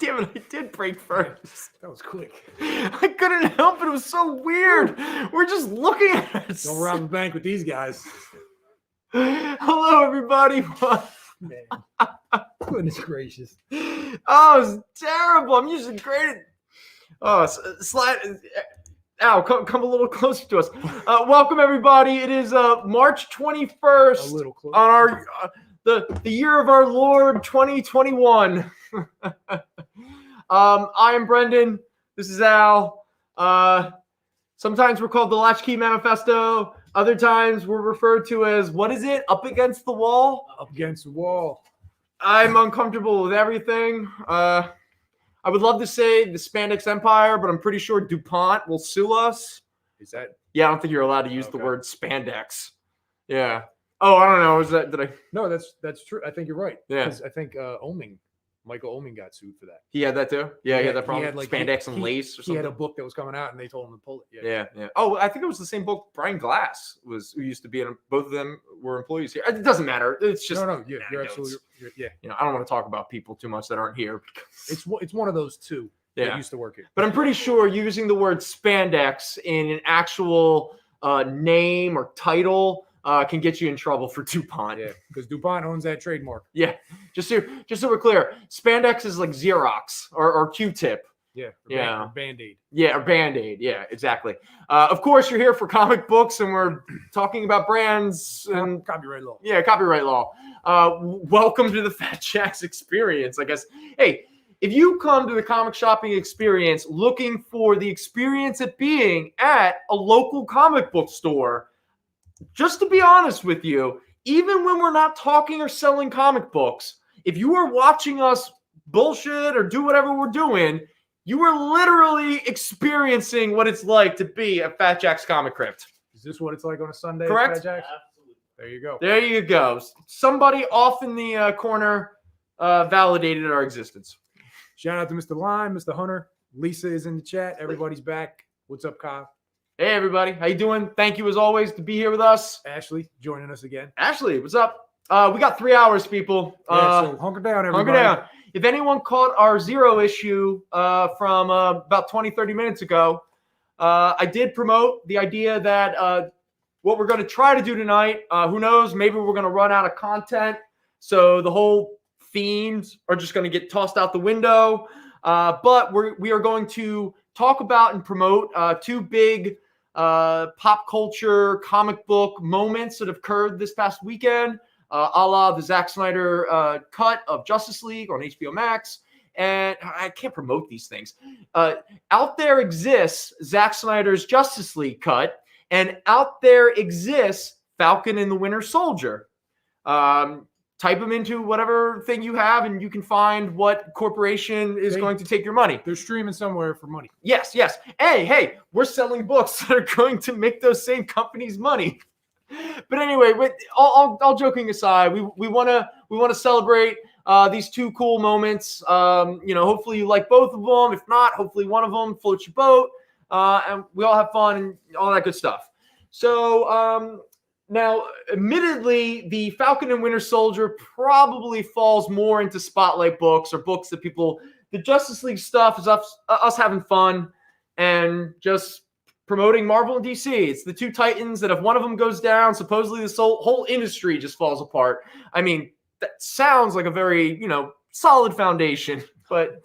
damn it, I did break first. That was quick. I couldn't help it. It was so weird. We're just looking at it. Don't rob the bank with these guys. Hello, everybody. Man. Goodness gracious. Oh, it's terrible. I'm usually great at... Oh, slide... Ow, come a little closer to us. Welcome, everybody. It is March 21st. A little closer. On our... the year of our Lord 2021. I am Brendan. This is Al. Sometimes we're called the Latchkey Manifesto. Other times we're referred to as, what is it? Up against the wall? Up against the wall. I'm uncomfortable with everything. I would love to say the Spandex Empire, but I'm pretty sure DuPont will sue us. Is that? Yeah, I don't think you're allowed to use the word spandex. Yeah. Oh, I don't know. Did I? No, that's true. I think you're right. Yeah. Because I think Michael Oeming got sued for that. He had that too? Yeah, he had that problem. He had, like, Spandex and lace or something. He had a book that was coming out and they told him to pull it. Yeah. Oh, I think it was the same book Brian Glass who used to be in. Both of them were employees here. It doesn't matter. It's just no. You're absolutely. Yeah. You know, I don't want to talk about people too much that aren't here. It's one of those two that used to work here. But I'm pretty sure using the word spandex in an actual name or title can get you in trouble for DuPont. Yeah, because DuPont owns that trademark. Yeah, just so we're clear, spandex is like Xerox or Q-tip. Yeah. Or Band-Aid. Yeah, or Band-Aid. Yeah, exactly. Of course, you're here for comic books, and we're talking about brands and copyright law. Yeah, copyright law. Welcome to the Fat Jacks experience, I guess. Hey, if you come to the comic shopping experience looking for the experience of being at a local comic book store, just to be honest with you, even when we're not talking or selling comic books, if you are watching us bullshit or do whatever we're doing, you are literally experiencing what it's like to be at Fat Jack's Comic Crypt. Is this what it's like on a Sunday? Correct? Fat Jack's? Absolutely. There you go. There you go. Somebody off in the corner validated our existence. Shout out to Mr. Lime, Mr. Hunter. Lisa is in the chat. Everybody's back. What's up, Kyle? Hey, everybody. How you doing? Thank you, as always, to be here with us. Ashley joining us again. Ashley, what's up? We got 3 hours, people. So hunker down, everybody. Hunker down. If anyone caught our Zero issue from about 20, 30 minutes ago, I did promote the idea that what we're going to try to do tonight, who knows, maybe we're going to run out of content. So the whole themes are just going to get tossed out the window. But we are going to talk about and promote two big pop culture comic book moments that have occurred this past weekend, a la the Zack Snyder cut of Justice League on HBO Max. And I can't promote these things. Out there exists Zack Snyder's Justice League cut, and out there exists Falcon and the Winter Soldier. Type them into whatever thing you have, and you can find what corporation is going to take your money. They're streaming somewhere for money. Yes. Hey, we're selling books that are going to make those same companies money. But anyway, all joking aside, we want to celebrate these two cool moments. Hopefully you like both of them. If not, hopefully one of them floats your boat, and we all have fun and all that good stuff. So. Now, admittedly, the Falcon and Winter Soldier probably falls more into spotlight books or books that people... The Justice League stuff is us having fun and just promoting Marvel and DC. It's the two titans that if one of them goes down, supposedly this whole industry just falls apart. I mean, that sounds like a very, solid foundation. But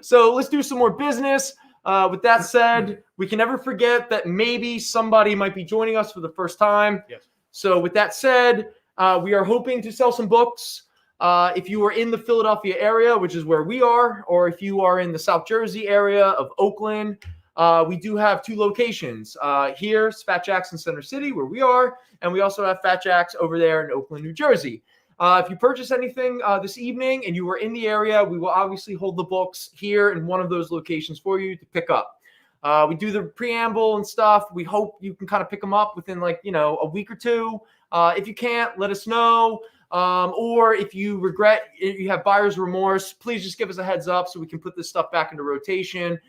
so let's do some more business. With that said, we can never forget that maybe somebody might be joining us for the first time. Yes. So with that said, we are hoping to sell some books. If you are in the Philadelphia area, which is where we are, or if you are in the South Jersey area of Oakland, we do have two locations. Here's Fat Jack's in Center City, where we are, and we also have Fat Jack's over there in Oakland, New Jersey. If you purchase anything this evening and you are in the area, we will obviously hold the books here in one of those locations for you to pick up. We do the preamble and stuff. We hope you can kind of pick them up within a week or two. If you can't, let us know. Or if you you have buyer's remorse, please just give us a heads up so we can put this stuff back into rotation.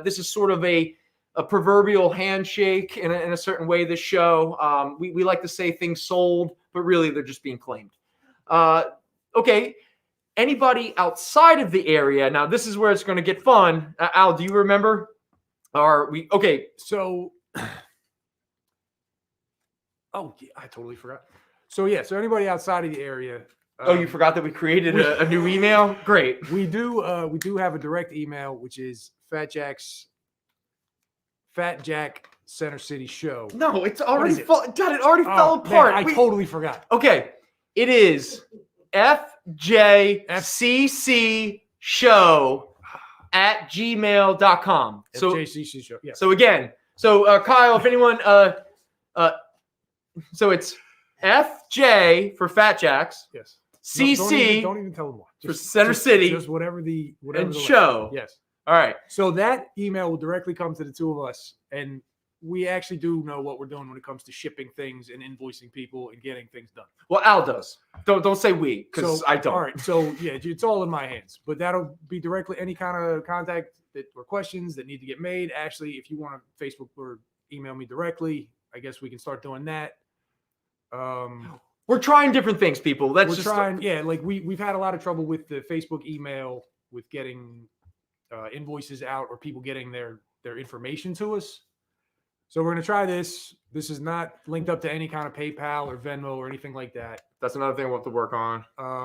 This is sort of a proverbial handshake in a certain way, this show. We like to say things sold, but really they're just being claimed. Okay. anybody outside of the area, now this is where it's going to get fun. Al, do you remember? Okay. So, oh, yeah, I totally forgot. So anybody outside of the area. You forgot that we created a new email? Great. We do have a direct email, which is Fat Jack Center City Show. No, it's already God, it already fell apart. Man, I totally forgot. Okay. It is fjccshow@gmail.com. So FJCC Show. Yeah. So again, Kyle, if anyone so it's FJ for Fat Jacks. Yes. CC. Don't even tell them what. For Center City. Just whatever the show. Yes. All right. So that email will directly come to the two of us, and we actually do know what we're doing when it comes to shipping things and invoicing people and getting things done. Well, Al does. Don't say we, because I don't. All right. So yeah, it's all in my hands. But that'll be directly any kind of contact or questions that need to get made. Actually, if you want to Facebook or email me directly, I guess we can start doing that. We're trying different things, people. We've had a lot of trouble with the Facebook email with getting invoices out or people getting their information to us. So we're going to try this. This is not linked up to any kind of PayPal or Venmo or anything like that. That's another thing we'll have to work on.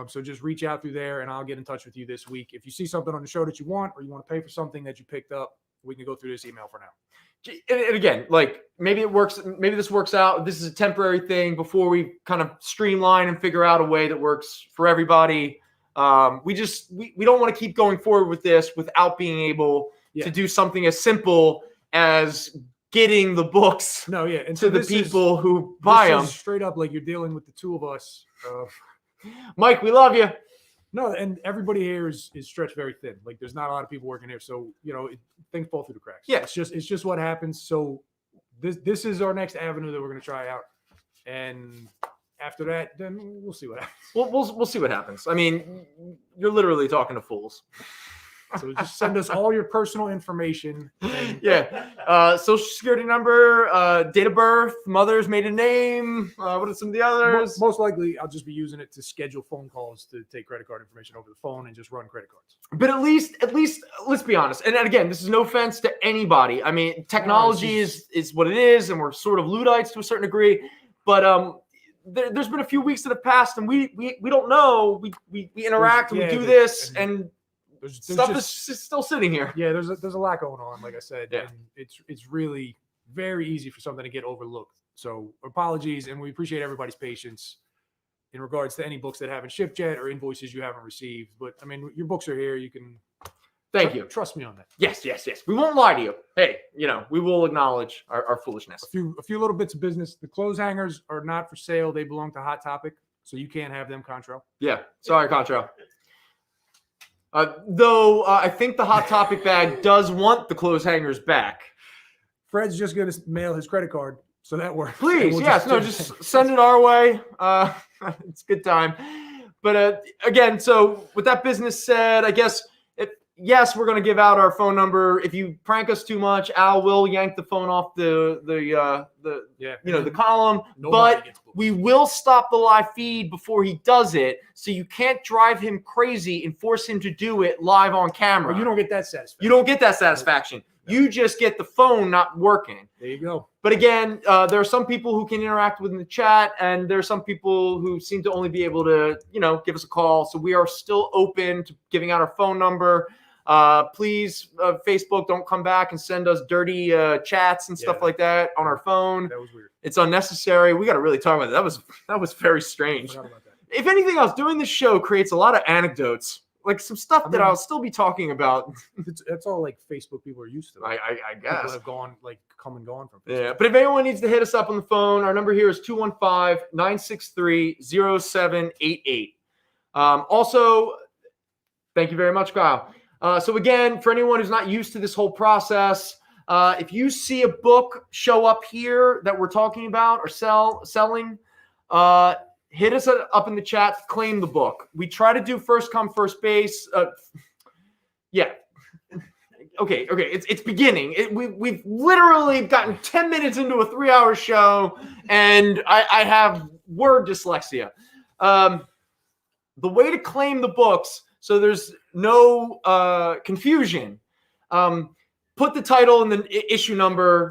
So just reach out through there and I'll get in touch with you this week. If you see something on the show that you want or you want to pay for something that you picked up, we can go through this email for now. And again, like maybe it works. Maybe this works out. This is a temporary thing before we kind of streamline and figure out a way that works for everybody. We don't want to keep going forward with this without being able to do something as simple as getting the books and to the people who buy them. Straight up, like you're dealing with the two of us. Mike, we love you. No, and everybody here is stretched very thin. Like there's not a lot of people working here, so things fall through the cracks. Yeah, it's just what happens. So this is our next avenue that we're going to try out, and after that, then we'll see what happens. We'll see what happens. I mean, you're literally talking to fools. So just send us all your personal information. Social security number, date of birth, mother's maiden name. What are some of the others? Most likely, I'll just be using it to schedule phone calls to take credit card information over the phone and just run credit cards. But at least, let's be honest. And again, this is no offense to anybody. I mean, technology is what it is, and we're sort of Luddites to a certain degree. But there's been a few weeks that have passed, and we don't know. We interact and we do this and. There's stuff is still sitting here. Yeah, there's a lot going on, like I said, and it's really very easy for something to get overlooked. So apologies, and we appreciate everybody's patience in regards to any books that haven't shipped yet or invoices you haven't received. But I mean, your books are here. You can. Thank you. Trust me on that. Yes. We won't lie to you. Hey, we will acknowledge our foolishness. A few little bits of business. The clothes hangers are not for sale. They belong to Hot Topic, so you can't have them, Contrell. Yeah. Sorry, Contrell. Though I think the Hot Topic bag does want the clothes hangers back. Fred's just going to mail his credit card, so that works. Please, just send it our way. It's a good time. But again, so with that business said, I guess, we're going to give out our phone number. If you prank us too much, Al will yank the phone off the column. But we will stop the live feed before he does it, so you can't drive him crazy and force him to do it live on camera. Well, you don't get that satisfaction. No. You just get the phone not working. There you go. But again, there are some people who can interact with in the chat, and there are some people who seem to only be able to, give us a call. So we are still open to giving out our phone number. Please, Facebook, don't come back and send us dirty chats and stuff like that on our phone. That was weird. It's unnecessary. We got to really talk about that. That was very strange. If anything else, doing this show creates a lot of anecdotes, like some stuff that I'll still be talking about. It's all like Facebook people are used to. I guess. People have come and gone from Facebook. Yeah, but if anyone needs to hit us up on the phone, our number here is 215-963-0788. Also, thank you very much, Kyle. So again, for anyone who's not used to this whole process, if you see a book show up here that we're talking about or selling, hit us up in the chat to claim the book. We try to do first come, first base. Okay. It's beginning. We've literally gotten 10 minutes into a 3-hour show, and I have word dyslexia. the way to claim the books, so there's no confusion, put the title and the issue number,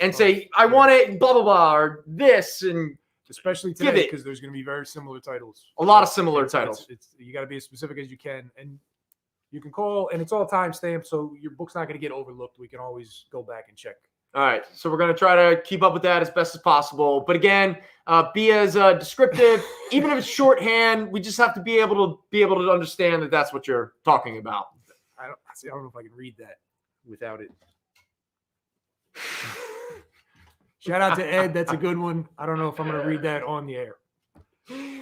and say, I want it, blah, blah, blah, or this, and especially today, because there's going to be very similar titles. A lot of similar titles. You got to be as specific as you can, and you can call, and it's all time stamped, so your book's not going to get overlooked. We can always go back and check. All right, so we're going to try to keep up with that as best as possible. But again, be as descriptive. Even if it's shorthand, we just have to be able to understand that that's what you're talking about. I don't know if I can read that without it. Shout out to Ed. That's a good one. I don't know if I'm going to read that on the air.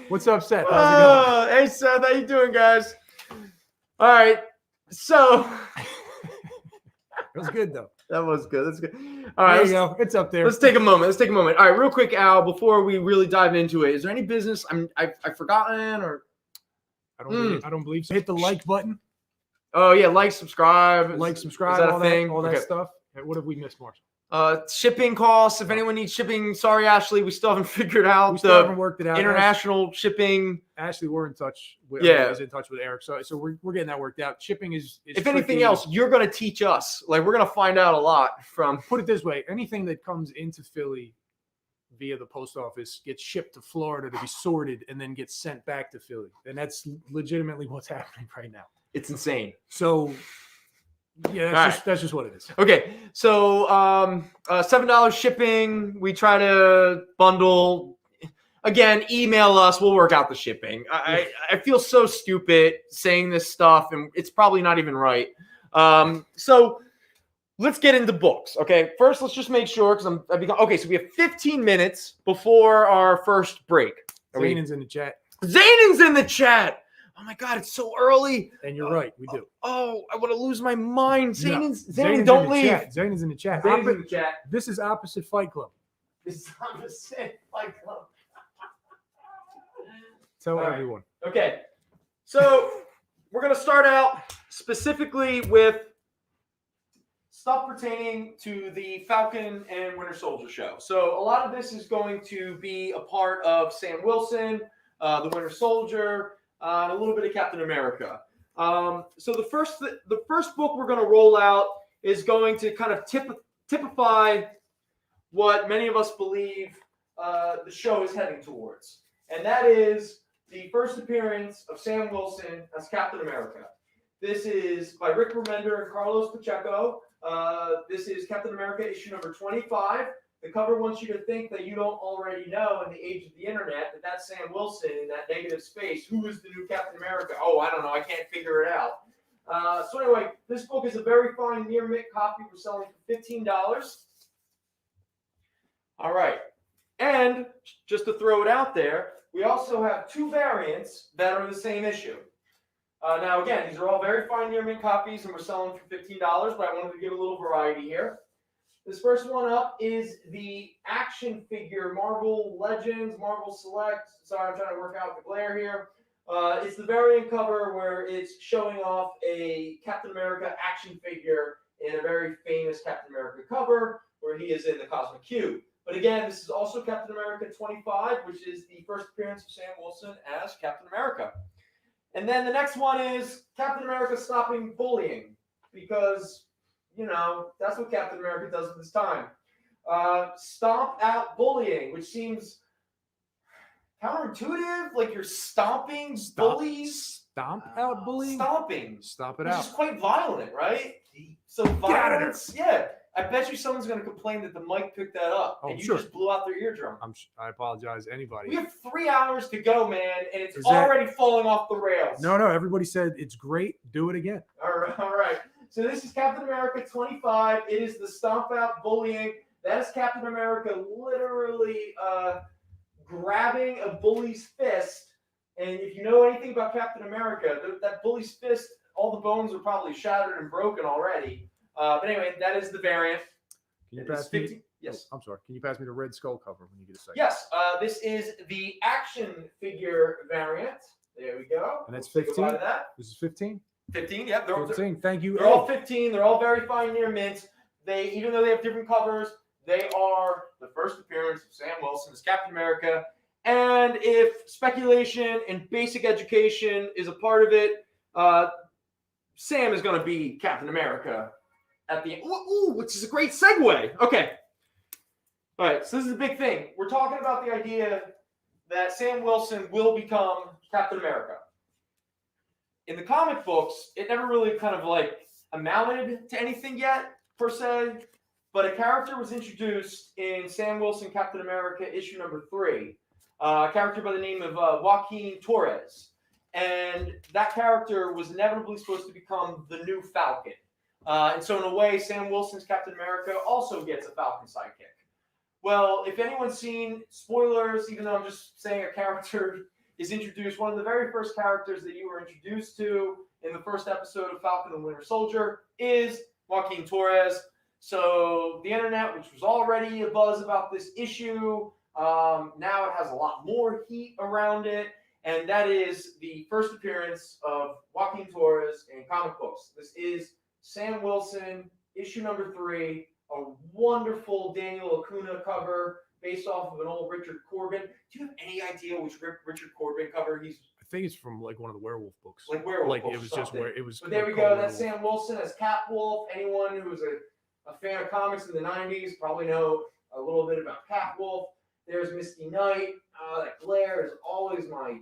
What's up, Seth? How's it going? Hey, Seth. How you doing, guys? All right. So it was good, though. That was good. That's good. All right. There you go. It's up there. Let's take a moment. All right, real quick, Al, before we really dive into it, is there any business I've forgotten or? I don't believe so. Hit the like button. Oh, yeah. Like, subscribe. Is that a thing? All that stuff. What have we missed, Marshall? Shipping costs. If anyone needs shipping, sorry, Ashley, we still haven't figured out. We still haven't worked it out. International shipping. Ashley, we're in touch. Is in touch with Eric, so we're getting that worked out. Shipping is if anything else, you're going to teach us. Like, we're going to find out a lot from. Put it this way: anything that comes into Philly via the post office gets shipped to Florida to be sorted and then gets sent back to Philly, and that's legitimately what's happening right now. It's insane. So. Yeah, that's just what it is. Okay, so $7 shipping. We try to bundle. Again, email us. We'll work out the shipping. I feel so stupid saying this stuff, and it's probably not even right. So let's get into books. Okay, first let's just make sure okay. So we have 15 minutes before our first break. Zaynan's in the chat. Zaynan's in the chat. Oh my God, it's so early. And you're right, we do. Oh, I want to lose my mind. Zaynan's don't leave. Zaynan's in the chat. Zaynan's in the chat. This is opposite Fight Club. Tell everyone. Okay. So we're going to start out specifically with stuff pertaining to the Falcon and Winter Soldier show. So a lot of this is going to be a part of Sam Wilson, the Winter Soldier, and a little bit of Captain America. So the first book we're going to roll out is going to kind of typify what many of us believe the show is heading towards. And that is the first appearance of Sam Wilson as Captain America. This is by Rick Remender and Carlos Pacheco. This is Captain America issue number 25. The cover wants you to think that you don't already know in the age of the internet that that's Sam Wilson in that negative space. Who is the new Captain America? Oh, I don't know. I can't figure it out. So anyway, this book is a very fine near mint copy. We're selling for $15. All right. And just to throw it out there, we also have two variants that are the same issue. Now, again, these are all very fine near mint copies, and we're selling for $15, but I wanted to give a little variety here. This first one up is the action figure Marvel Legends, Marvel Select. Sorry, I'm trying to work out the glare here. It's the variant cover where it's showing off a Captain America action figure in a very famous Captain America cover where he is in the Cosmic Cube. But again, this is also Captain America 25, which is the first appearance of Sam Wilson as Captain America. And then the next one is Captain America stopping bullying because, you know, that's what Captain America does at this time. Stomp out bullying, which seems counterintuitive, like you're stomping bullies. Stomp out bullying? Stomping. Stomp it which out. is quite violent, right? So violence, yeah. I bet you someone's going to complain that the mic picked that up, and you just blew out their eardrum. I apologize, anybody. We have 3 hours to go, man, and it's already falling off the rails. No, everybody said it's great. Do it again. All right. So this is Captain America 25. It is the stomp out bullying. That is Captain America literally grabbing a bully's fist. And if you know anything about Captain America, that bully's fist, all the bones are probably shattered and broken already. But anyway, that is the variant. Can you pass me? Yes. I'm sorry. Can you pass me the Red Skull cover when you get a second? Yes. This is the action figure variant. There we go. And that's 15? This is 15? 15, yeah. They're 15. Thank you. They're all 15. They're all very fine near mint. Even though they have different covers, they are the first appearance of Sam Wilson as Captain America. And if speculation and basic education is a part of it, Sam is going to be Captain America at the end. Ooh, which is a great segue. Okay. All right, so this is a big thing. We're talking about the idea that Sam Wilson will become Captain America. In the comic books, it never really kind of like amounted to anything yet, per se, but a character was introduced in Sam Wilson Captain America issue number 3, a character by the name of Joaquin Torres. And that character was inevitably supposed to become the new Falcon. And so in a way, Sam Wilson's Captain America also gets a Falcon sidekick. Well, if anyone's seen, spoilers, even though I'm just saying a character is introduced, one of the very first characters that you were introduced to in the first episode of Falcon and Winter Soldier is Joaquin Torres. So the internet, which was already abuzz about this issue, now it has a lot more heat around it, and that is the first appearance of Joaquin Torres in comic books. This is Sam Wilson, issue number 3, a wonderful Daniel Acuna cover based off of an old Richard Corbin. Do you have any idea which Richard Corbin cover he's? I think it's from like one of the werewolf books. Like werewolf like books. It was just where it was. But there we go. That's Sam Wilson as Catwolf. Anyone who's a fan of comics in the 90s probably know a little bit about Catwolf. There's Misty Knight. That glare is always my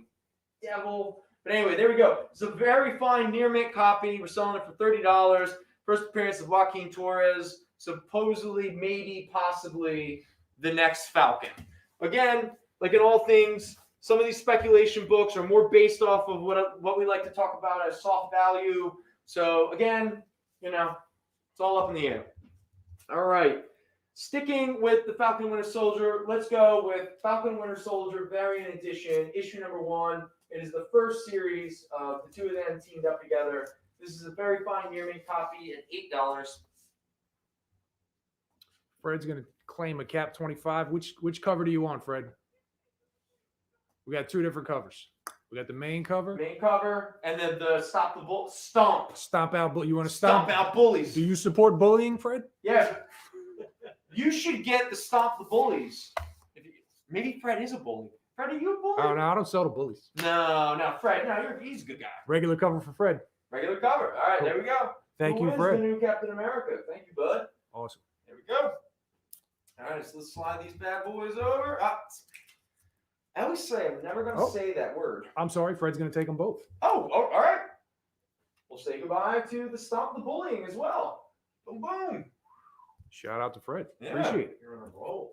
devil. But anyway, there we go. It's a very fine near mint copy. We're selling it for $30. First appearance of Joaquin Torres. Supposedly, maybe, possibly the next Falcon. Again, like in all things, some of these speculation books are more based off of what we like to talk about as soft value. So again, it's all up in the air. All right. Sticking with the Falcon Winter Soldier, let's go with Falcon Winter Soldier Variant Edition, issue number 1. It is the first series of the two of them teamed up together. This is a very fine near mint copy at $8. Fred's going to claim a Cap 25. Which cover do you want, Fred? We got 2 different covers. We got the main cover. Main cover, and then the Stomp out. You want to stomp out bullies. Do you support bullying, Fred? Yeah. You should get the Stop the Bullies. Maybe Fred is a bully. Fred, are you a bully? Oh, no, I don't sell to bullies. No, Fred. No, he's a good guy. Regular cover for Fred. Regular cover. All right, cool. There we go. Thank Who you, is Fred. the new Captain America? Thank you, bud. Awesome. There we go. All right, so let's slide these bad boys over. I always say I'm never going to say that word. I'm sorry. Fred's going to take them both. Oh, all right. We'll say goodbye to the Stop the Bullying as well. Boom, boom. Shout out to Fred. Yeah. Appreciate it. You're on a roll.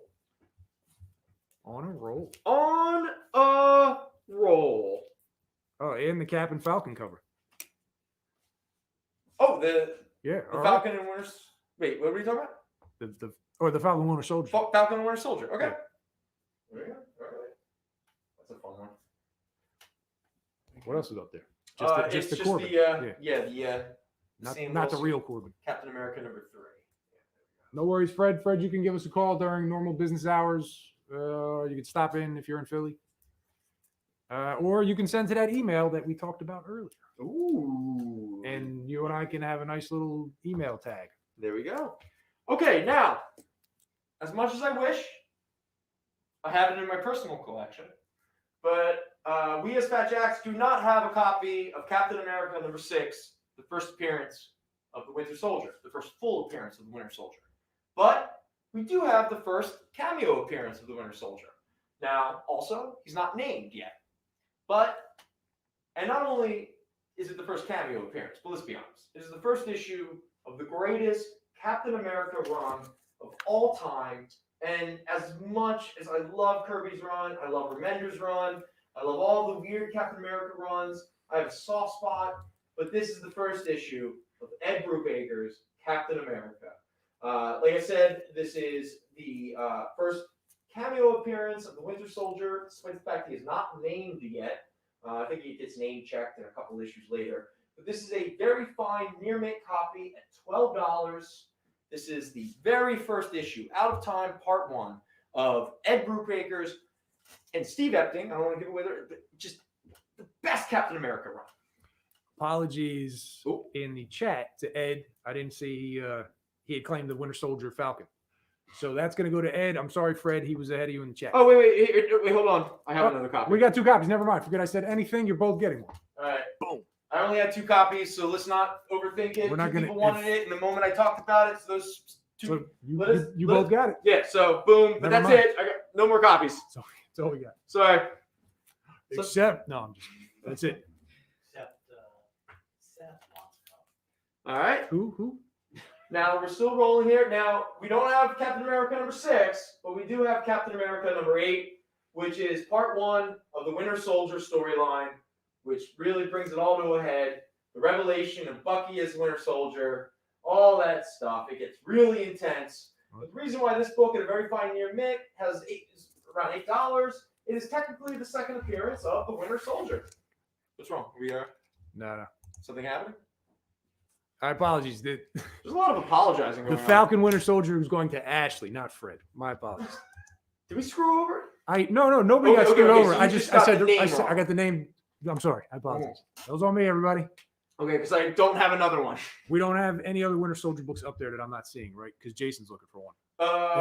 On a roll. On a roll. Oh, and the Cap and Falcon cover. Oh, the Falcon and Winter. Wait, what were you talking about? The Falcon Winter Soldier. Falcon and Winter Soldier. Okay. Yeah. There you go. All right. That's a fun one. What else is up there? Just the Corbin. Not the real Corbin. Captain America number 3. No worries, Fred. Fred, you can give us a call during normal business hours. You can stop in if you're in Philly. Or you can send to that email that we talked about earlier. Ooh. And you and I can have a nice little email tag. There we go. Okay, now, as much as I wish, I have it in my personal collection. But we as Fat Jacks do not have a copy of Captain America number 6, the first appearance of the Winter Soldier, the first full appearance of the Winter Soldier. But we do have the first cameo appearance of the Winter Soldier. Now, also, he's not named yet. And not only is it the first cameo appearance, but let's be honest, it is the first issue of the greatest Captain America run of all time. And as much as I love Kirby's run, I love Remender's run, I love all the weird Captain America runs, I have a soft spot, but this is the first issue of Ed Brubaker's Captain America. Like I said, this is the first cameo appearance of the Winter Soldier, despite the fact he is not named yet. I think he gets name checked in a couple issues later. But this is a very fine near mint copy at $12. This is the very first issue, Out of Time, Part 1, of Ed Brubaker's and Steve Epting. I don't want to give away just the best Captain America run. Apologies in the chat to Ed. I didn't see he had claimed the Winter Soldier Falcon. So that's going to go to Ed. I'm sorry, Fred. He was ahead of you in the chat. Oh, wait, hold on. I have another copy. We got 2 copies. Never mind. Forget I said anything. You're both getting one. All right. Boom. I only had 2 copies, so let's not overthink it. We're not 2 gonna- people wanted it, and the moment I talked about it, so those 2. So you both got it. Yeah, so boom. But Never that's mind. it. I got no more copies. So that's all we got. Sorry. Except, no, I'm just, that's it. Except Seth wants to come. All right. Who? Now we're still rolling here. Now we don't have Captain America number 6, but we do have Captain America number 8, which is part 1 of the Winter Soldier storyline, which really brings it all to a head. The revelation of Bucky as Winter Soldier, all that stuff. It gets really intense. But the reason why this book at a very fine near mint has around $8, it is technically the second appearance of the Winter Soldier. What's wrong? No. Something happening? Apologies. There's a lot of apologizing going The on. Falcon Winter Soldier was going to Ashley, not Fred. My apologies. Did we screw over? No, nobody got Okay, screwed over. so you I just said got the name wrong. I got the name. I'm sorry. I apologize. That was on me, everybody. Okay, because I don't have another one. We don't have any other Winter Soldier books up there that I'm not seeing, right? Because Jason's looking for one.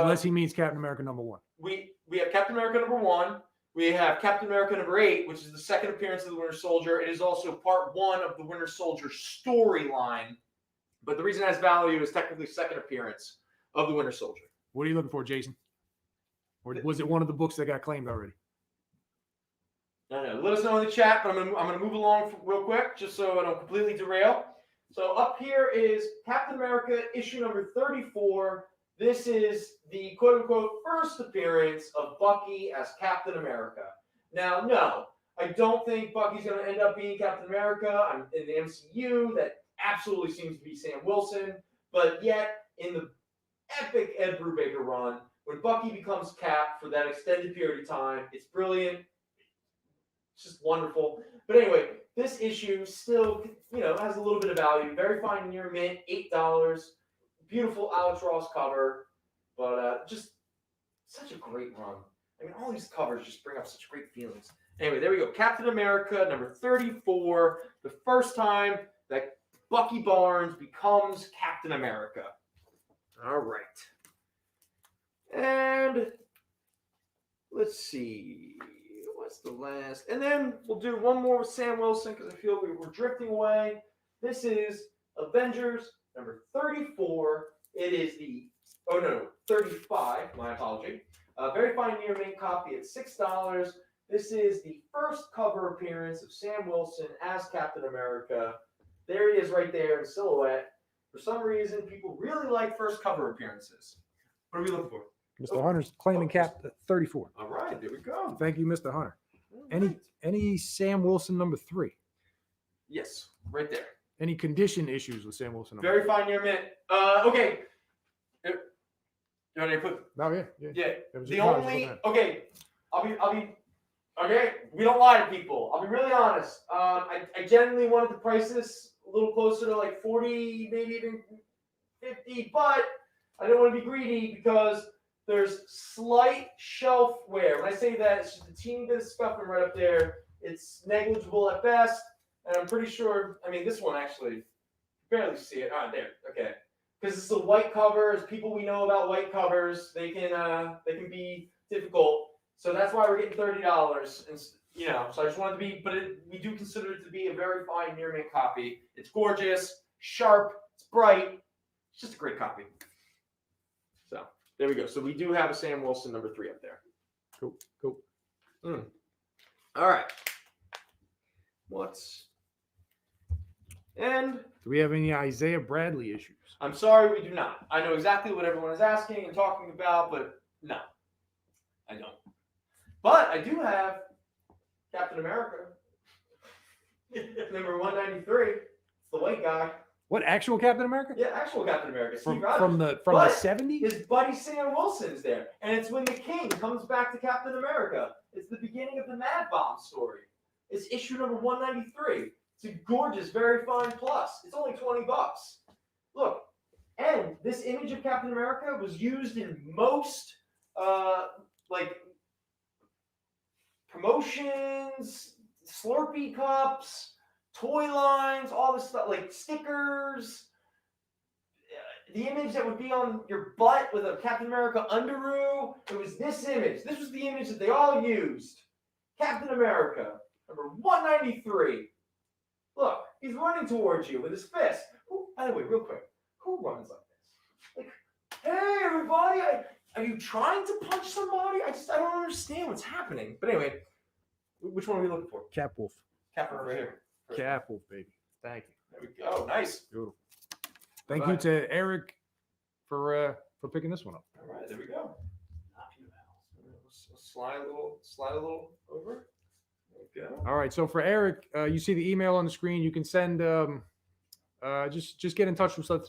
Unless he means Captain America number 1. We have Captain America number 1. We have Captain America number 8, which is the second appearance of the Winter Soldier. It is also part 1 of the Winter Soldier storyline. But the reason it has value is technically second appearance of the Winter Soldier. What are you looking for, Jason? Or was it one of the books that got claimed already? No. Let us know in the chat, but I'm gonna move along real quick, just so I don't completely derail. So up here is Captain America issue number 34. This is the quote-unquote first appearance of Bucky as Captain America. Now, no, I don't think Bucky's going to end up being Captain America. In the MCU, that absolutely seems to be Sam Wilson. But yet, in the epic Ed Brubaker run, when Bucky becomes Cap for that extended period of time, it's brilliant. It's just wonderful. But anyway, this issue still, has a little bit of value. Very fine near mint, $8. Beautiful Alex Ross cover, but just such a great run. I mean, all these covers just bring up such great feelings. Anyway, there we go. Captain America, number 34. The first time that Bucky Barnes becomes Captain America. All right. And let's see. What's the last? And then we'll do one more with Sam Wilson because I feel we're drifting away. This is Avengers number 34. It is 35. My apology. Very fine near mint copy at $6. This is the first cover appearance of Sam Wilson as Captain America. There he is right there in silhouette. For some reason, people really like first cover appearances. What are we looking for? Mr. Hunter's claiming Cap 34. All right, there we go. Thank you, Mr. Hunter. Right. Any Sam Wilson number 3? Yes, right there. Any condition issues with Sam Wilson? Very fine near mint. Okay. You want to put? Oh yeah. Yeah. It was The just- no, I was only. looking Okay. I'll be. Okay. We don't lie to people. I'll be really honest. I genuinely wanted to price this a little closer to like 40, maybe even 50, but I don't want to be greedy because there's slight shelf wear. When I say that, it's just a teeny bit of scuffing right up there. It's negligible at best, and I'm pretty sure. I mean, this one actually barely see it. Ah, there. Okay. Because it's a white cover. As people we know about white covers, they can be difficult. So that's why we're getting $30. And so I just wanted to be, but we do consider it to be a very fine near mint copy. It's gorgeous, sharp, it's bright. It's just a great copy. So there we go. So we do have a Sam Wilson number 3 up there. Cool. All right. And Do we have any Isaiah Bradley issues? I'm sorry, we do not. I know exactly what everyone is asking and talking about, but no, I don't. But I do have Captain America, number 193. It's the white guy. What, actual Captain America? Yeah, actual Captain America. Steve From Rogers. the But 70s? His buddy Sam Wilson's there, and it's when the King comes back to Captain America. It's the beginning of the Mad Bomb story. It's issue number 193. It's a gorgeous, very fine plus. It's only $20. Look, and this image of Captain America was used in most promotions, Slurpee cups, toy lines, all this stuff, like stickers. the image that would be on your butt with a Captain America underoos. It was this image. This was the image that they all used. Captain America, number 193. Look, he's running towards you with his fist. By the way, real quick, who runs like this? Like, hey, everybody, are you trying to punch somebody? I don't understand what's happening. But anyway, which one are we looking for? Cap Wolf. Cap Wolf right here. Cap Wolf, baby. Thank you. There we go. Nice. Beautiful. Thank you to Eric for picking this one up. All right, there we go. Slide a little over. There we go. All right. So for Eric, you see the email on the screen. You can send just get in touch with us.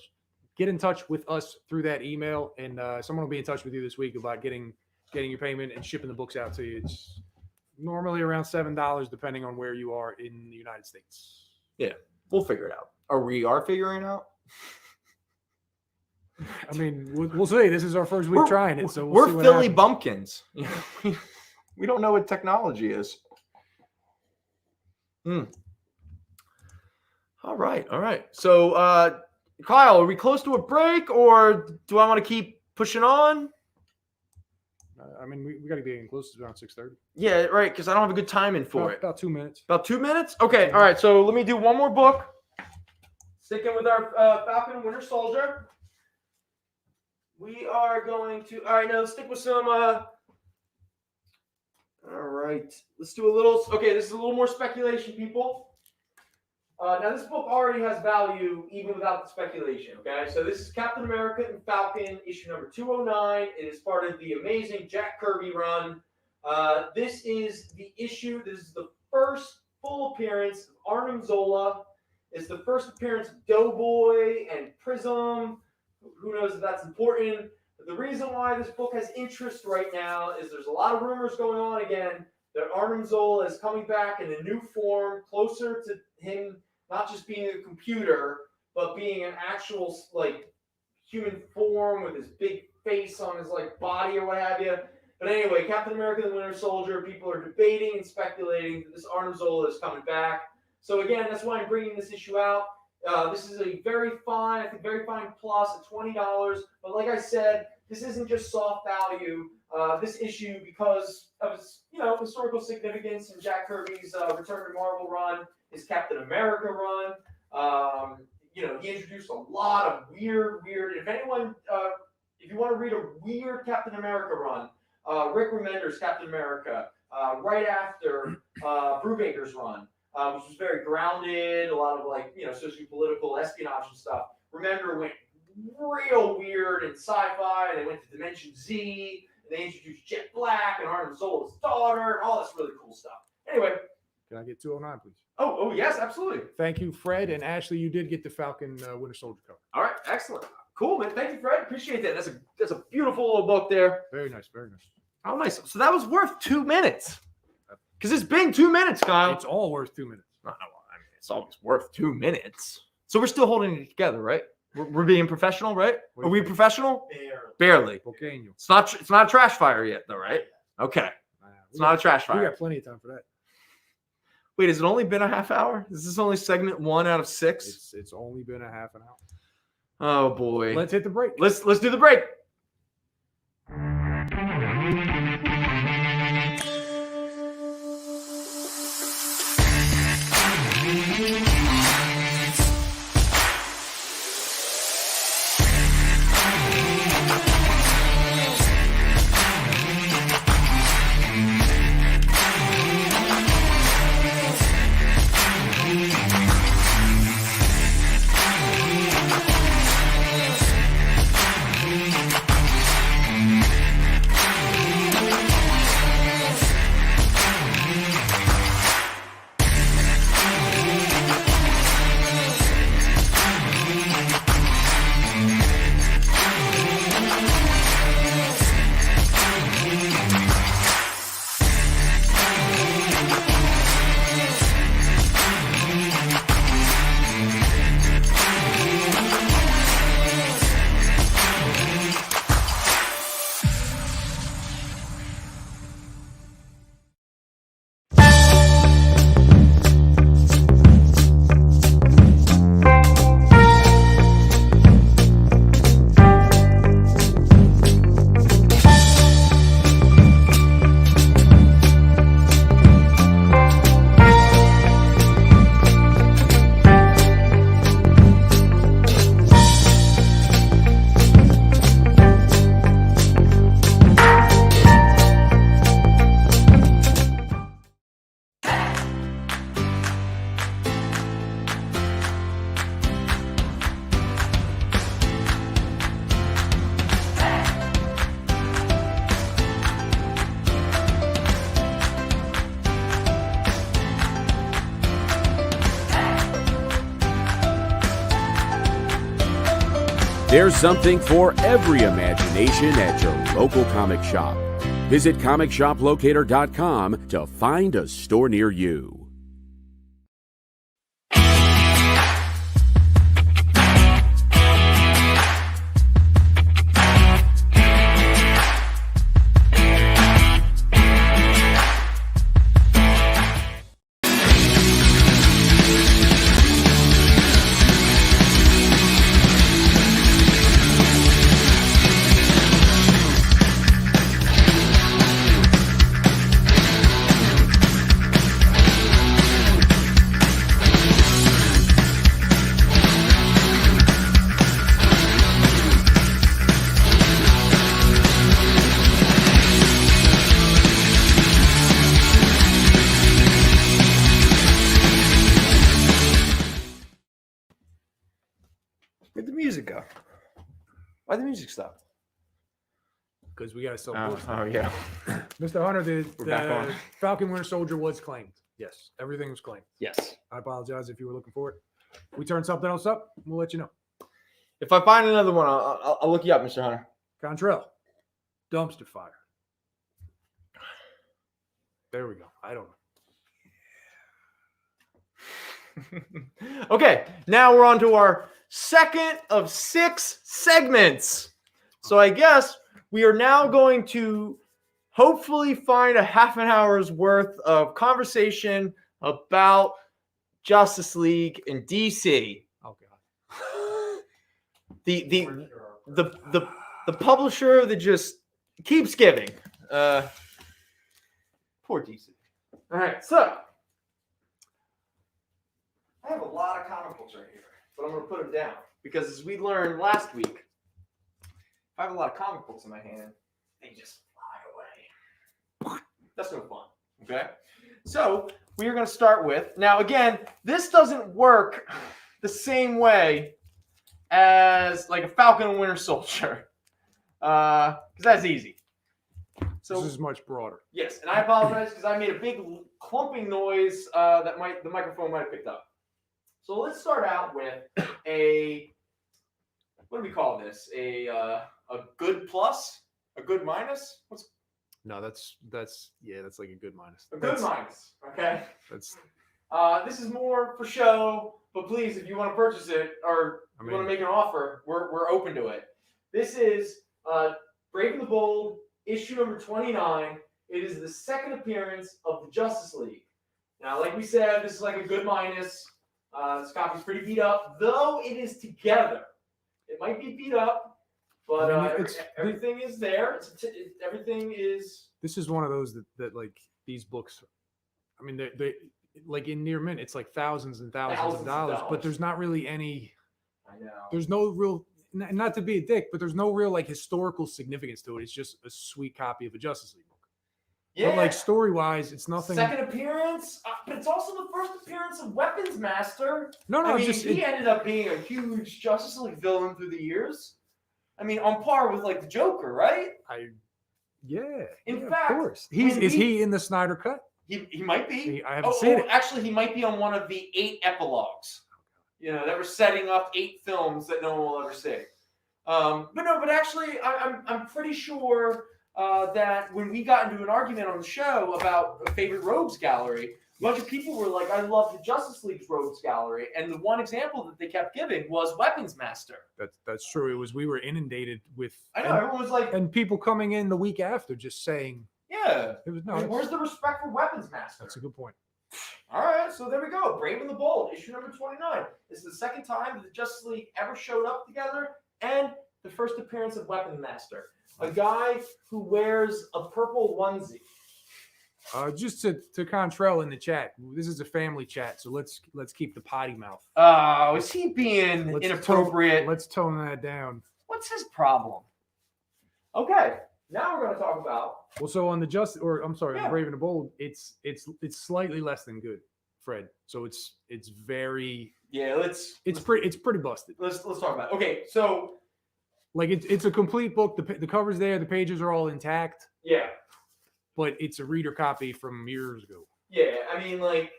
Get in touch with us through that email, and someone will be in touch with you this week about getting your payment and shipping the books out to you. It's normally around $7, depending on where you are in the United States. Yeah, we'll figure it out. Or we are figuring it out. I mean, we'll see. This is our first week trying it, so we're see what Philly happens. bumpkins. We don't know what technology is. All right. So, Kyle, are we close to a break, or do I want to keep pushing on? I mean, we got to be getting close to around 6:30. Yeah, right, because I don't have a good timing for it. About 2 minutes. About 2 minutes? Okay, all right. So let me do one more book. Sticking with our Falcon and Winter Soldier. We are going to, all right, now let's stick with some, all right. Let's do a little, okay, this is a little more speculation, people. Now, this book already has value even without the speculation, okay? So this is Captain America and Falcon, issue number 209. It is part of the amazing Jack Kirby run. This is the issue, this is the first full appearance of Arnim Zola. It's the first appearance of Doughboy and Prism. Who knows if that's important? But the reason why this book has interest right now is there's a lot of rumors going on again that Arnim Zola is coming back in a new form, closer to him not just being a computer, but being an actual like human form with his big face on his like body or what have you. But anyway, Captain America: The Winter Soldier. People are debating and speculating that this Arnim Zola is coming back. So again, that's why I'm bringing this issue out. This is a very fine plus at $20. But like I said, this isn't just soft value. This issue, because of its historical significance in Jack Kirby's Return to Marvel run, his Captain America run. He introduced a lot of weird. If anyone, if you want to read a weird Captain America run, Rick Remender's Captain America, right after Brubaker's run. Which was very grounded, a lot of socio-political espionage and stuff. Remember, went real weird and sci-fi, and they went to Dimension Z, and they introduced Jet Black and Arnim Zola's daughter, and all this really cool stuff. Anyway. Can I get 209, please? Oh, yes, absolutely. Thank you, Fred. And Ashley, you did get the Falcon Winter Soldier cover. All right, excellent. Cool, man. Thank you, Fred. Appreciate that. That's a beautiful little book there. Very nice, very nice. Oh, nice. So that was worth 2 minutes. Because it's been 2 minutes, Kyle. It's all worth 2 minutes. No, I mean, it's always worth 2 minutes. So we're still holding it together, right? We're being professional, right? Are we professional? Barely. Pequeño. It's not a trash fire yet, though, right? Okay. It's not a trash We fire. got plenty of time for that. Wait, has it only been a half hour? Is this only segment 1 out of 6? It's only been a half an hour. Oh boy. Let's hit the break. Let's do the break. There's something for every imagination at your local comic shop. Visit comicshoplocator.com to find a store near you. Where'd the music go? Why'd the music stop? Because we got to sell books. Oh, yeah. Mr. Hunter, We're back the on. Falcon Winter Soldier was claimed. Yes, everything was claimed. Yes. I apologize if you were looking for it. If we turn something else up, we'll let you know. If I find another one, I'll look you up, Mr. Hunter. Contrail, dumpster fire. There we go. I don't know. Okay, now we're on to our second of 6 segments. So I guess we are now going to hopefully find a half an hour's worth of conversation about Justice League in DC. Oh God. The publisher that just keeps giving. Poor DC. All right, so I have a lot of comic books right here, but I'm going to put them down because as we learned last week, if I have a lot of comic books in my hand, they just fly away. That's no fun, okay? So we are going to start with, now again, this doesn't work the same way as like a Falcon and Winter Soldier, because that's easy. So This is much broader. yes, and I apologize because I made a big clumping noise that the microphone might have picked up. So let's start out with a, what do we call this? A good plus, a good minus. What's No, that's like a good minus. a good minus? Okay. That's This is more for show, but please, if you want to purchase it or you want to make an offer, we're open to it. This is Brave and the Bold, issue number 29. It is the second appearance of the Justice League. Now, like we said, this is like a good minus. This copy's pretty beat up, though it is together. It might be beat up, but everything is there. Everything is. This is one of those that like these books. I mean, they like in near mint, it's like thousands and thousands of dollars, but there's not really any. I know. There's no real, not to be a dick, but there's no real like historical significance to it. It's just a sweet copy of a Justice League book. Yeah. But like story wise, it's nothing. Second appearance, but it's also the first appearance of Weapons Master. No, I mean, just he ended up being a huge Justice League villain through the years. I mean, on par with like the Joker, right? In fact, of course, is he in the Snyder cut? He might be. I haven't seen it. Actually, he might be on one of the 8 epilogues. You know, that were setting up 8 films that no one will ever see. But actually, I'm pretty sure that when we got into an argument on the show about a favorite rogues gallery, a bunch of people were like, I love the Justice League's rogues gallery. And the one example that they kept giving was Weapons Master. That's true. We were inundated with. I know, everyone was like. And people coming in the week after just saying. Yeah. It was, where's the respect for Weapons Master? That's a good point. All right, so there we go. Brave and the Bold, issue number 29. This is the second time that the Justice League ever showed up together, and the first appearance of Weapons Master, a guy who wears a purple onesie. Just to Contrail in the chat. This is a family chat, so let's keep the potty mouth. Oh, is he being inappropriate? Let's tone that down. What's his problem? Okay, now we're going to talk about. Well, so on the on Brave and the Bold, it's slightly less than good, Fred. So it's very it's pretty busted. Let's talk about it. Okay, so like it's a complete book. The cover's there, the pages are all intact. Yeah. But it's a reader copy from years ago. Yeah, I mean, like,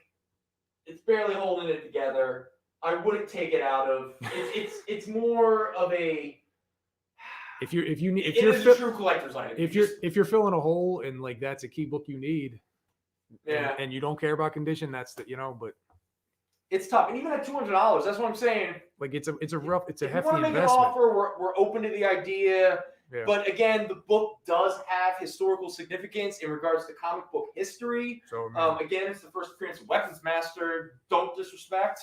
it's barely holding it together. I wouldn't take it out of. It's more of a if you're It is a true collector's item. if you're filling a hole and like that's a key book you need, Yeah. and you don't care about condition, that's the but it's tough. And even at $200, that's what I'm saying. like it's a hefty If you want to make investment. an offer, we're open to the idea. Yeah. But again, the book does have historical significance in regards to comic book history. So Again, it's the first appearance of Weapons Master. Don't disrespect.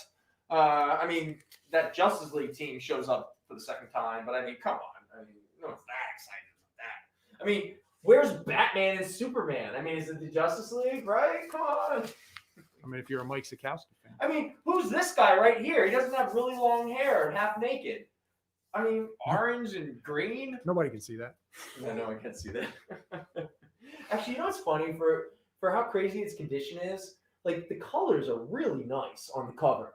I mean, that Justice League team shows up for the second time, but I mean, come on. I mean, no one's that excited about that. I mean, where's Batman and Superman? I mean, is it the Justice League, right? Come on. I mean, if you're a Mike Sikowski fan, I mean, who's this guy right here? He doesn't have really long hair and half naked. I mean, orange and green. nobody can see that. No, I can't see that. Actually, you know what's funny for how crazy its condition is? Like the colors are really nice on the cover.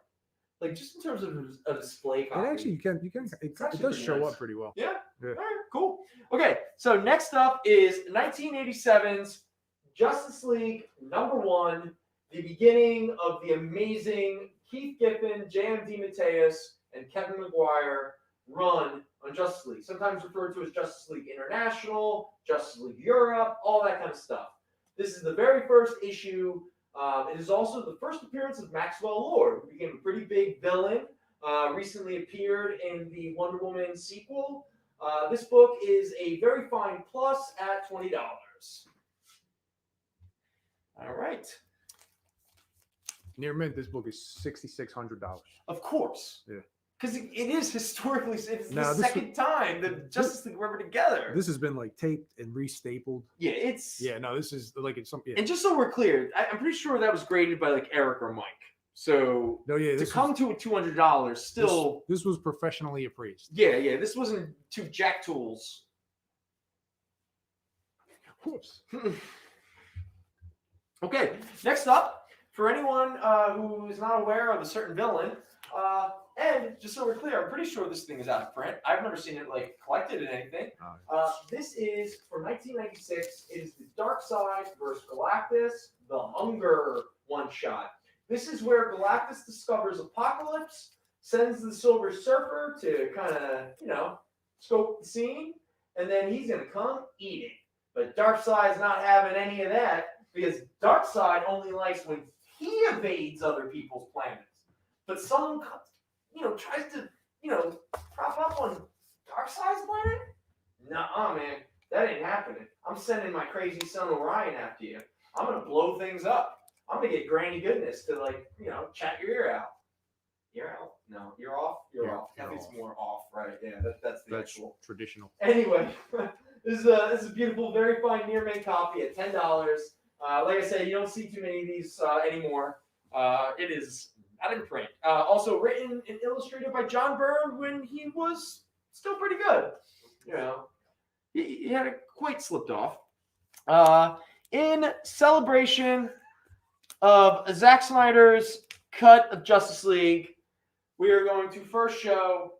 Like just in terms of a display copy. And actually, you can it actually does pretty show nice. up pretty well. Yeah. Yeah. All right, cool. Okay, so next up is 1987's Justice League #1, the beginning of the amazing Keith Giffen, J.M. DeMatteis, and Kevin McGuire run on Justice League, sometimes referred to as Justice League International, Justice League Europe, all that kind of stuff. This is the very first issue. It is also the first appearance of Maxwell Lord, who became a pretty big villain, recently appeared in the Wonder Woman sequel. This book is a very fine plus at $20. All right. Near mint, this book is $6,600. Of course. Yeah. Because it is historically, it's Now, the second time that Justice League were ever together. This has been like taped and restapled. Yeah, it's... Yeah, no, this is like it's something. Yeah. And just so we're clear, I'm pretty sure that was graded by like Eric or Mike. So No, yeah, to come to a $200 still... This was professionally appraised. Yeah, this wasn't two jack tools. Whoops. Okay, next up, for anyone who is not aware of a certain villain, and just so we're clear, I'm pretty sure this thing is out of print. I've never seen it like collected in anything. This is for 1996. It is the Darkseid versus Galactus, the Hunger one-shot. This is where Galactus discovers Apocalypse, sends the Silver Surfer to kind of, scope the scene, and then he's gonna come eat it. But Darkseid's not having any of that because Darkseid only likes when he evades other people's planets. But someone, tries to, prop up on Darkseid's planet? Nuh-uh, man. That ain't happening. I'm sending my crazy son Orion after you. I'm going to blow things up. I'm going to get Granny Goodness to, chat your ear out. Ear out? No. Ear off? Ear off. I think it's more off, right? Yeah, that's the actual. Traditional. Anyway, this is a beautiful, very fine near mint copy at $10. Like I said, you don't see too many of these anymore. It is not in print. Also written and illustrated by John Byrne when he was still pretty good. He hadn't quite slipped off. In celebration of Zack Snyder's cut of Justice League, we are going to first show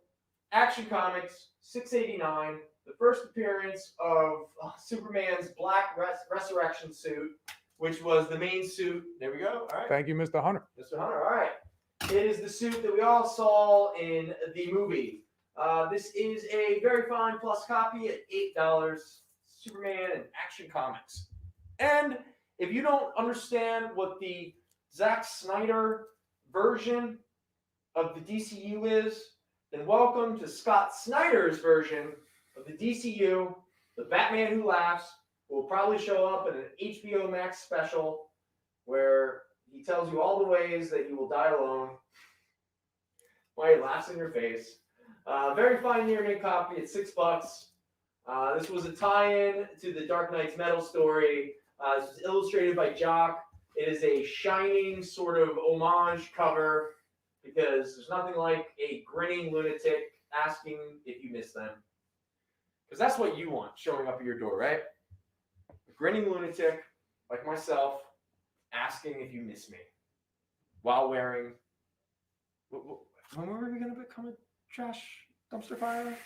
Action Comics 689, the first appearance of Superman's black resurrection suit, which was the main suit. There we go. All right. Thank you, Mr. Hunter. Mr. Hunter. All right. It is the suit that we all saw in the movie. This is a very fine plus copy at $8. Superman and Action Comics. And if you don't understand what the Zack Snyder version of the DCU is, then welcome to Scott Snyder's version of the DCU, The Batman Who Laughs, will probably show up in an HBO Max special where he tells you all the ways that you will die alone while he laughs in your face. Very fine near mint copy at $6. This was a tie-in to the Dark Knight's Metal story. This was illustrated by Jock. It is a shining sort of homage cover because there's nothing like a grinning lunatic asking if you miss them. Because that's what you want showing up at your door, right? A grinning lunatic like myself asking if you miss me while wearing... When were we going to become a trash dumpster fire?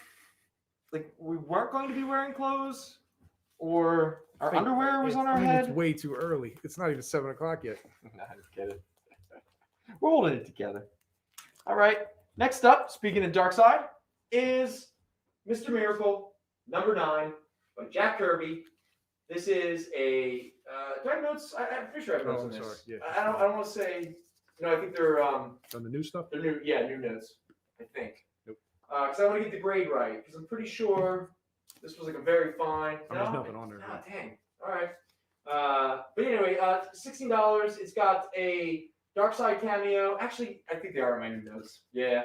Like, we weren't going to be wearing clothes? Or our underwear was on our head? It's way too early. It's not even 7 o'clock yet. Nah, just kidding. We're holding it together. All right. Next up, speaking of Darkseid, is Mr. Miracle, number 9 by Jack Kirby. This is a. Do I have notes? I'm pretty sure I have notes on this. Sorry. Yeah. I don't want to say. No, I think they're On the new stuff. They're new. Yeah, new notes. I think. Nope. Because I want to get the grade right. Because I'm pretty sure this was like a very fine. There's nothing on there. Ah, dang. All right. But anyway, $16. It's got a Dark Side cameo. Actually, I think they are in my new notes. Yeah.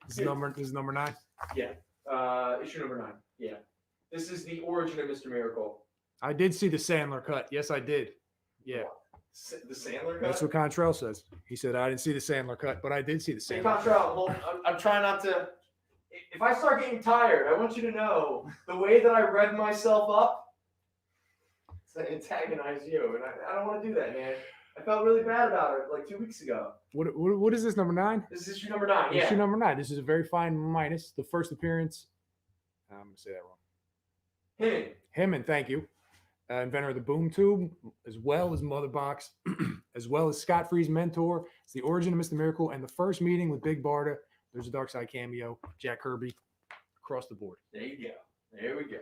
This is number 9. Yeah. Issue number 9. Yeah. This is the origin of Mr. Miracle. I did see the Sandler cut. Yes, I did. Yeah. The Sandler cut? That's what Contrell says. He said, I didn't see the Sandler cut, but I did see the Hey, Sandler cut. Contrell, well, I'm trying not to. If I start getting tired, I want you to know the way that I rev myself up to antagonize you. And I don't want to do that, man. I felt really bad about it like 2 weeks ago. What is this, number 9? This is issue number 9. Yeah. Issue number 9. This is a very fine minus. The first appearance. I'm going to say that wrong. Him, thank you. Inventor of the boom tube, as well as Mother Box, as well as Scott Free's mentor. It's the origin of Mr. Miracle and the first meeting with Big Barda. There's a Dark Side cameo. Jack Kirby, across the board. There you go. There we go.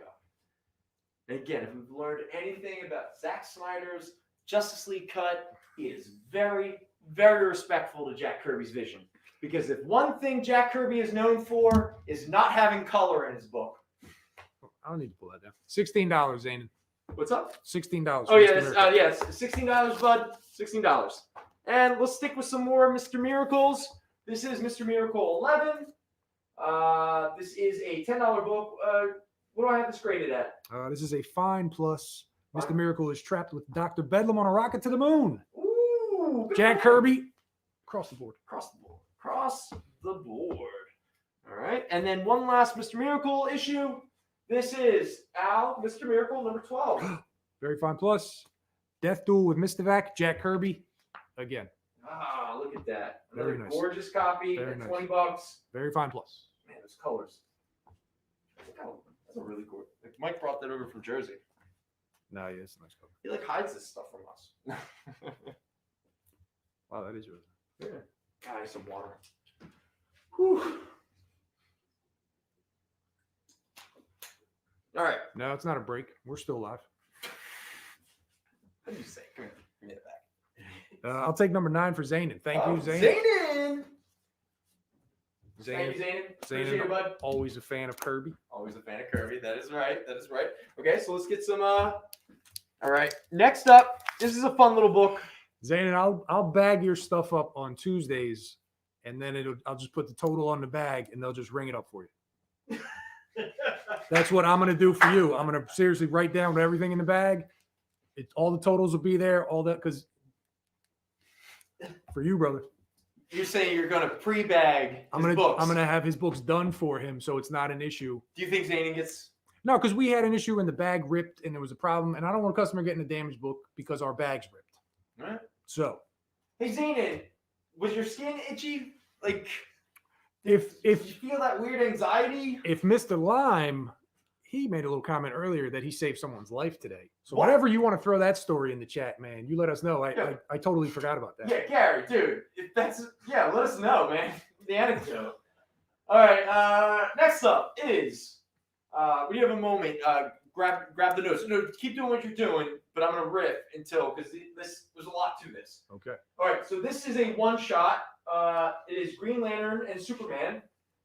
And again, if we've learned anything about Zack Snyder's Justice League cut, he is very, very respectful to Jack Kirby's vision. Because if one thing Jack Kirby is known for is not having color in his book. I don't need to pull that down. $16, Zanin. What's up? $16. Oh yeah, yes, $16, bud. $16. And let's stick with some more Mr. Miracles. This is Mr. Miracle 11. This is a $10 book. What do I have this graded at? This is a fine plus. Mr. Miracle is trapped with Dr. Bedlam on a rocket to the moon. Ooh, Jack Kirby, across the board. Across the board. Across the board. All right. And then one last Mr. Miracle issue. This is Mr. Miracle number 12. Very fine plus. Death Duel with Mr. Vac, Jack Kirby. Again. Ah, look at that. Another Very nice. gorgeous copy Very at nice. $20. Very fine plus. Man, those colors. That's a really cool. Like Mike brought that over from Jersey. No, yeah, it's a nice cover. He like hides this stuff from us. Wow, that is yours. Yeah. God, I need some water. Whew. All right. No, it's not a break. We're still live. What did you say? Come here. Give me that back. I'll take number 9 for Zanin. Thank you, Zanin. Zanin. Thank you, Zanin. Appreciate it, bud. Always a fan of Kirby. Always a fan of Kirby. That is right. That is right. Okay, so let's get some. All right. Next up, this is a fun little book. Zanin, I'll bag your stuff up on Tuesdays, and then I'll just put the total on the bag, and they'll just ring it up for you. That's what I'm going to do for you. I'm going to seriously write down everything in the bag. All the totals will be there. All that, because for you, brother. You're saying you're going to pre-bag his books. I'm gonna have his books done for him, so it's not an issue. Do you think Zanin gets? No, because we had an issue and the bag ripped, and there was a problem, and I don't want a customer getting a damaged book because our bag's ripped. All right. So, hey Zanin, was your skin itchy? Like, did you feel that weird anxiety? If Mr. Lime, he made a little comment earlier that he saved someone's life today. So What? whatever you want to throw that story in the chat, man, you let us know. I totally forgot about that. Yeah, Gary, dude. If that's let us know, man. The anecdote. All right. Next up is when you have a moment, grab the notes. No, keep doing what you're doing, but I'm gonna riff until because there's a lot to this. Okay. All right. So this is a one shot. It is Green Lantern and Superman.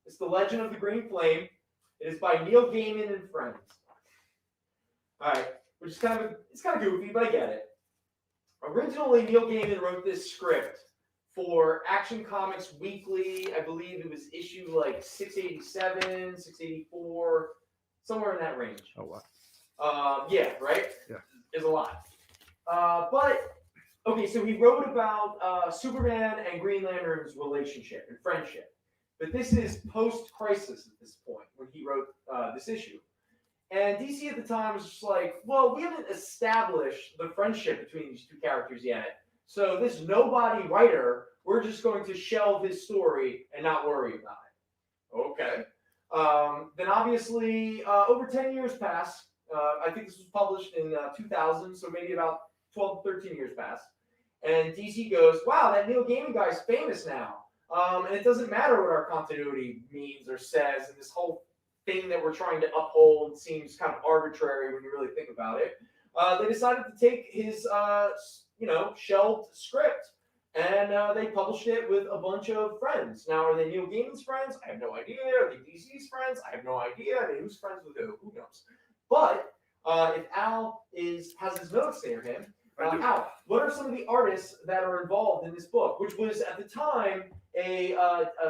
It's the Legend of the Green Flame. It is by Neil Gaiman and friends. All right. Which is kind of goofy, but I get it. Originally, Neil Gaiman wrote this script for Action Comics Weekly. I believe it was issue like 687, 684, somewhere in that range. Oh, wow. Yeah, right? Yeah. There's a lot. Okay, so he wrote about Superman and Green Lantern's relationship and friendship. But this is post-crisis at this point when he wrote this issue. And DC at the time was just like, well, we haven't established the friendship between these two characters yet. So this nobody writer, we're just going to shelve his story and not worry about it. Okay. Then obviously, over 10 years pass. I think this was published in 2000, so maybe about 12, 13 years pass. And DC goes, wow, that Neil Gaiman guy's famous now. And it doesn't matter what our continuity means or says, and this whole thing that we're trying to uphold seems kind of arbitrary when you really think about it. They decided to take his, shelved script, and they published it with a bunch of friends. Now, are they Neil Gaiman's friends? I have no idea. Are they DC's friends? I have no idea. I mean, who's friends with who? Who knows? But if Al has his notes near him, Al, what are some of the artists that are involved in this book, which was at the time a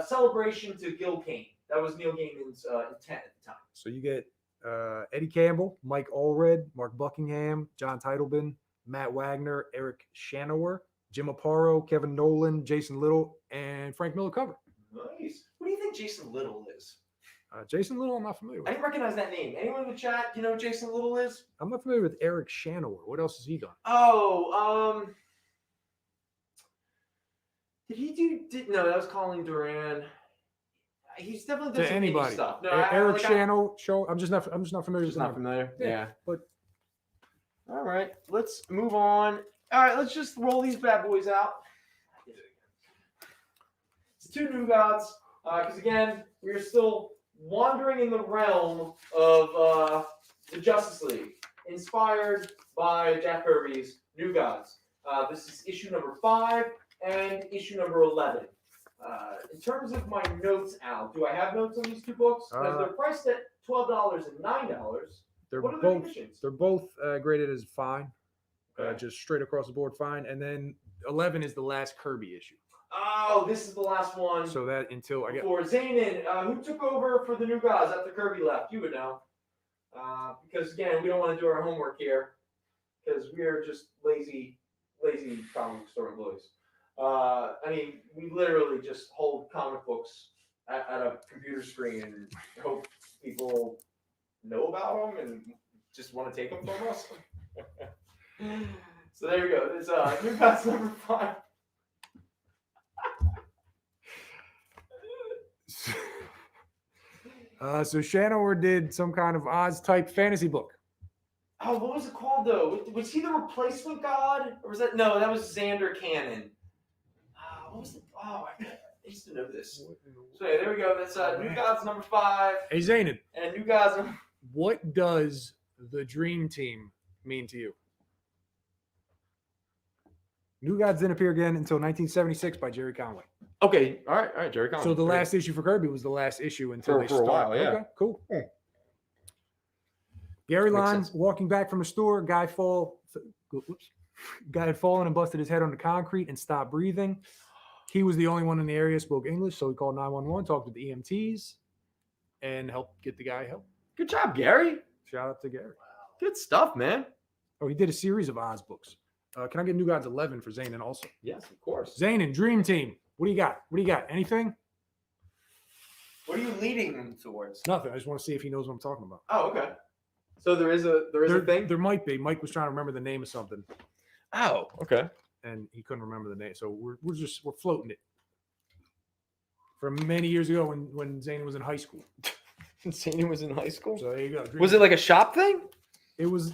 celebration to Gil Kane? That was Neil Gaiman's intent at the time. So you get Eddie Campbell, Mike Allred, Mark Buckingham, John Teitelbaum, Matt Wagner, Eric Shanower, Jim Aparo, Kevin Nolan, Jason Little, and Frank Miller cover. Nice. What do you think Jason Little is? Jason Little, I'm not familiar with. I didn't recognize that name. Anyone in the chat, you know who Jason Little is? I'm not familiar with Eric Shanower. What else has he done? Oh, did he do? No, that was Colin Duran. He's definitely done To some anybody. indie stuff. No, Eric Shanower. I'm just not familiar with not him. familiar. Yeah. Yeah, but all right, let's move on. All right, let's just roll these bad boys out. It's two New Gods, because again, we are still wandering in the realm of the Justice League, inspired by Jack Kirby's New Gods. This is issue number 5 and issue number 11. In terms of my notes, Al, do I have notes on these two books? Because they're priced at $12 and $9. What are the conditions? They're both graded as fine, Okay. just straight across the board fine. And then 11 is the last Kirby issue. Oh, this is the last one. So that until I get For Zanin, who took over for the New Gods after Kirby left? You would know. Because again, we don't want to do our homework here, because we are just lazy comic store employees. I mean, we literally just hold comic books at a computer screen and hope people know about them and just want to take them from us. So there you go. It's New Gods number 5. So Shanower did some kind of Oz type fantasy book. Oh, what was it called though? Was he the replacement god, or was that no? That was Xander Cannon. What was it? Oh, I used to know this. So yeah, there we go. That's New Gods number 5 Hey Zanin, and New Gods number. what does the Dream Team mean to you? New Gods didn't appear again until 1976 by Jerry Conway. Okay, all right, Jerry Conway. So the last issue for Kirby was the last issue until they For a started. while, yeah. Okay, cool. Gary Makes Lyme sense. walking back from a store. Guy had fallen and busted his head on the concrete and stopped breathing. He was the only one in the area who spoke English, so he called 911, talked with the EMTs, and helped get the guy help. Good job, Gary. Shout out to Gary. Good stuff, man. Oh, he did a series of Oz books. Can I get New Gods 11 for Zanin also? Yes, of course. Zanin, Dream Team. What do you got? Anything? What are you leading them towards? Nothing. I just want to see if he knows what I'm talking about. Oh, okay. So there is a thing. There might be. Mike was trying to remember the name of something, Oh, okay. and he couldn't remember the name. So we're floating it. From many years ago when Zanin was in high school. Zane was in high school. So there you go. Dream Was it like a shop thing? It was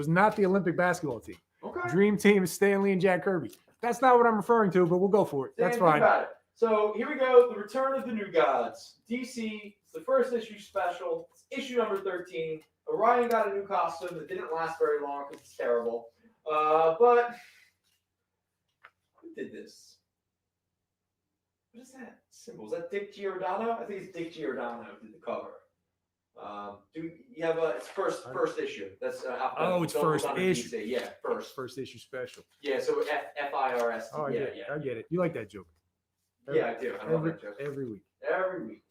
not the Olympic basketball team. Okay. Dream Team is Stanley and Jack Kirby. That's not what I'm referring to, but we'll go for it. That's Think fine. about it. So here we go. The Return of the New Gods. DC. It's the first issue special. It's issue number 13. Orion got a new costume that didn't last very long because it's terrible. But who did this? What is that symbol? Is that Dick Giordano? I think it's Dick Giordano who did the cover. Do you have it's first issue? That's It's first issue. DC. Yeah, First issue special. Yeah, so FIRST. Oh, I yeah, get it. yeah. I get it. You like that joke? Yeah, I do. I love Every, that joke. every week. Every week.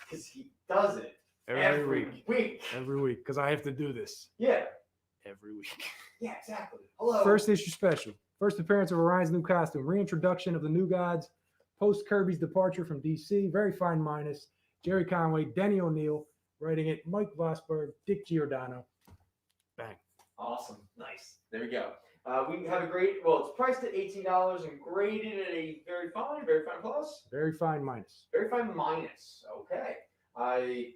Because he does it every week. Every week. Because I have to do this Yeah. every week. Yeah, exactly. Hello. First issue special. First appearance of Orion's new costume. Reintroduction of the New Gods. Post Kirby's departure from DC. Very fine minus. Jerry Conway, Denny O'Neil. Writing it, Mike Vosberg, Dick Giordano. Bang. Awesome. Nice. There we go. We have a great, well, it's priced at $18 and graded at a very fine plus. Very fine minus. Very fine minus. Okay. I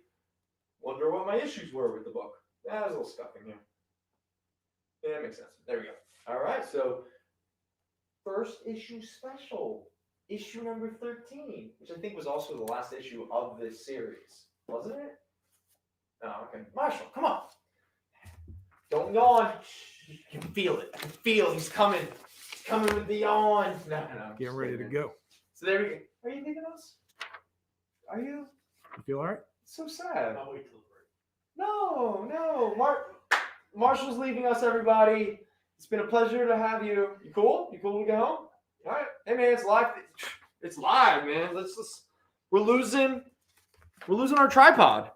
wonder what my issues were with the book. There's a little stuff in here. Yeah, that makes sense. There we go. All right. So, first issue special. issue number 13, which I think was also the last issue of this series, wasn't it? Oh, okay. Marshall, come on. Don't yawn. You can feel it. I can feel he's coming. He's coming with the yawn. No. Getting ready to go. So there we go. Are you leaving us? Are you? You feel all right? It's so sad. I'll wait till the break. No. Marshall's leaving us, everybody. It's been a pleasure to have you. You cool? You cool to go home? All right. Hey, man, it's live. It's live, man. We're losing our tripod.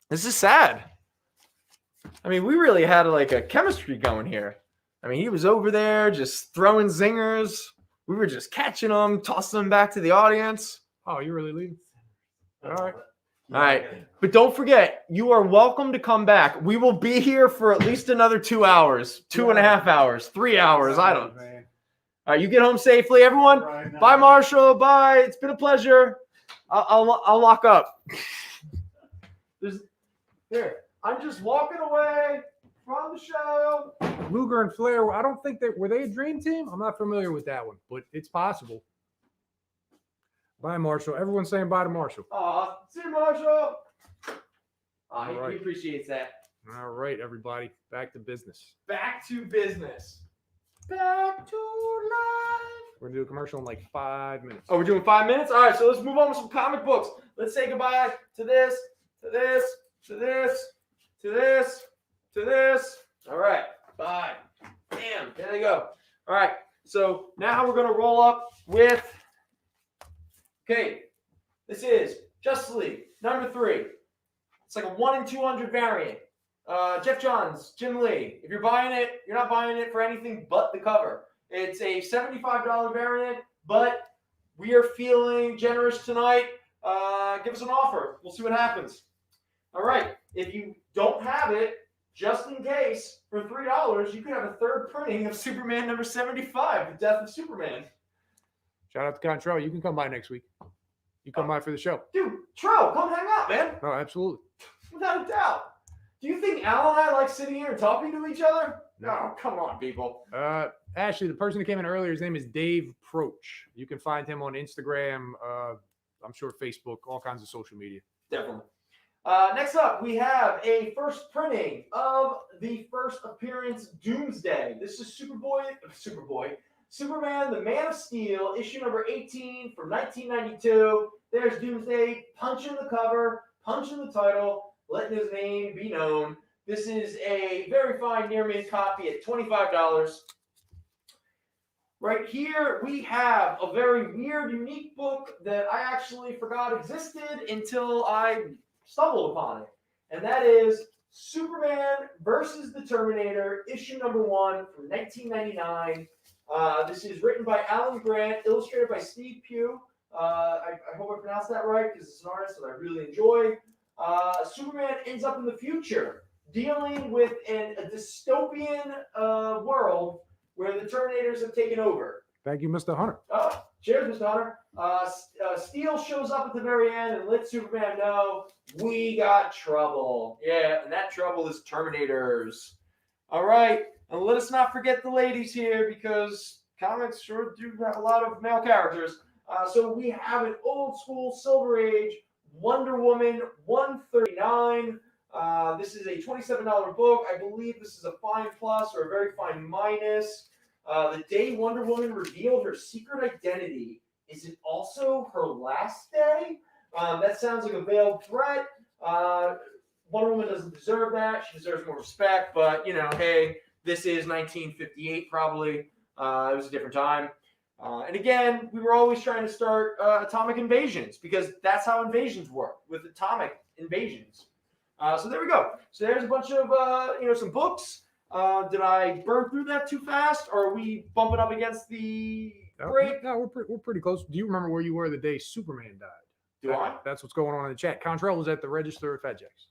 This is sad. I mean, we really had like a chemistry going here. I mean, he was over there just throwing zingers. We were just catching them, tossing them back to the audience. Oh, you're really leaving? All right. All right. But don't forget, you are welcome to come back. We will be here for at least another 2 hours, 2.5 hours, 3 hours. I don't know. All right, you get home safely, everyone. Bye, Marshall. Bye. It's been a pleasure. I'll lock up. Here. I'm just walking away from the show. Luger and Flair, I don't think were they a dream team? I'm not familiar with that one, but it's possible. Bye, Marshall. Everyone's saying bye to Marshall. See you, Marshall. Right. He appreciates that. All right, everybody. Back to business. Back to business. Back to life. We're going to do a commercial in like 5 minutes. Oh, we're doing 5 minutes? All right, so let's move on with some comic books. Let's say goodbye to this, to this, to this, to this, to this. All right, bye. Damn, there they go. All right, so now we're going to roll up with, okay, this is Justice League, number 3. It's like a 1 in 200 variant. Jeff Johns, Jim Lee. If you're buying it, you're not buying it for anything but the cover. It's a $75 variant, but we are feeling generous tonight. Give us an offer. We'll see what happens. All right. If you don't have it, just in case, for $3, you could have a third printing of Superman number 75, The Death of Superman. Shout out to Control. You can come by next week. You come by for the show. Dude, Tro, come hang out, man. Oh, absolutely. Without a doubt. Do you think Al and I like sitting here and talking to each other? No, come on, people. Actually, the person who came in earlier, his name is Dave Proch. You can find him on Instagram, I'm sure Facebook, all kinds of social media. Definitely. Next up, we have a first printing of the first appearance Doomsday. This is Superman, the Man of Steel, issue number 18 from 1992. There's Doomsday punching the cover, punching the title, letting his name be known. This is a very fine near mint copy at $25. Right here, we have a very weird, unique book that I actually forgot existed until I stumbled upon it. And that is Superman versus the Terminator, issue number 1 from 1999. This is written by Alan Grant, illustrated by Steve Pugh. I hope I pronounced that right because it's an artist that I really enjoy. Superman ends up in the future dealing with a dystopian world where the Terminators have taken over. Thank you, Mr. Hunter. Cheers, Mr. Hunter. Steel shows up at the very end and lets Superman know we got trouble. Yeah, and that trouble is Terminators. All right, and let us not forget the ladies here because comics sure do have a lot of male characters. So we have an old school Silver Age Wonder Woman 139. This is a $27 book. I believe this is a fine plus or a very fine minus. The day Wonder Woman revealed her secret identity, is it also her last day? That sounds like a veiled threat. Wonder Woman doesn't deserve that. She deserves more respect. But, you know, hey, this is 1958 probably. It was a different time. And again, we were always trying to start atomic invasions because that's how invasions work, with atomic invasions. So there we go. So there's a bunch of, some books. Did I burn through that too fast, or are we bumping up against the break? No, we're pretty close. Do you remember where you were the day Superman died? Do I? That's what's going on in the chat. Contrail was at the register at Fat Jack's.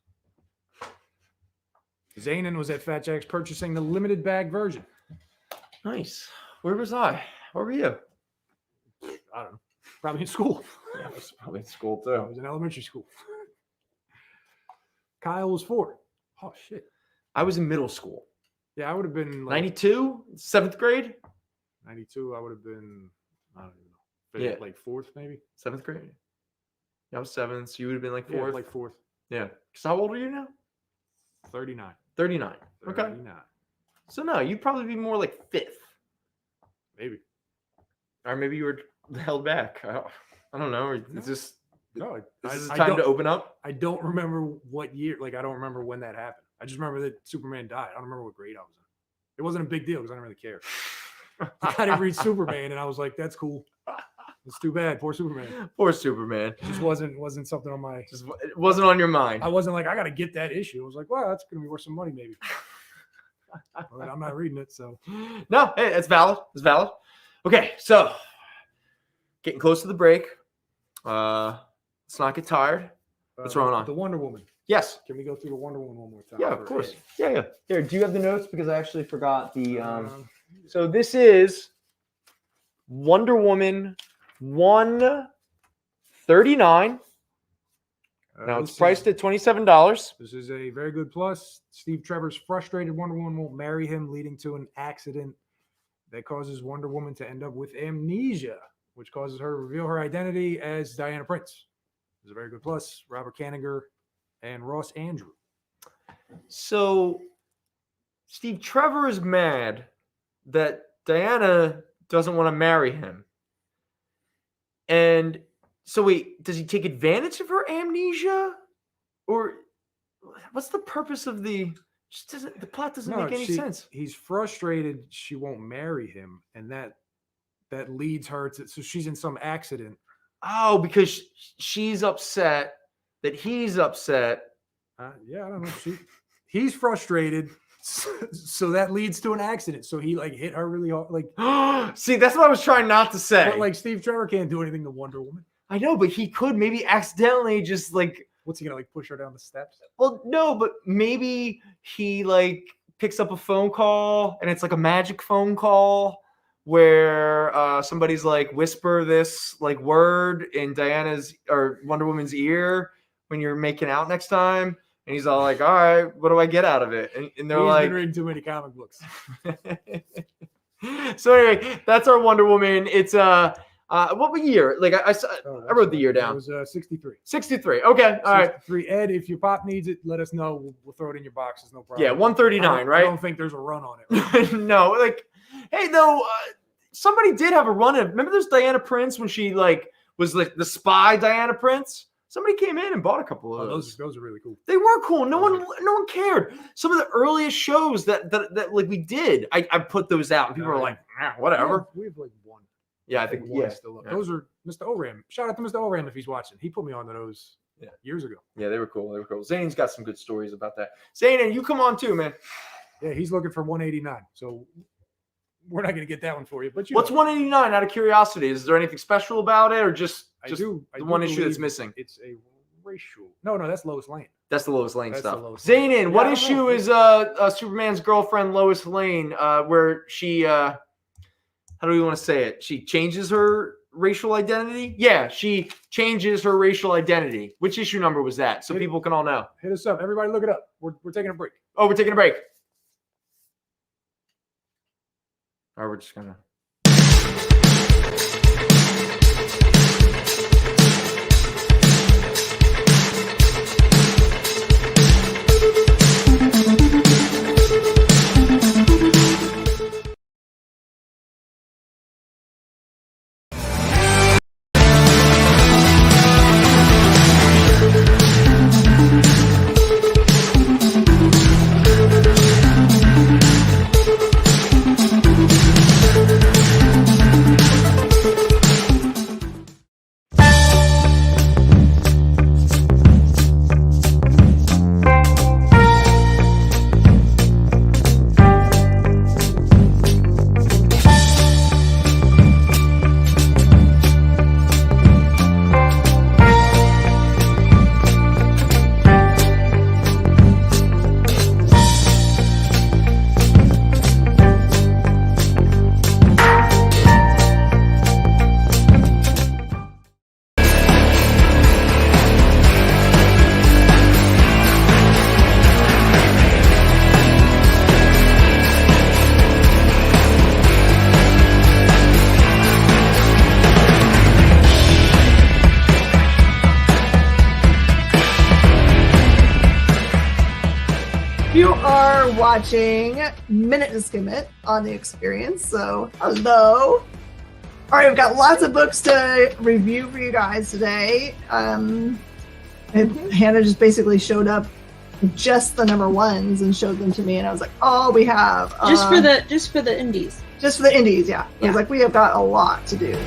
Zanin was at Fat Jack's purchasing the limited bag version. Nice. Where was I? Where were you? I don't know. Probably in school. Yeah, I was probably in school I too. was in elementary school. Kyle was 4. Oh, shit. I was in middle school. Yeah, I would have been like 92? 7th grade? 92. I would have been, I don't even know, Yeah. Like 4th, maybe. 7th grade. I was 7th, so you would have been like 4th. Yeah, like 4th. Yeah. So how old are you now? 39. 39. Okay. 39. So no, you'd probably be more like 5th. Maybe. Or maybe you were held back. I don't know. Or it's just No, this is I time don't- to open up. I don't remember what year. Like, I don't remember when that happened. I just remember that Superman died. I don't remember what grade I was in. It wasn't a big deal because I didn't really care. I didn't read Superman, and I was like, "That's cool." It's too bad. Poor Superman. Poor Superman. Just wasn't something on my. Just it wasn't on your mind. I wasn't like, I got to get that issue. I was like, well, that's going to be worth some money, maybe. But I'm not reading it, so. No, hey, it's valid. It's valid. Okay, so getting close to the break. Let's not get tired. What's going on? The Wonder Woman. Yes. Can we go through the Wonder Woman one more time? Yeah, of for course. Ed? Yeah. Here, do you have the notes? Because I actually forgot the. So this is Wonder Woman 139. Now it's priced at $27. This is a very good plus. Steve Trevor's frustrated Wonder Woman won't marry him, leading to an accident that causes Wonder Woman to end up with amnesia, which causes her to reveal her identity as Diana Prince. This is a very good plus. Robert Kanigher and Ross Andrew. So Steve Trevor is mad that Diana doesn't want to marry him. And so wait, does he take advantage of her amnesia? Or what's the purpose of the plot doesn't make any sense. He's frustrated she won't marry him, and that leads her to, so she's in some accident. Oh, because she's upset that he's upset. Yeah, I don't know. He's frustrated, so that leads to an accident. So he like hit her really hard. Like, see, that's what I was trying not to say. But like Steve Trevor can't do anything to Wonder Woman. I know, but he could maybe accidentally just like. What's he gonna like push her down the steps? Well, no, but maybe he like picks up a phone call and it's like a magic phone call where somebody's like whisper this like word in Diana's or Wonder Woman's ear when you're making out next time. And he's all like, all right, what do I get out of it? And they're like, been reading too many comic books. So anyway, that's our Wonder Woman. It's what year? Like I wrote the year down. It was 63. 63. Okay. All right. 63. Ed, if your pop needs it, let us know. We'll throw it in your boxes. No problem. Yeah, 139, right? I don't think there's a run on it. No, like, hey, though, somebody did have a run in. Remember there's Diana Prince when she like was like the spy Diana Prince? Somebody came in and bought a couple of those. Those are really cool. They were cool. No one cared. Some of the earliest shows that like we did, I put those out, and people were like, whatever. We have like one. Yeah, I think one still up. Yeah. Those are Mr. Oram. Shout out to Mr. Oram if he's watching. He put me onto those years ago. Yeah, they were cool. They were cool. Zane's got some good stories about that. Zane, you come on too, man. Yeah, he's looking for 189. So we're not going to get that one for you. But what's 189 out of curiosity? Is there anything special about it, or just the one issue that's missing? It's a racial. No, that's Lois Lane. That's the Lois Lane stuff. Zayn, what issue is Superman's girlfriend Lois Lane where she how do we want to say it? She changes her racial identity? Yeah, she changes her racial identity. Which issue number was that? So people can all know. Hit us up. Everybody look it up. We're taking a break. Oh, we're taking a break. All right, we're just gonna watching Minute to Skim It on the Experience. So, hello. All right, we've got lots of books to review for you guys today. And Hannah just basically showed up just the number ones and showed them to me, and I was like, "Oh, we have just for the indies." Just for the indies, yeah. I was like, we have got a lot to do.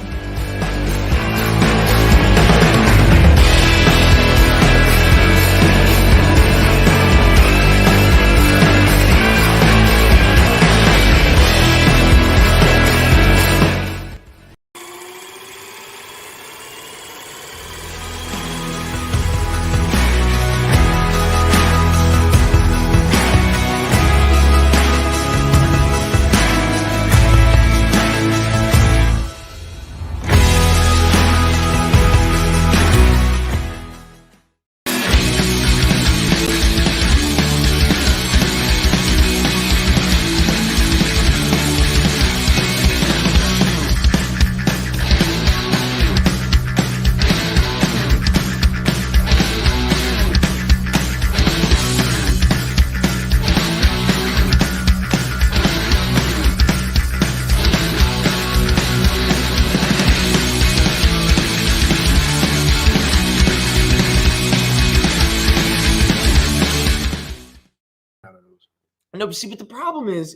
No, but see, but the problem is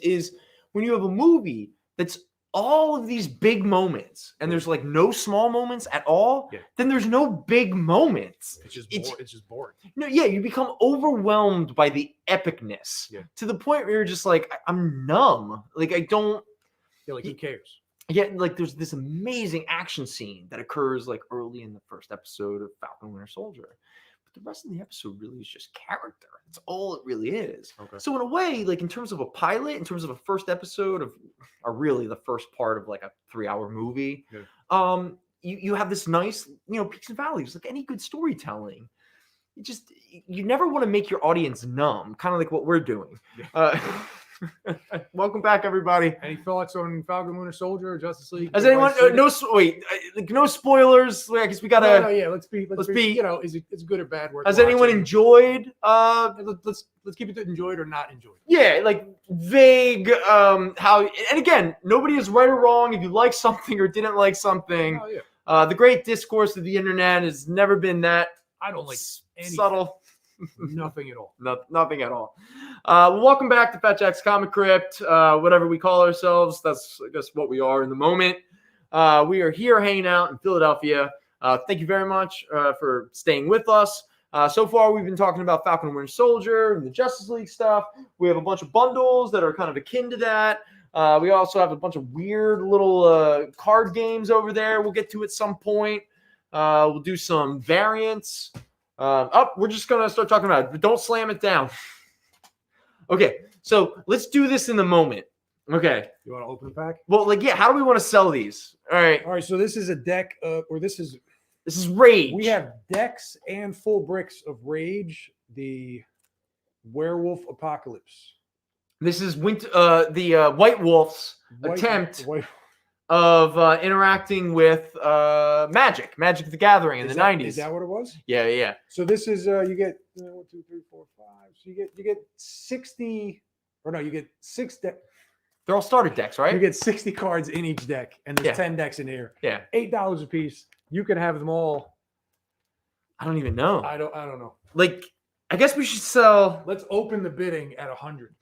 when you have a movie that's all of these big moments and there's like no small moments at all, then there's no big moments. It's just boring. No, yeah, you become overwhelmed by the epicness to the point where you're just like, I'm numb. Like, I don't. Yeah, like, who cares? Yeah, like there's this amazing action scene that occurs like early in the first episode of Falcon Winter Soldier. The rest of the episode really is just character. That's all it really is. Okay. So in a way, like in terms of a pilot, in terms of a first episode of, or really the first part of like a 3-hour movie, you have this nice, peaks and valleys, like any good storytelling. You never want to make your audience numb, kind of like what we're doing. Welcome back, everybody. Any thoughts on Falcon Winter Soldier or Justice League? Has anyone? No spoilers. I guess we gotta. No, yeah. Let's be. Is it good or bad? Has anyone enjoyed? Let's keep it to enjoyed or not enjoyed. Yeah, like vague. How? And again, nobody is right or wrong. If you like something or didn't like something, the great discourse of the internet has never been that. I don't like subtle. Nothing at all. Nothing at all. Well, welcome back to Fat Jack's Comic Crypt. Whatever we call ourselves, that's I guess what we are in the moment. We are here hanging out in Philadelphia. Thank you very much for staying with us. So far, we've been talking about Falcon and Winter Soldier and the Justice League stuff. We have a bunch of bundles that are kind of akin to that. We also have a bunch of weird little card games over there we'll get to at some point. We'll do some variants. We're just going to start talking about it, but don't slam it down. Okay, so let's do this in the moment. Okay. You want to open the pack? Well, how do we want to sell these? All right, so this is a deck, this is Rage. We have decks and full bricks of Rage, the Werewolf Apocalypse. This is the White Wolf's attempt of interacting with Magic the Gathering in the 90s. Is that what it was? Yeah. So this is you get 1, 2, 3, 4, 5. So you get 60, or no, you get 6 decks. They're all starter decks, right? You get 60 cards in each deck, and there's 10 decks in here. Yeah, $8 a piece. You can have them all. I don't even know. I don't know. Like, I guess we should sell. Let's open the bidding at 100.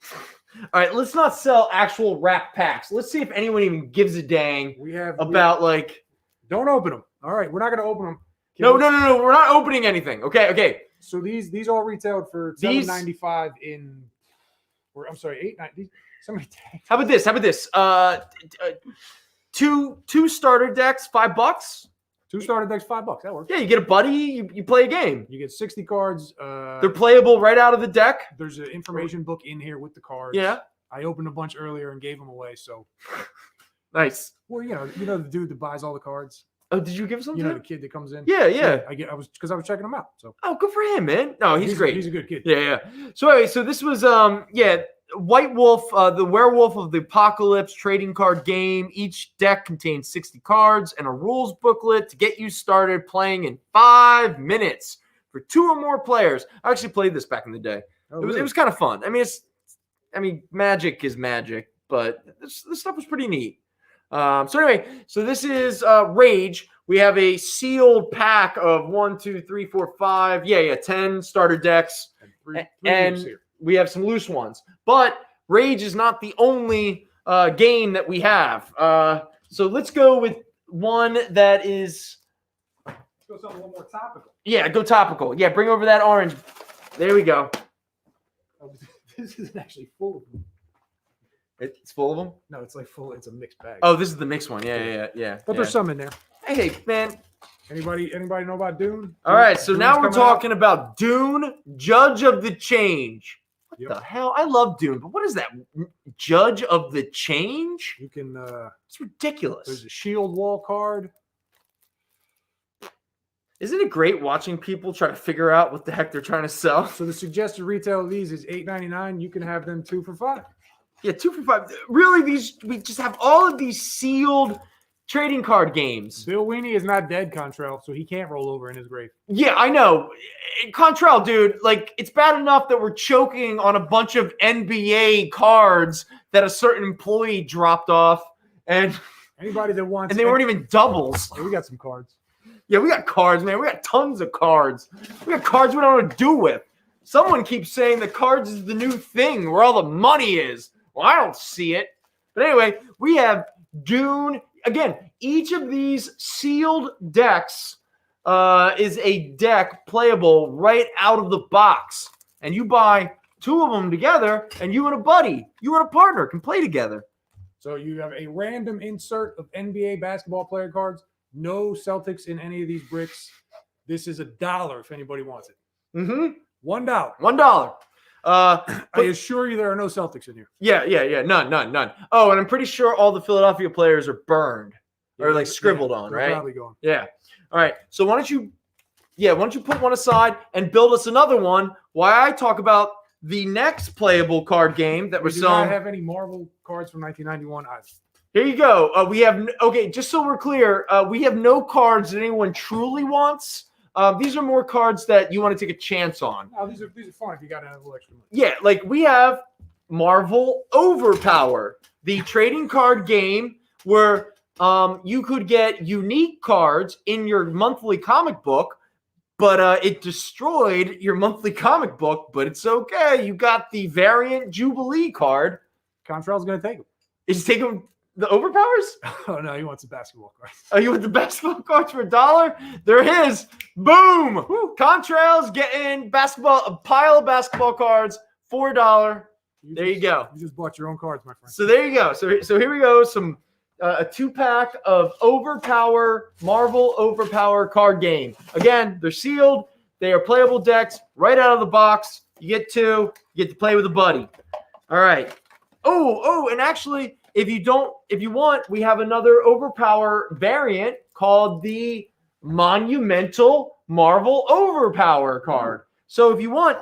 All right, let's not sell actual rack packs. Let's see if anyone even gives a dang like. Don't open them. All right, we're not going to open them. No. We're not opening anything. Okay. So these all retailed for $7.95 in. Or I'm sorry, $8.90. Somebody. How about this? Two starter decks, $5. 2 starter decks, $5. That works. Yeah, you get a buddy, you play a game. You get 60 cards. They're playable right out of the deck. There's an information book in here with the cards. Yeah. I opened a bunch earlier and gave them away. So nice. Well, you know the dude that buys all the cards. Oh, did you give some? You know the kid that comes in. Yeah. I was checking him out. So. Oh, good for him, man. No, he's great. He's a good kid. Yeah. So anyway, so this was White Wolf, the Werewolf of the Apocalypse trading card game. Each deck contains 60 cards and a rules booklet to get you started playing in 5 minutes for 2 or more players. I actually played this back in the day. It was kind of fun. I mean, I mean, magic is magic, but this stuff was pretty neat. So anyway, so this is Rage. We have a sealed pack of 1, 2, 3, 4, 5. 10 starter decks. And we have some loose ones. But Rage is not the only game that we have. So let's go with one that is... Let's go something a little more topical. Yeah, go topical. Yeah, bring over that orange. There we go. Oh, this isn't actually full of them. It's full of them? No, it's like full. It's a mixed bag. Oh, this is the mixed one. Yeah. But there's some in there. Hey, man. Anybody know about Dune? All right, so Dune's now we're coming talking about Dune, Judge of the Change. What Yep. the hell? I love Dune, but what is that? Judge of the Change? You can. It's ridiculous. There's a shield wall card. Isn't it great watching people try to figure out what the heck they're trying to sell? So the suggested retail of these is $8.99. You can have them 2 for $5. Yeah, 2 for $5. Really, we just have all of these sealed trading card games. Bill Weenie is not dead, Contrail, so he can't roll over in his grave. Yeah, I know. Contrail, dude, like, it's bad enough that we're choking on a bunch of NBA cards that a certain employee dropped off, and Anybody that wants... they weren't even doubles. Yeah, we got some cards. Yeah, we got cards, man. We got tons of cards. We got cards we don't know what to do with. Someone keeps saying that cards is the new thing where all the money is. Well, I don't see it. But anyway, we have Dune. Again, each of these sealed decks is a deck playable right out of the box. And you buy 2 of them together, and you and a buddy, you and a partner can play together. So you have a random insert of NBA basketball player cards. No Celtics in any of these bricks. This is $1 if anybody wants it. Mm-hmm. $1. $1. I assure you there are no Celtics in here. Yeah. None. Oh, and I'm pretty sure all the Philadelphia players are burned or like scribbled on, they're right? Probably gone. Yeah. All right. So why don't you put one aside and build us another one while I talk about the next playable card game that We we're do selling. not have any Marvel cards from 1991 either. Here you go. We have just so we're clear, we have no cards that anyone truly wants. These are more cards that you want to take a chance on. No, these are fun if you got a little extra money. Yeah, like we have Marvel Overpower, the trading card game where you could get unique cards in your monthly comic book, but it destroyed your monthly comic book, but it's okay. You got the variant Jubilee card. Contrail's going to take them. Is he taking the Overpowers? Oh, no, he wants the basketball cards. Oh, you want the basketball cards for $1? There it is. Boom. Contrails getting a pile of basketball cards for $1. There you go. You just bought your own cards, my friend. So there you go. So here we go. Some a 2-pack of Marvel Overpower card game. Again, they're sealed. They are playable decks right out of the box. You get 2. You get to play with a buddy. All right. Oh, and actually, if you want, we have another Overpower variant called the Monumental Marvel Overpower card. So if you want,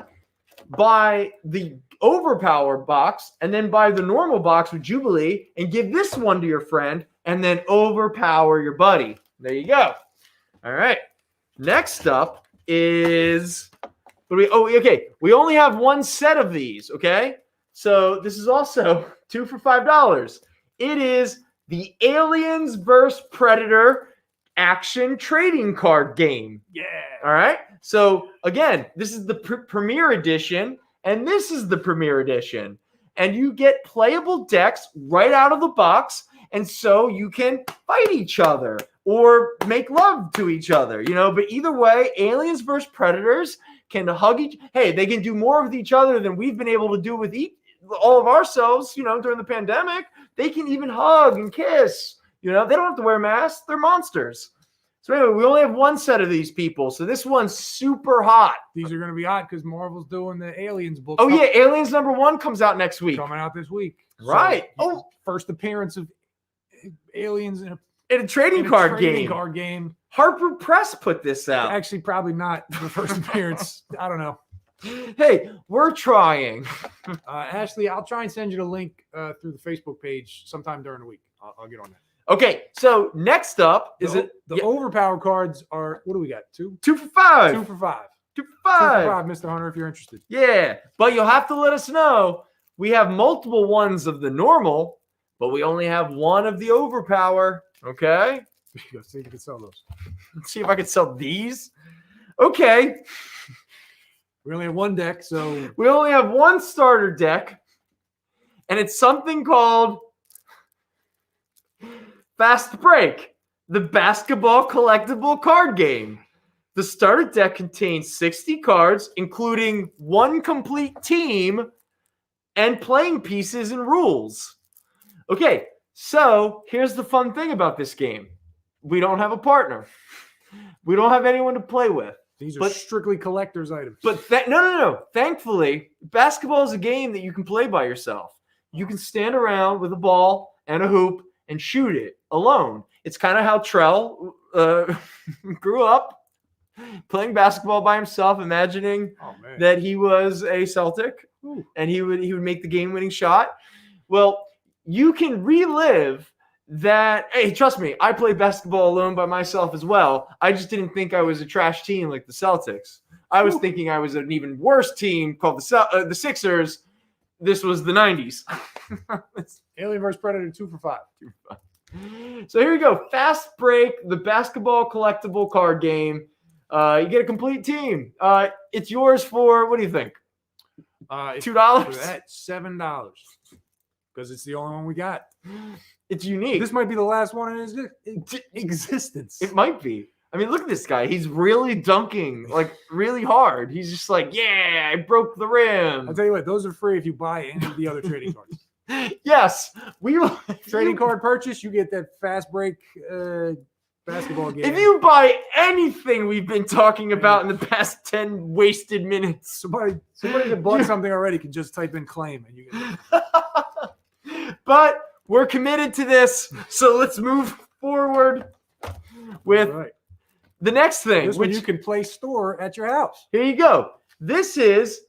buy the Overpower box and then buy the normal box with Jubilee and give this one to your friend and then overpower your buddy. There you go. All right. Next up is we only have 1 set of these, okay? So this is also 2 for $5. It is the Aliens vs. Predator action trading card game. Yeah. All right. So again, this is the Premier Edition, and this is the Premier Edition. And you get playable decks right out of the box, and so you can fight each other or make love to each other, But either way, Aliens vs. Predators can hug they can do more with each other than we've been able to do with all of ourselves, during the pandemic. They can even hug and kiss. They don't have to wear masks. They're monsters. So anyway, we only have 1 set of these people. So this one's super hot. These are going to be hot because Marvel's doing the Aliens book. Oh, yeah. Aliens #1 comes out next week. Coming out this week. Right. So, first appearance of Aliens in a trading card game. Harper Press put this out. Actually, probably not the first appearance. I don't know. Hey, we're trying. Ashley, I'll try and send you the link through the Facebook page sometime during the week. I'll get on that. Okay, so next up is the Overpower cards are, what do we got? 2? 2 for $5. 2 for $5. 2 for $5. 2 for $5, Mr. Hunter, if you're interested. Yeah, but you'll have to let us know We have multiple ones of the normal, but we only have one of the overpower. Okay. Let's see if you can sell those. Let's see if I can sell these. Okay. We only have one deck, so We only have one starter deck, and it's something called Fast Break, the basketball collectible card game. The starter deck contains 60 cards, including one complete team and playing pieces and rules. Okay, so here's the fun thing about this game. We don't have a partner. We don't have anyone to play with. these are strictly collector's items. But no. Thankfully, basketball is a game that you can play by yourself. You can stand around with a ball and a hoop and shoot it alone. It's kind of how Trell grew up playing basketball by himself, imagining that he was a Celtic and he would make the game-winning shot. Well, you can relive that. Hey, trust me, I played basketball alone by myself as well. I just didn't think I was a trash team like the Celtics. I was thinking I was an even worse team called the Sixers. This was the 90s. Alien vs. Predator 2 for 5. So here we go. Fast Break, the basketball collectible card game. You get a complete team. It's yours for, what do you think? $2? For that, $7. Because it's the only one we got. It's unique. This might be the last one in his existence. It might be. I mean, look at this guy. He's really dunking, like, really hard. He's just like, yeah, I broke the rim. I'll tell you what, those are free if you buy any of the other trading cards. Yes. Trading card purchase, you get that Fast Break basketball game. If you buy anything we've been talking about in the past 10 wasted minutes. Somebody that bought something already can just type in claim and you get it. But we're committed to this, so let's move forward with the next thing. This one you can play store at your house. Here you go. This is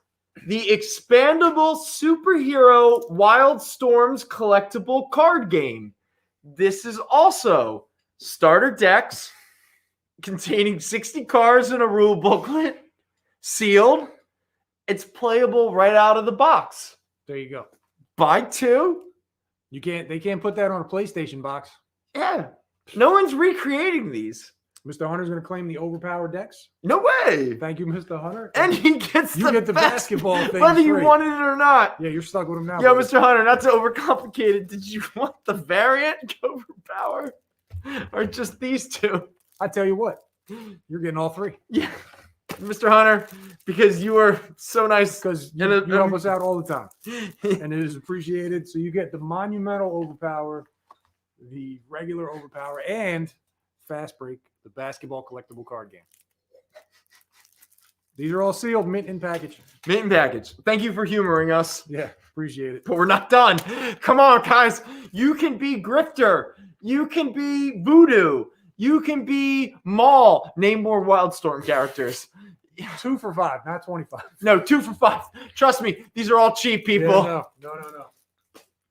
the expandable superhero Wildstorms collectible card game. This is also starter decks containing 60 cards in a rule booklet, sealed. It's playable right out of the box. There you go. Buy two. They can't put that on a PlayStation box. Yeah. No one's recreating these. Mr. Hunter's going to claim the overpowered decks. No way. Thank you, Mr. Hunter. And he gets the basketball thing. Whether you free. wanted it or not. Yeah, you're stuck with him now. Yo, Mr. Hunter, not to overcomplicate it, did you want the variant overpower? Or just these two? I tell you what, you're getting all three. Yeah. Mr. Hunter, because you are so nice. Because you help us out all the time. And it is appreciated. So you get the monumental overpower, the regular overpower, and Fast Break, the basketball collectible card game. These are all sealed, mint in package. Mint in package. Thank you for humoring us. Yeah, appreciate it. But we're not done. Come on, guys. You can be Grifter. You can be Voodoo. You can be Maul. Name more Wildstorm characters. 2 for 5, not 25. No, 2 for 5. Trust me, these are all cheap, people. Yeah, no.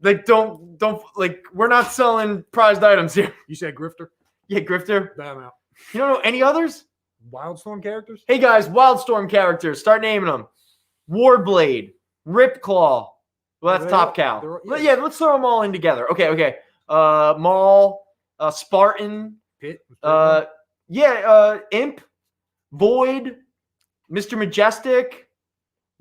Like, don't like, we're not selling prized items here. You said Grifter? Yeah, Grifter. Bam out. You don't know any others? Wildstorm characters? Hey guys, Wildstorm characters. Start naming them. Warblade, Ripclaw. Well, that's Top Cow. Yeah, let's throw them all in together. Okay. Maul, Spartan. Pit. Imp, Void, Mr. Majestic,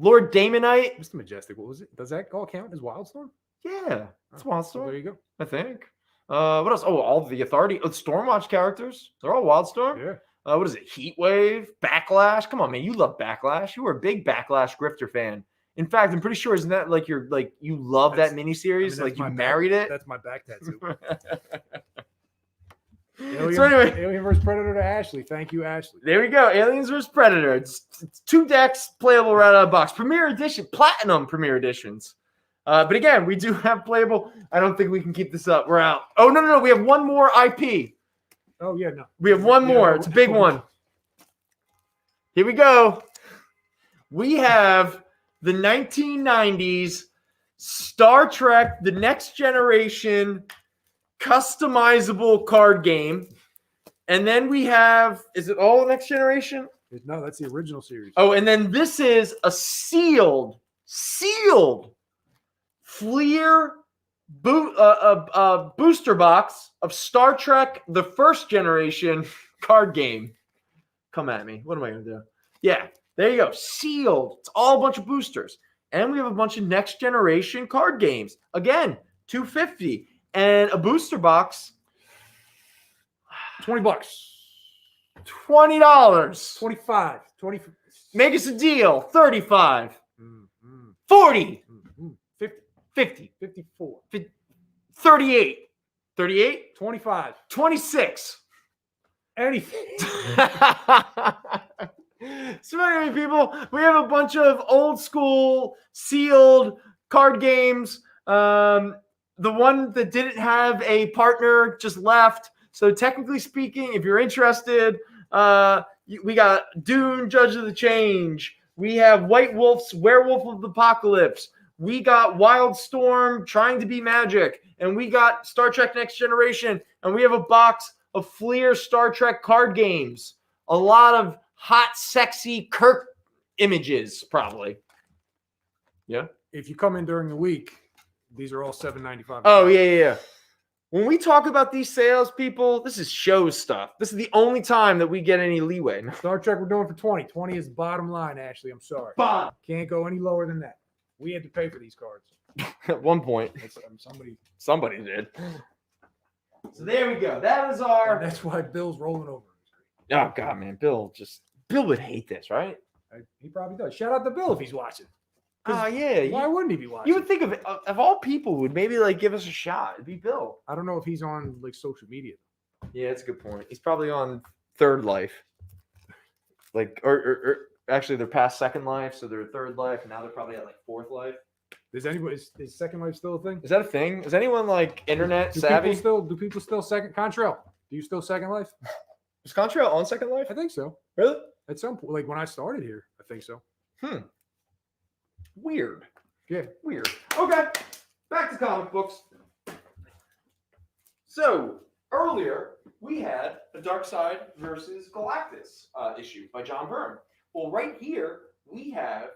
Lord Damonite. Mr. Majestic, what was it? Does that all count as Wildstorm? Yeah, that's Wildstorm. There you go. I think. What else? Oh, all the Authority, Stormwatch characters. They're all Wildstorm. Yeah. What is it? Heatwave, Backlash. Come on, man, you love Backlash. You were a big Backlash Grifter fan. In fact, I'm pretty sure isn't that like you love that miniseries? Like you married it. That's my back tattoo. So anyway, Alien vs. Predator to Ashley. Thank you, Ashley. There we go. Aliens vs. Predator. It's 2 decks playable right out of the box. Premier edition, platinum premier editions. But again, we do have playable. I don't think we can keep this up. We're out. Oh, no. We have one more IP. Oh, yeah, no. We have one more. It's a big one. Here we go. We have the 1990s Star Trek The Next Generation customizable card game. And then we have, is it all Next Generation? No, that's the original series. Oh, and then this is a sealed Fleer booster box of Star Trek: The First Generation card game. Come at me. What am I going to do? Yeah, there you go. Sealed. It's all a bunch of boosters. And we have a bunch of next generation card games. Again, $250. And a booster box, $20. $20. 25. 20. Make us a deal. 35. Mm-hmm. 40. 50. 50. 54. 38. 38. 25. 26. Anything. So anyway, people, we have a bunch of old school sealed card games. The one that didn't have a partner just left. So technically speaking, if you're interested, we got Dune, Judge of the Change. We have White Wolf's Werewolf of the Apocalypse. We got Wildstorm, Trying to Be Magic. And we got Star Trek Next Generation. And we have a box of Fleer Star Trek card games. A lot of hot, sexy Kirk images, probably. Yeah. If you come in during the week, these are all $7.95. Oh, yeah. When we talk about these sales, people, this is show stuff. This is the only time that we get any leeway. Star Trek, we're doing for 20. 20 is bottom line, Ashley. I'm sorry. Bottom. Can't go any lower than that. We had to pay for these cards. At one point, somebody did. So there we go. That is our. And that's why Bill's rolling over. Oh God, man, Bill would hate this, right? He probably does. Shout out to Bill if he's watching. Oh yeah. Why wouldn't he be watching? You would think of all people who would maybe like give us a shot. It'd be Bill. I don't know if he's on like social media. Yeah, that's a good point. He's probably on Third Life. Like, or actually, they're past Second Life, so they're Third Life, and now they're probably at like Fourth Life. Is Second Life still a thing? Is that a thing? Is anyone like internet savvy? Do people still Second Contrail? Do you still Second Life? Is Contrail on Second Life? I think so. Really? At some point, like when I started here, I think so. Weird. Yeah. Weird. Okay. Back to comic books. So earlier we had a Dark Side versus Galactus issue by John Byrne. Well, right here we have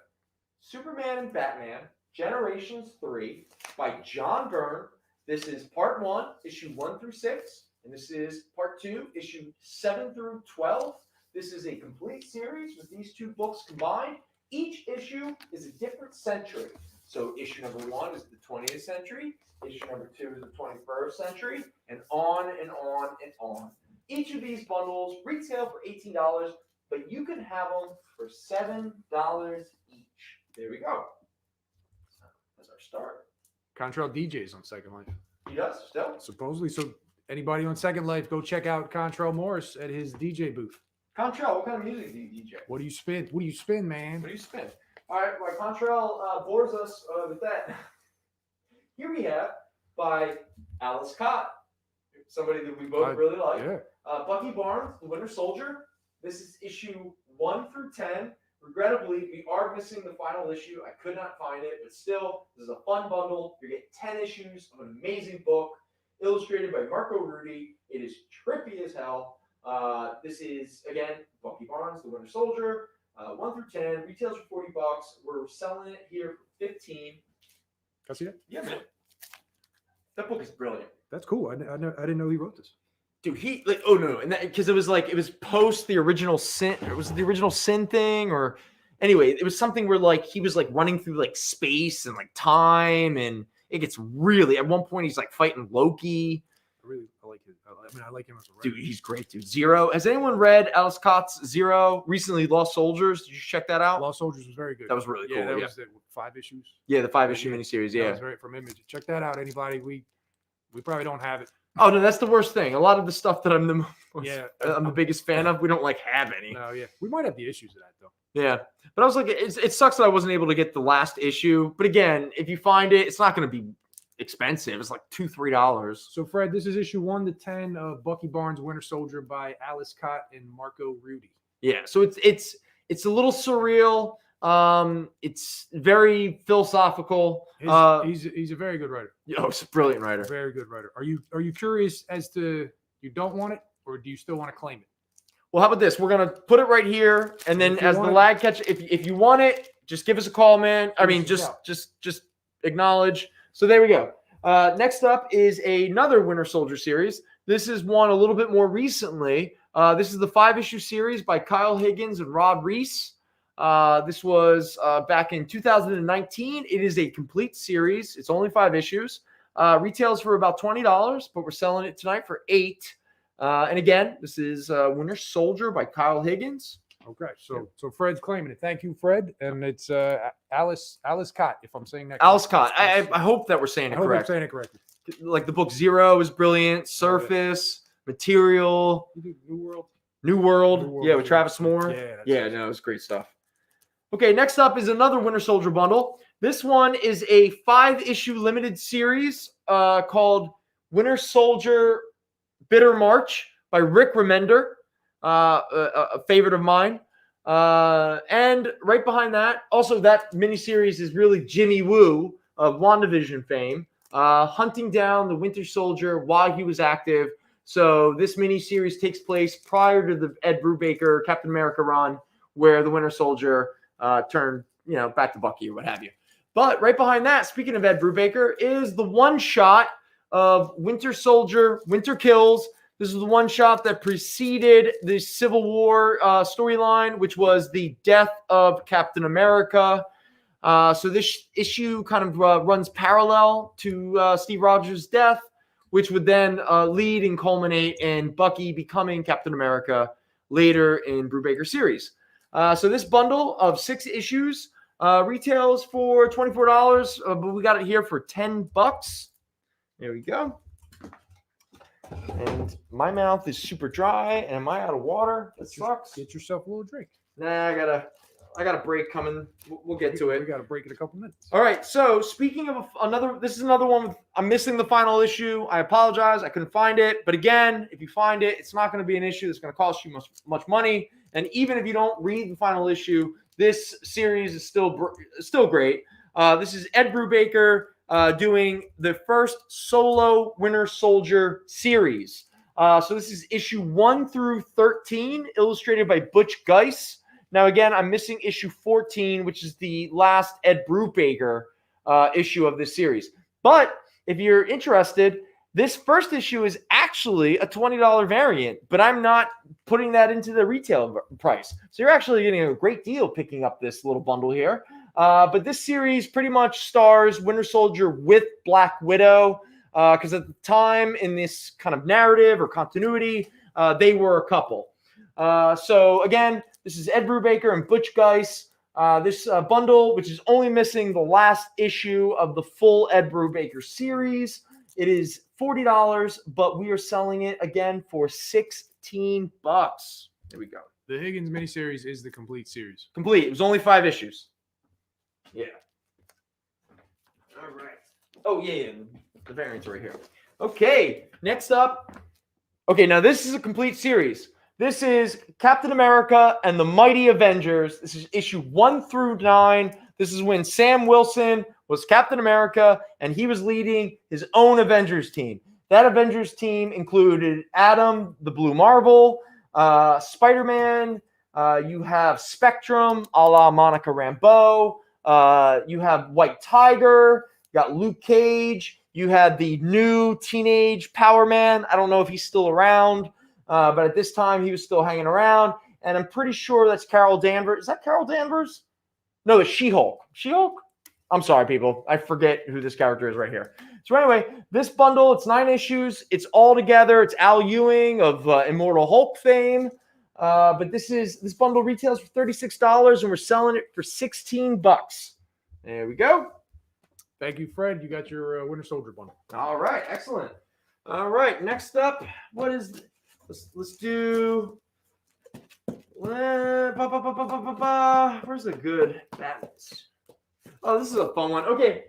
Superman and Batman Generations 3 by John Byrne. This is part 1, issue 1 through 6. And this is part 2, issue 7 through 12. This is a complete series with these two books combined. Each issue is a different century. So issue number 1 is the 20th century. Issue number 2 is the 21st century. And on and on and on. Each of these bundles retail for $18, but you can have them for $7 each. There we go. That's our start. Contrail DJs on Second Life. He does still. Supposedly. So anybody on Second Life, go check out Contrail Morris at his DJ booth. Contrail, what kind of music do you DJ? What do you spin? What do you spin, man? What do you spin? All right, while Contrail bores us with that, here we have by Alice Cott, somebody that we both really like. Yeah. Bucky Barnes, The Winter Soldier. This is issue 1 through 10. Regrettably, we are missing the final issue. I could not find it, but still, this is a fun bundle. You're getting 10 issues of an amazing book, illustrated by Marco Rudy. It is trippy as hell. This is, again, Bucky Barnes, The Winter Soldier, 1 through 10, retails for $40. We're selling it here for $15. Can I see that? Yeah, man. That book is brilliant. That's cool. I didn't know he wrote this. Dude, and because it was post the original Sin, or was it the original Sin thing, or anyway, it was something where like he was like running through like space and like time, and it gets really, at one point he's like fighting Loki. I like him. I like him as a writer. Dude, he's great, dude. Zero. Has anyone read Alice Cott's Zero recently? Lost Soldiers. Did you check that out? Lost Soldiers was very good. That was really cool. Yeah, that was the 5 issues. Yeah, the 5-issue miniseries. Yeah, that was very from Image. Check that out, anybody. We probably don't have it. Oh no, that's the worst thing. A lot of the stuff that I'm the biggest fan of, we don't like have any. No, yeah, we might have the issues of that though. Yeah, but I was like, it sucks that I wasn't able to get the last issue. But again, if you find it, it's not going to be expensive. It's like $2-3. So Fred, this is issue 1 to 10 of Bucky Barnes Winter Soldier by Alice Cott and Marco Rudy. Yeah, so it's a little surreal. It's very philosophical. He's a very good writer. Oh, he's a brilliant writer. Very good writer. Are you curious as to you don't want it, or do you still want to claim it? Well, how about this? We're gonna put it right here, and then as the lag catch, if you want it, just give us a call, man. I mean, just acknowledge. So there we go. Next up is another Winter Soldier series. This is one a little bit more recently. This is the 5-issue series by Kyle Higgins and Rod Reese. This was back in 2019. It is a complete series. It's only 5 issues. Retails for about $20, but we're selling it tonight for $8. And again, this is Winter Soldier by Kyle Higgins. Okay, so Fred's claiming it. Thank you, Fred. And it's Alice Cott, if I'm saying that. Alice Cott. I hope that we're saying it I hope I'm correct. saying it correctly. Like the book Zero is brilliant. Surface, Material, New World. Yeah, with Travis Moore. Yeah, no, it's great stuff. Okay, next up is another Winter Soldier bundle. This one is a 5-issue limited series called Winter Soldier Bitter March by Rick Remender, a favorite of mine. And right behind that, also that miniseries is really Jimmy Woo of WandaVision fame, hunting down the Winter Soldier while he was active. So this miniseries takes place prior to the Ed Brubaker Captain America run, where the Winter Soldier turned, back to Bucky or what have you. But right behind that, speaking of Ed Brubaker, is the one-shot of Winter Soldier, Winter Kills. This is the one-shot that preceded the Civil War storyline, which was the death of Captain America. So this issue kind of runs parallel to Steve Rogers' death, which would then lead and culminate in Bucky becoming Captain America later in Brubaker's series. So this bundle of 6 issues retails for $24, but we got it here for $10. There we go. And my mouth is super dry, and am I out of water? That sucks. Get yourself a little drink. Nah, I got a break coming. We'll get to it. We got a break in a couple minutes. All right. So speaking of this is another one. I'm missing the final issue. I apologize. I couldn't find it. But again, if you find it, it's not going to be an issue that's going to cost you much money. And even if you don't read the final issue, this series is still great. This is Ed Brubaker doing the first solo Winter Soldier series. So this is issue 1 through 13, illustrated by Butch Guice. Now, again, I'm missing issue 14, which is the last Ed Brubaker issue of this series. But if you're interested, this first issue is actually a $20 variant, but I'm not putting that into the retail price. So you're actually getting a great deal picking up this little bundle here. But this series pretty much stars Winter Soldier with Black Widow, because at the time in this kind of narrative or continuity, they were a couple. So again, this is Ed Brubaker and Butch Guice. This bundle, which is only missing the last issue of the full Ed Brubaker series. It is $40, but we are selling it again for $16. There we go. The Higgins miniseries is the complete series. Complete. It was only 5 issues. Yeah. All right. Oh, yeah. The variants right here. Okay. Next up. Okay, now this is a complete series. This is Captain America and the Mighty Avengers. This is issue 1 through 9. This is when Sam Wilson was Captain America and he was leading his own Avengers team. That Avengers team included Adam, the Blue Marvel, Spider-Man. You have Spectrum, a la Monica Rambeau. You have White Tiger. You got Luke Cage. You had the new teenage Power Man. I don't know if he's still around, but at this time he was still hanging around. And I'm pretty sure that's Carol Danvers. Is that Carol Danvers? No, it's She-Hulk. She-Hulk? I'm sorry, people. I forget who this character is right here. So anyway, this bundle, it's 9 issues. It's all together. It's Al Ewing of Immortal Hulk fame. But this bundle retails for $36, and we're selling it for $16. There we go. Thank you, Fred. You got your Winter Soldier bundle. All right, excellent. All right, next up, let's do. Where's the good Batman's? Oh, this is a fun one. Okay,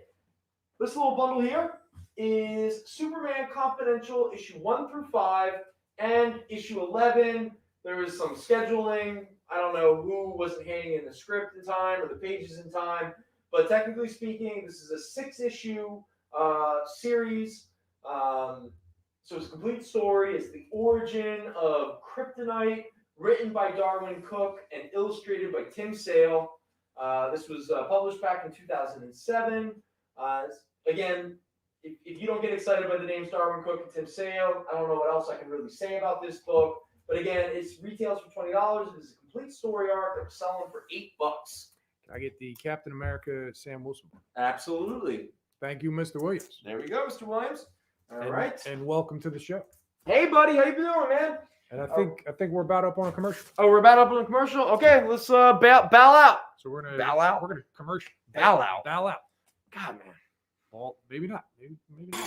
this little bundle here is Superman Confidential issue 1 through 5 and issue 11. There was some scheduling. I don't know who wasn't handing in the script in time or the pages in time, but technically speaking, this is a 6-issue series. So it's a complete story. It's the origin of Kryptonite, written by Darwin Cook and illustrated by Tim Sale. This was published back in 2007. again, if you don't get excited by the name Starving Cook and Tim Seo, I don't know what else I can really say about this book. But again, it retails for $20. It is a complete story arc that we're selling for $8. Can I get the Captain America Sam Wilson book? Absolutely. Thank you, Mr. Williams. There we go, Mr. Williams. All right. And welcome to the show. Hey, buddy, how you doing, man? And I think we're about up on a commercial. Oh, we're about up on a commercial. Okay, let's bow out. So we're gonna Bow out? We're gonna commercial. Bow out. Bow out. God, man. Well, maybe not. Maybe not.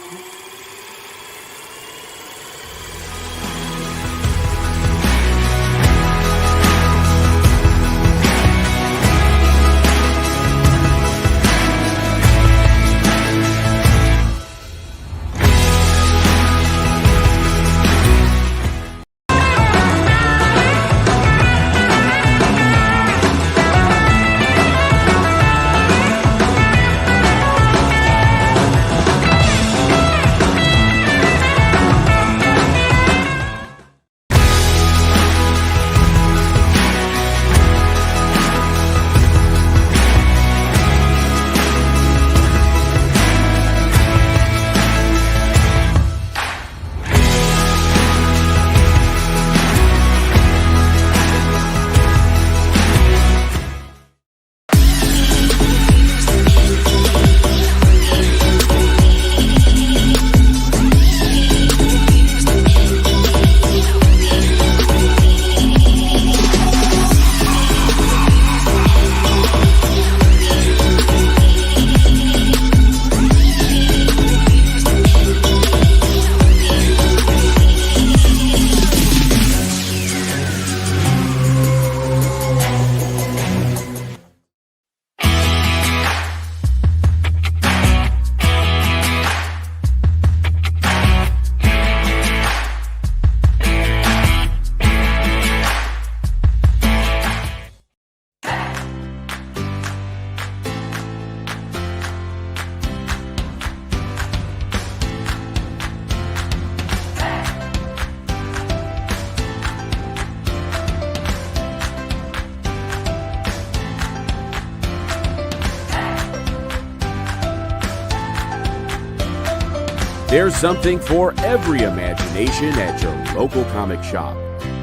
There's something for every imagination at your local comic shop.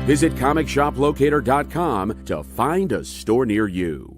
Visit ComicShopLocator.com to find a store near you.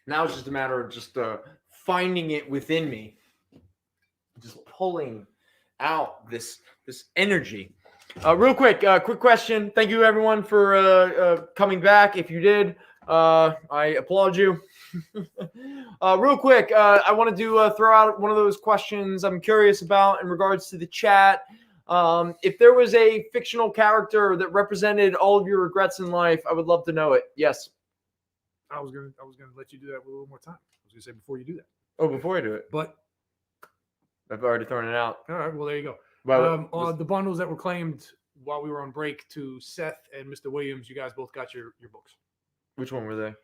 Now it's just a matter of just finding it within me, just pulling out this energy. Real quick question. Thank you everyone for coming back. If you did, I applaud you. Real quick, I wanted to throw out one of those questions I'm curious about in regards to the chat. If there was a fictional character that represented all of your regrets in life, I would love to know it. Yes. I was gonna let you do that with a little more time. I was gonna say before you do that. Oh, before I do it. But I've already thrown it out. all right, well there you go. Well, The bundles that were claimed while we were on break to Seth and Mr. Williams, you guys both got your books. which one were they?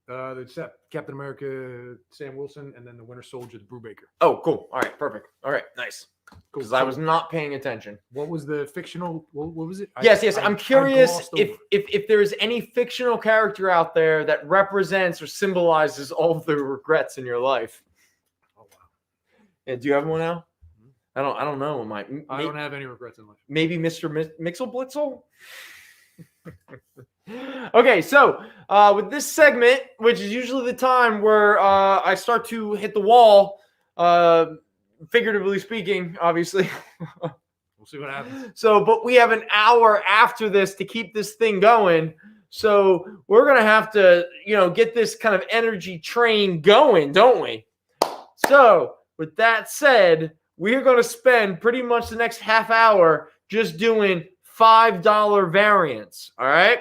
The Captain America, Sam Wilson, and then the Winter Soldier, the Brubaker. Oh, cool. All right, perfect. All right, nice. Cool. Because I was not paying attention. What was the fictional? What was it? Yes. I'm curious glossed over. if there is any fictional character out there that represents or symbolizes all of the regrets in your life. Oh wow. Yeah, do you have one now? I don't know. I don't have any regrets in life. Maybe Mr. Mixel Blitzel. Okay, so with this segment, which is usually the time where I start to hit the wall, figuratively speaking, obviously. We'll see what happens. So, but we have an hour after this to keep this thing going. So we're going to have to, get this kind of energy train going, don't we? So with that said, we're going to spend pretty much the next half hour just doing $5 variants. All right.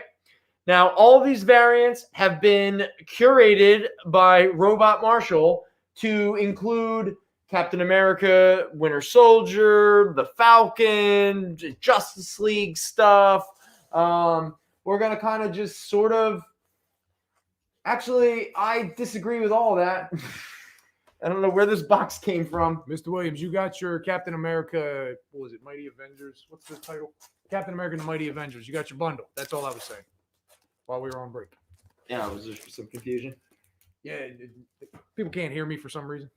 Now, all these variants have been curated by Robot Marshall to include Captain America, Winter Soldier, the Falcon, Justice League stuff. We're going to kind of just sort of... Actually, I disagree with all that. I don't know where this box came from. Mr. Williams, you got your Captain America, what was it, Mighty Avengers? What's the title? Captain America and the Mighty Avengers. You got your bundle. That's all I was saying while we were on break. Yeah, was there some confusion? Yeah, people can't hear me for some reason.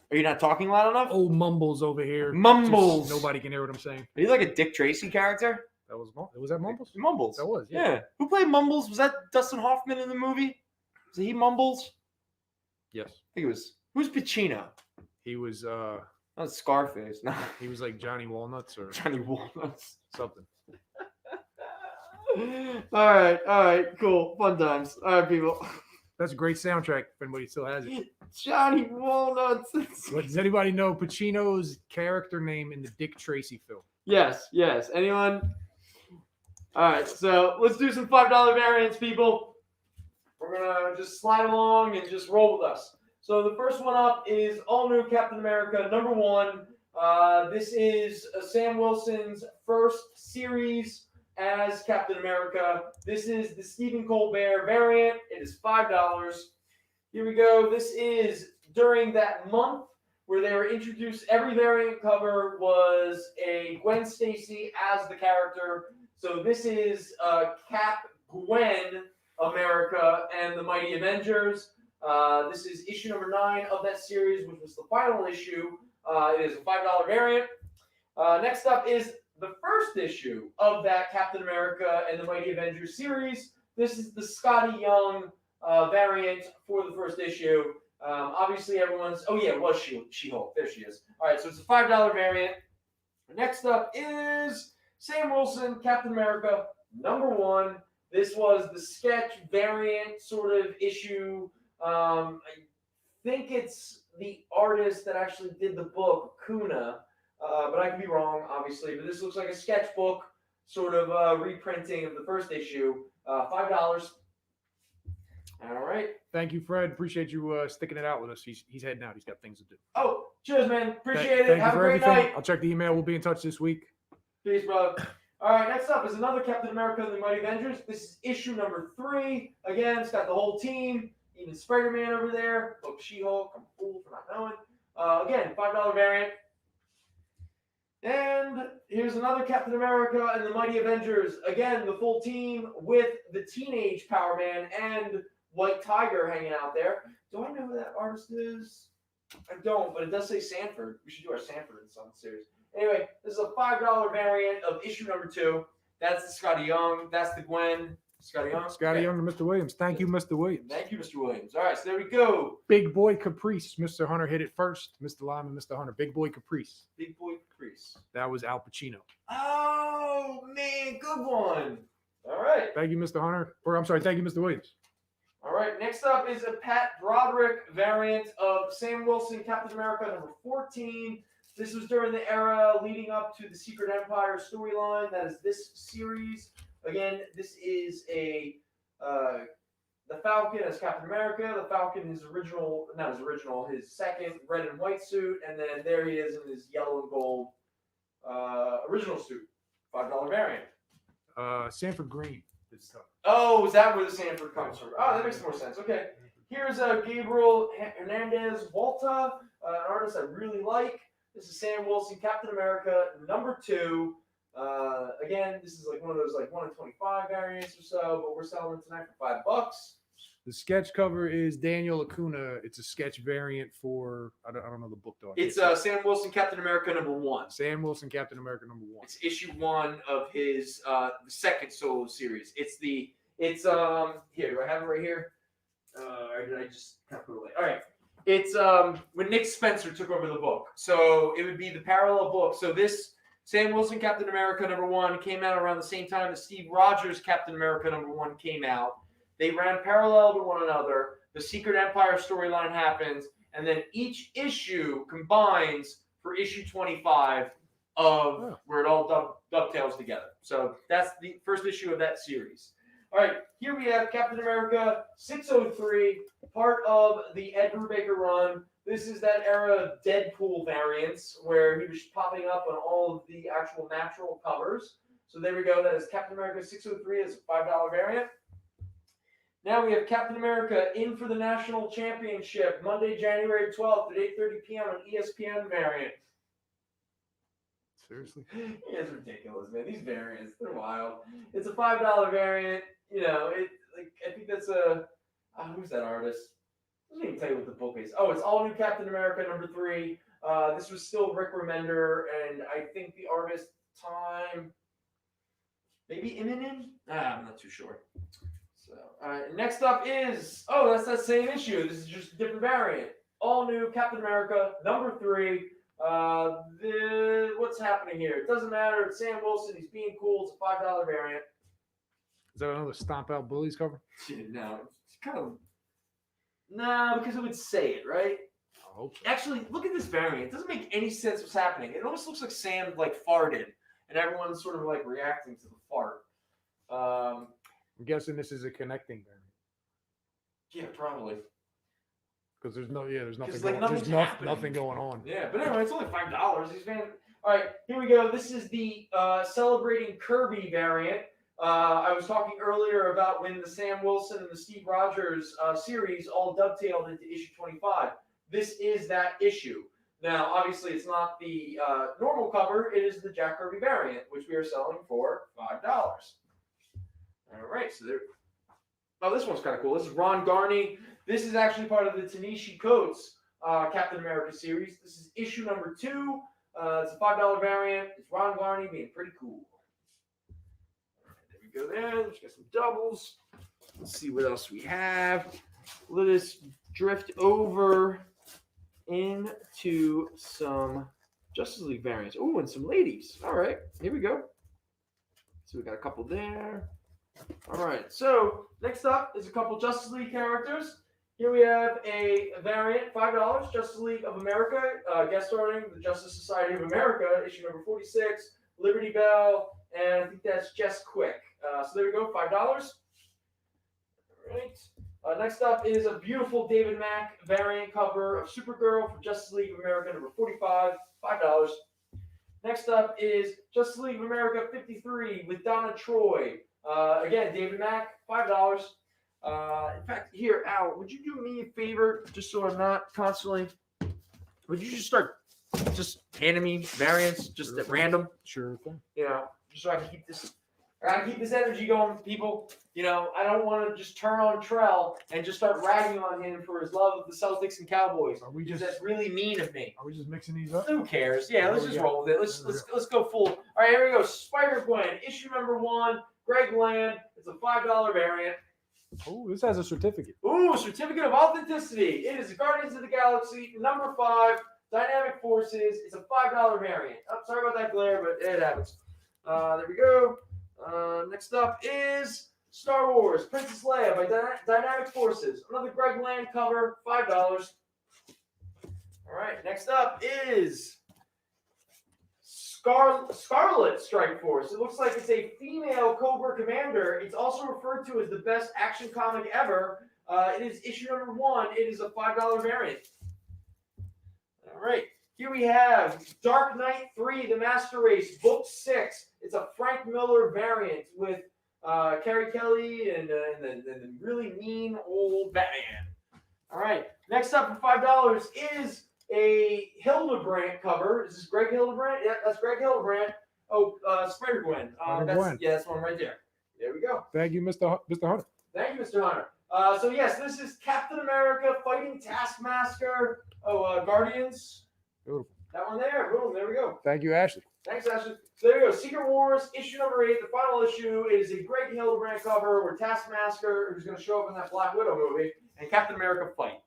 Are you not talking loud enough? Oh, mumbles over here. Mumbles. Just nobody can hear what I'm saying. Are you like a Dick Tracy character? Was that Mumbles? Mumbles. That was, yeah. Who played Mumbles? Was that Dustin Hoffman in the movie? Was he Mumbles? Yes. I think it was. Who's Pacino? He was Not Scarface. No. he was like Johnny Walnuts or Johnny Walnuts. something. All right, cool. Fun times. All right, people. That's a great soundtrack if anybody still has it. Johnny Walnuts. Does anybody know Pacino's character name in the Dick Tracy film? Yes. Anyone? All right, so let's do some $5 variants, people. We're going to just slide along and just roll with us. So the first one up is all new Captain America #1. This is Sam Wilson's first series as Captain America. This is the Stephen Colbert variant. It is $5. Here we go. This is during that month where they were introduced. Every variant cover was a Gwen Stacy as the character. So this is Cap Gwen America and the Mighty Avengers. This is issue number 9 of that series, which was the final issue. It is a $5 variant. Next up is the first issue of that Captain America and the Mighty Avengers series. This is the Scotty Young variant for the first issue. Obviously, everyone's... Oh, yeah, it was She-Hulk. There she is. All right, so it's a $5 variant. Next up is Sam Wilson, Captain America #1. This was the sketch variant sort of issue. I think it's the artist that actually did the book, Kuna, but I could be wrong, obviously. But this looks like a sketchbook sort of reprinting of the first issue. $5. All right. Thank you, Fred. Appreciate you sticking it out with us. He's heading out. He's got things to do. Oh, cheers, man. Appreciate it. Thank Have you a for great everything. night. I'll check the email. We'll be in touch this week. Peace, brother. All right, next up is another Captain America and the Mighty Avengers. This is issue number 3. Again, it's got the whole team, even Spider-Man over there. Look, She-Hulk. I'm a fool for not knowing. Again, $5 variant. And here's another Captain America and the Mighty Avengers. Again, the full team with the teenage Power Man and White Tiger hanging out there. Do I know who that artist is? I don't, but it does say Sanford. We should do our Sanford in some series. Anyway, this is a $5 variant of issue number 2. That's the Scotty Young. That's the Gwen. Scotty Young. Scotty Young to Mr. Williams. Thank you, Mr. Williams. Thank you, Mr. Williams. All right, so there we go. Big Boy Caprice. Mr. Hunter hit it first. Mr. Lyman, Mr. Hunter. Big Boy Caprice. Big Boy Caprice. That was Al Pacino. Oh, man, good one. All right. Thank you, Mr. Hunter. Or I'm sorry, thank you, Mr. Williams. All right, next up is a Pat Broderick variant of Sam Wilson, Captain America #14. This was during the era leading up to the Secret Empire storyline. That is this series. Again, this is the Falcon as Captain America. The Falcon, his second red and white suit, and then there he is in his yellow and gold original suit. $5 variant. Sanford Green. Oh, is that where the Sanford comes from? Oh, that makes more sense. Okay. Here's Gabriel Hernandez Walta, an artist I really like. This is Sam Wilson, Captain America #2. Again, this is like one of those like 1 in 25 variants or so, but we're selling it tonight for $5. The sketch cover is Daniel Acuna. It's a sketch variant for I don't know the book though. It's Sam Wilson, Captain America #1. Sam Wilson, Captain America #1. It's issue 1 of his the second solo series. It's the It's here. Do I have it right here? Or did I just kind of put it away? All right. It's when Nick Spencer took over the book. So it would be the parallel book. So this Sam Wilson Captain America #1 came out around the same time as Steve Rogers Captain America #1 came out. They ran parallel to one another. The Secret Empire storyline happens, and then each issue combines for issue 25 of where it all dovetails together. So that's the first issue of that series. All right, here we have Captain America 603, part of the Ed Brubaker run. This is that era of Deadpool variants where he was popping up on all of the actual natural covers. So there we go. That is Captain America 603 as a $5 variant. Now we have Captain America in for the National Championship, Monday, January 12th at 8:30 p.m. on ESPN variant. Seriously? Yeah, it's ridiculous, man. These variants, they're wild. It's a $5 variant. You know, I think that's who's that artist? I didn't even tell you what the book is. Oh, it's All New Captain America #3. This was still Rick Remender, and I think the artist time, maybe Immonen? I'm not too sure. So, next up is, that's that same issue. This is just a different variant. All New Captain America #3. What's happening here? It doesn't matter. It's Sam Wilson. He's being cool. It's a $5 variant. Is that another Stomp Out Bullies cover? No, it's kind of. No, because it would say it, right? I hope so. Actually, look at this variant. It doesn't make any sense what's happening. It almost looks like Sam farted, and everyone's sort of reacting to the fart. I'm guessing this is a connecting variant. Yeah, probably. Because there's nothing nothing's happening. nothing going on. Yeah, but anyway, it's only $5. All right, here we go. This is the celebrating Kirby variant. I was talking earlier about when the Sam Wilson and the Steve Rogers series all dovetailed into issue 25. This is that issue. Now, obviously, it's not the normal cover. It is the Jack Kirby variant, which we are selling for $5. All right, so there. Oh, this one's kind of cool. This is Ron Garney. This is actually part of the Ta-Nehisi Coates Captain America series. This is issue #2. It's a $5 variant. It's Ron Garney being pretty cool. There we go there. Let's get some doubles. Let's see what else we have. Let us drift over into some Justice League variants. Oh, and some ladies. All right, here we go. So we got a couple there. All right, so next up is a couple Justice League characters. Here we have a variant, $5, Justice League of America, guest starring the Justice Society of America, issue #46, Liberty Bell, and I think that's Jess Quick. So there we go, $5. All right. Next up is a beautiful David Mack variant cover of Supergirl for Justice League of America #45, $5. Next up is Justice League of America 53 with Donna Troy. Again, David Mack, $5. In fact, here, Al, would you do me a favor, just so I'm not constantly, would you just start just handing me variants just at random? Sure thing. You know, just so I can keep this energy going, people. You know, I don't want to just turn on Trell and just start ragging on him for his love of the Celtics and Cowboys. That's really mean of me. Are we just mixing these up? Who cares? Yeah, let's just roll with it. Let's go full. All right, here we go. Spider-Gwen, issue #1, Greg Land. It's a $5 variant. Oh, this has a certificate. Ooh, certificate of authenticity. It is Guardians of the Galaxy #5, Dynamic Forces. It's a $5 variant. Oh, sorry about that glare, but it happens. There we go. Next up is Star Wars, Princess Leia by Dynamic Forces. Another Greg Land cover, $5. All right, next up is Scarlet Strike Force. It looks like it's a female Cobra Commander. It's also referred to as the best action comic ever. It is issue #1. It is a $5 variant. All right. Here we have Dark Knight 3, The Master Race, Book 6. It's a Frank Miller variant with Carrie Kelly and the really mean old Batman. All right. Next up for $5 is a Hildebrandt cover. Is this Greg Hildebrandt? Yeah, that's Greg Hildebrandt. Oh, Spider-Gwen. That's one right there. There we go. Thank you, Mr. Hunter. Thank you, Mr. Hunter. So yes, this is Captain America fighting Taskmaster. Guardians. Beautiful. That one there. Boom. There we go. Thank you, Ashley. Thanks, Ashley. So there you go. Secret Wars, issue number 8. The final issue is a Greg Hildebrand cover where Taskmaster, who's going to show up in that Black Widow movie, and Captain America fight.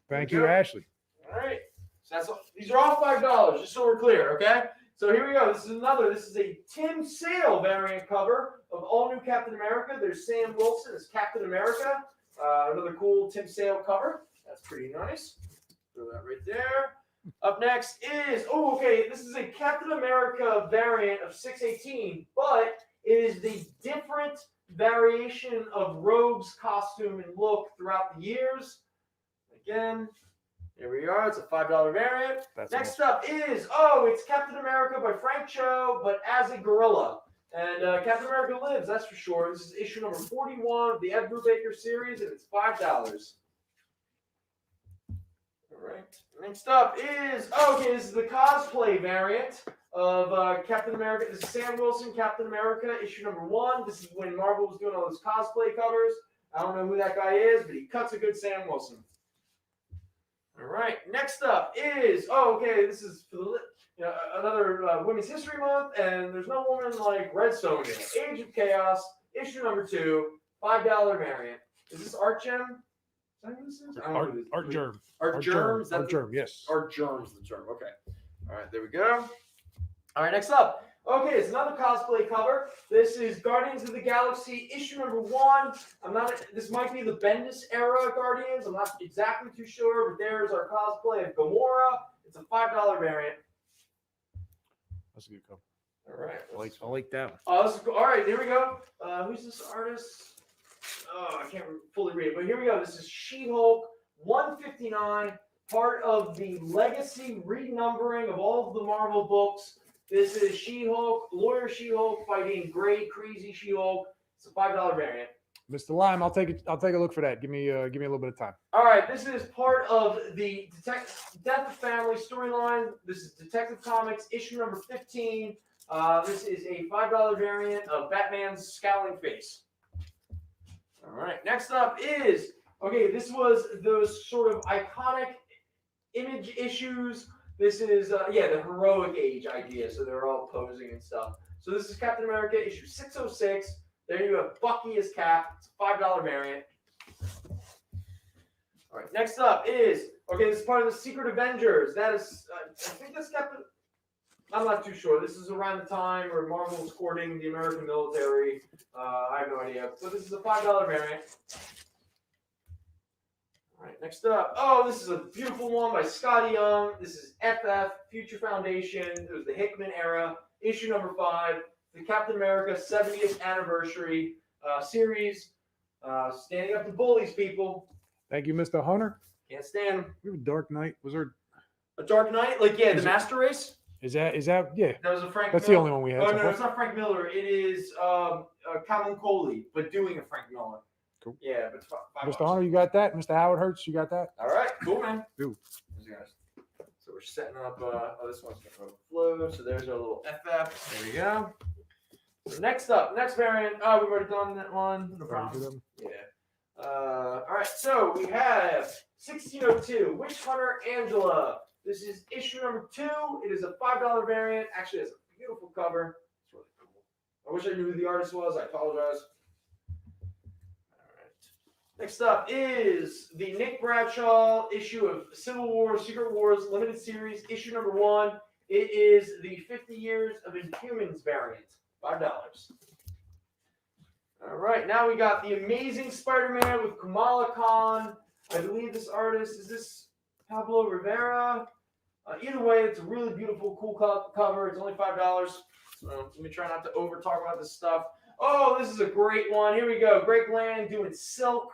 Thank you, Ashley. All right. So that's all, these are all $5, just so we're clear, okay? So here we go. This is a Tim Sale variant cover of all new Captain America. There's Sam Wilson as Captain America. Another cool Tim Sale cover. That's pretty nice. Throw that right there. Up next is, this is a Captain America variant of 618, but it is the different variation of Rogue's costume and look throughout the years. Again, here we are. It's a $5 variant. Next up is, it's Captain America by Frank Cho, but as a gorilla. And Captain America Lives, that's for sure. This is issue number 41 of the Ed Brubaker series, and it's $5. All right. Next up is, this is the cosplay variant of Captain America. This is Sam Wilson, Captain America, issue number 1. This is when Marvel was doing all those cosplay covers. I don't know who that guy is, but he cuts a good Sam Wilson. All right. Next up is, this is for the, another Women's History Month, and there's no woman like Redstone in it. Age of Chaos, issue number 2, $5 variant. Is this Art Gem? Art Germ. Art Germs? Art Germ, yes. Art Germs, the term. Okay. All right, there we go. All right, next up. Okay, it's another cosplay cover. This is Guardians of the Galaxy, issue number 1. This might be the Bendis era Guardians. I'm not exactly too sure, but there's our cosplay of Gamora. It's a $5 variant. That's a good cover. All right. I like that one. All right, here we go. Who's this artist? I can't fully read it, but here we go. This is She-Hulk 159, part of the legacy renumbering of all of the Marvel books. This is She-Hulk, Lawyer She-Hulk fighting Gray Crazy She-Hulk. It's a $5 variant. Mr. Lime, I'll take a look for that. Give me a little bit of time. All right, this is part of the Death of Family storyline. This is Detective Comics issue number 15. This is a $5 variant of Batman's scowling face. All right, next up is, this was those sort of iconic image issues. This is, the heroic age idea, so they're all posing and stuff. So this is Captain America, issue 606. There you have Bucky as Cap. It's a $5 variant. All right, next up is, this is part of the Secret Avengers. That is, I think that's Captain, I'm not too sure. This is around the time where Marvel was courting the American military. I have no idea. So this is a $5 variant. All right, next up. This is a beautiful one by Scotty Young. This is FF, Future Foundation. It was the Hickman era. Issue number 5. The Captain America 70th anniversary series. Standing up to bullies, people. Thank you, Mr. Hunter. Can't stand them. We have a Dark Knight. Was there a Dark Knight? The Master Race? Is that yeah? That was a Frank. That's Miller. the only one we had. Oh no, it's not Frank Miller. It is Calvin Coley, but doing a Frank Miller. Cool. Yeah, but it's Mr. Hunter, you got that? Mr. Howard Hertz, you got that? All right, cool, man. Ooh. So we're setting up. This one's gonna flow. So there's our little FF. There we go. So next variant. We've already done that one. No problem. Yeah. All right. So we have 1602 Witch Hunter Angela. This is issue number 2. It is a $5 variant. Actually, it's a beautiful cover. It's really cool. I wish I knew who the artist was. I apologize. All right. Next up is the Nick Bradshaw issue of Civil War, Secret Wars Limited Series, issue number 1. It is the 50 Years of Inhumans variant. $5. All right. Now we got the Amazing Spider-Man with Kamala Khan. I believe this artist, is this Pablo Rivera? Either way, it's a really beautiful, cool cover. It's only $5. So let me try not to over-talk about this stuff. This is a great one. Here we go. Greg Land doing Silk.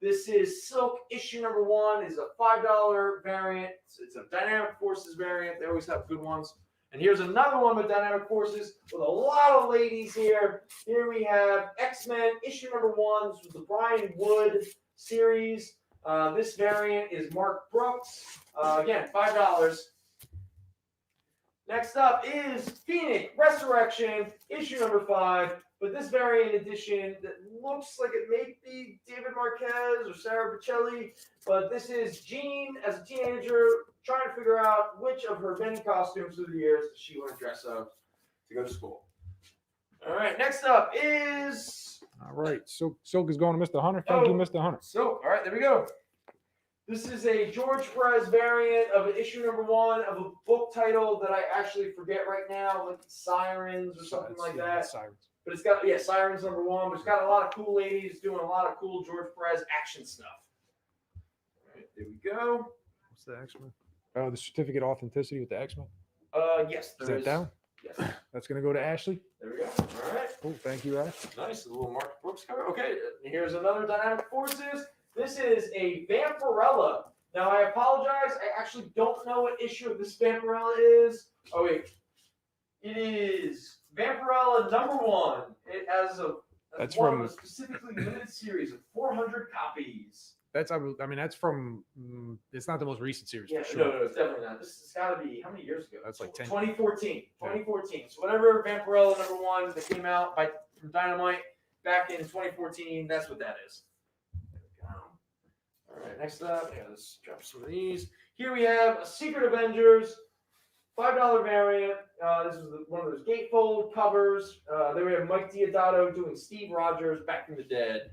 This is Silk issue number 1. Is a $5 variant. It's a Dynamic Forces variant. They always have good ones. And here's another one with Dynamic Forces with a lot of ladies here. Here we have X-Men issue number 1. This was the Brian Wood series. This variant is Mark Brooks. Again, $5. Next up is Phoenix Resurrection, issue number 5. But this variant edition that looks like it may be David Marquez or Sarah Bocelli. But this is Jean as a teenager trying to figure out which of her many costumes through the years does she want to dress up to go to school. All right, next up is... All right, Silk is going to Mr. Hunter. Thank you, Mr. Hunter. Silk, all right, there we go. This is a George Perez variant of issue number 1 of a book title that I actually forget right now, like Sirens or something like that. Sirens. But it's got, Sirens number 1, but it's got a lot of cool ladies doing a lot of cool George Perez action stuff. All right, there we go. What's the X-Men? Oh, the certificate of authenticity with the X-Men. Yes, Is there that is. down? Yes. That's going to go to Ashley. There we go. All right. Oh, thank you, Ash. Nice, a little Mark Brooks cover. Okay, here's another Dynamic Forces. This is a Vampirella. Now, I apologize. I actually don't know what issue of this Vampirella is. Oh, wait. It is Vampirella number 1. It has That's one from of a specifically limited series of 400 copies. that's that's from it's not the most recent series Yeah, for sure. no, it's definitely not. This has got to be, how many years ago? That's like 10. 2014. 2014. So whatever Vampirella number 1 that came out from Dynamite back in 2014, that's what that is. There we go. All right, next up, let's drop some of these. Here we have a Secret Avengers, $5 variant. This is one of those gatefold covers. Then we have Mike Diodato doing Steve Rogers Back from the Dead.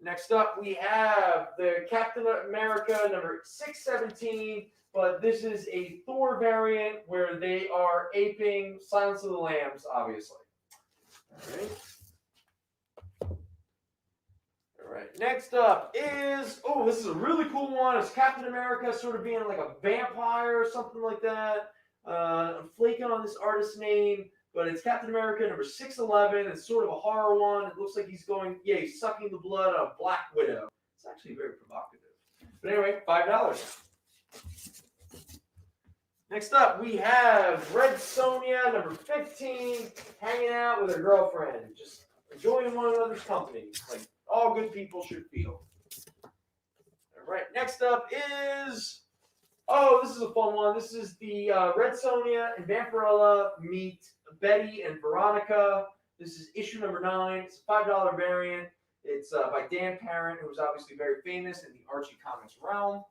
Next up, we have the Captain America number 617, but this is a Thor variant where they are aping Silence of the Lambs, obviously. All right. All right. Next up is, this is a really cool one. It's Captain America sort of being like a vampire or something like that. I'm flaking on this artist's name. But it's Captain America number 611. It's sort of a horror one. It looks like he's sucking the blood out of Black Widow. It's actually very provocative. But anyway, $5. Next up, we have Red Sonja number 15, hanging out with her girlfriend, just enjoying one another's company, like all good people should feel. All right, next up is... this is a fun one. This is the Red Sonja and Vampirella meet Betty and Veronica. This is issue number 9. It's a $5 variant. It's by Dan Parent, who's obviously very famous in the Archie Comics realm.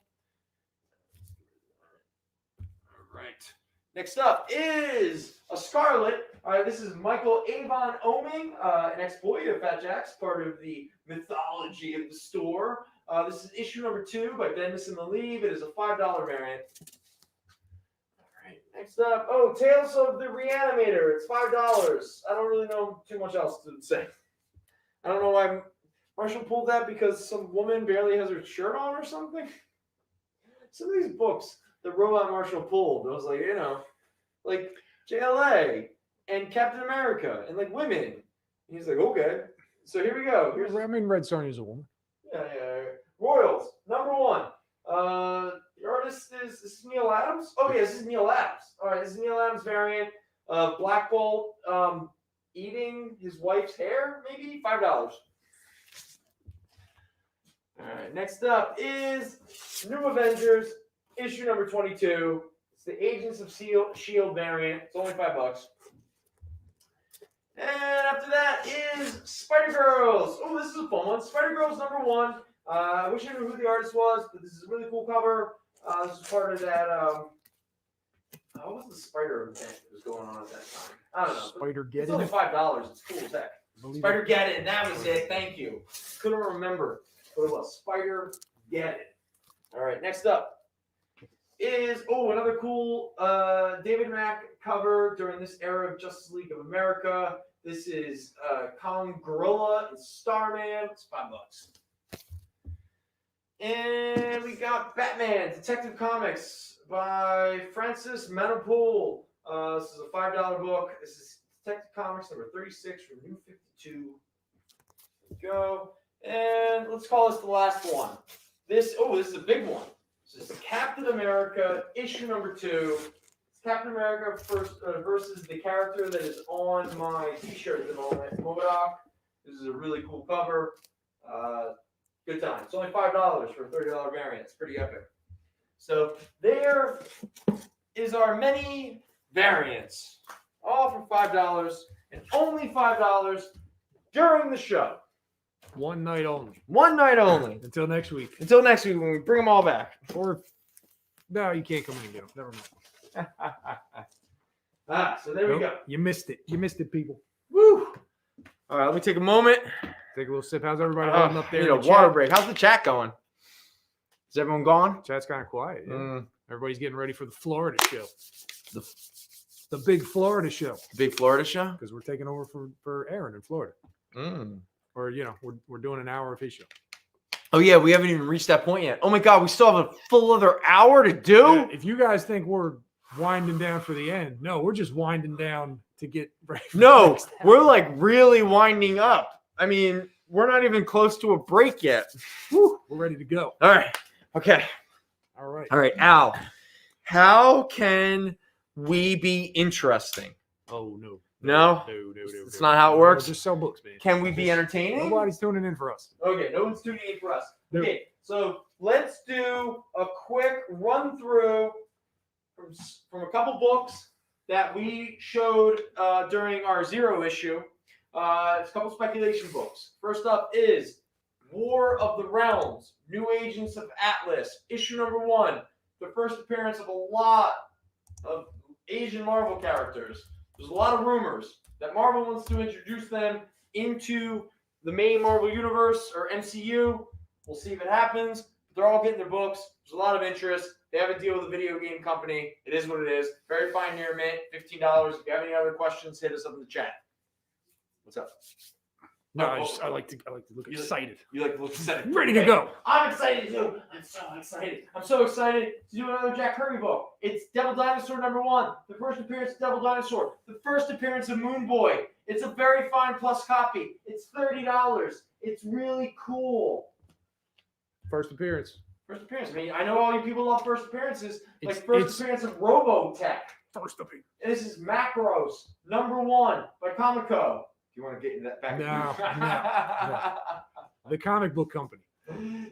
All right. Next up is a Scarlet. All right, this is Michael Avon Oeming, an exploit of Fat Jack's, part of the mythology of the store. This is issue number 2 by Bendis and Malieve. It is a $5 variant. All right, next up, Tales of the Reanimator. It's $5. I don't really know too much else to say. I don't know why Marshall pulled that, because some woman barely has her shirt on or something. Some of these books that Robot Marshall pulled, I was like, like JLA and Captain America and like women. And he's like, okay. So here we go. Red Sonja's a woman. Yeah. Royals, number 1. The artist is Neil Adams. Oh, yeah, this is Neil Adams. All right, this is Neil Adams variant. Black Bolt eating his wife's hair, maybe? $5. All right, next up is New Avengers, issue number 22. It's the Agents of S.H.I.E.L.D. variant. It's only $5. And after that is Spider-Girls. This is a fun one. Spider-Girls number 1. I wish I knew who the artist was, but this is a really cool cover. This is part of that. What was the spider event that was going on at that time? I don't know. Spider-Geddon. It's only $5. It's cool as heck. Spider-Geddon. That was it. Thank you. Couldn't remember what it was. Spider-Geddon. All right. Next up is another cool David Mack cover during this era of Justice League of America. This is Colin Gorilla and Starman. It's $5. And we got Batman Detective Comics by Francis Manopoul. This is a $5 book. This is Detective Comics number 36 from New 52. There we go. And let's call this the last one. This is a big one. This is Captain America, issue number 2. It's Captain America versus the character that is on my t-shirt at the moment, MODOK. This is a really cool cover. Good time. It's only $5 for a $30 variant. It's pretty epic. So there is our many variants, all for $5 and only $5 during the show. One night only. One night only. Until next week. Until next week when we bring them all back. Or No, you can't come in and get them. Never mind. So there we Nope, go. You missed it. You missed it, people. Woo! All right, let me take a moment. Take a little sip. How's everybody holding up there? Need in a the water chat? break. How's the chat going? Is everyone gone? Chat's kind of quiet. Yeah. Mm, Everybody's getting ready for the Florida show. The- The big Florida show. big Florida show? Because we're taking over for Aaron in Florida. Or, we're doing an hour of his show. Oh, yeah, we haven't even reached that point yet. Oh, my God, we still have a full other hour to do? Yeah, if you guys think we're winding down for the end, no, we're just winding down to get ready. For the No, next hour. we're like really winding up. I mean, we're not even close to a break yet. Whew, we're ready to go. All right. Okay. All right. All right, Al. How can we be interesting? Oh, no. No? No. It's not how it works? Just sell books, man. Can we be entertaining? Nobody's tuning in for us. Okay, no one's tuning in for us. No. Okay, so let's do a quick run through from a couple books that we showed during our Zero issue. It's a couple speculation books. First up is War of the Realms, New Agents of Atlas, issue number 1. The first appearance of a lot of Asian Marvel characters. There's a lot of rumors that Marvel wants to introduce them into the main Marvel universe or MCU. We'll see if it happens. They're all getting their books. There's a lot of interest. They have a deal with a video game company. It is what it is. Very fine here, Mint. $15. If you have any other questions, hit us up in the chat. What's up? No, Oh, I like to look excited. You like to look excited. Ready to go. I'm excited too. I'm so excited. I'm so excited to do another Jack Kirby book. It's Devil Dinosaur number 1. The first appearance of Devil Dinosaur. The first appearance of Moon Boy. It's a very fine plus copy. It's $30. It's really cool. First appearance. First appearance. I mean, I know all you people love first appearances. Like It's- first appearance of Robotech. First appearance. This is Macros number 1 by Comico. Do you want to get into that back? No. The comic book company.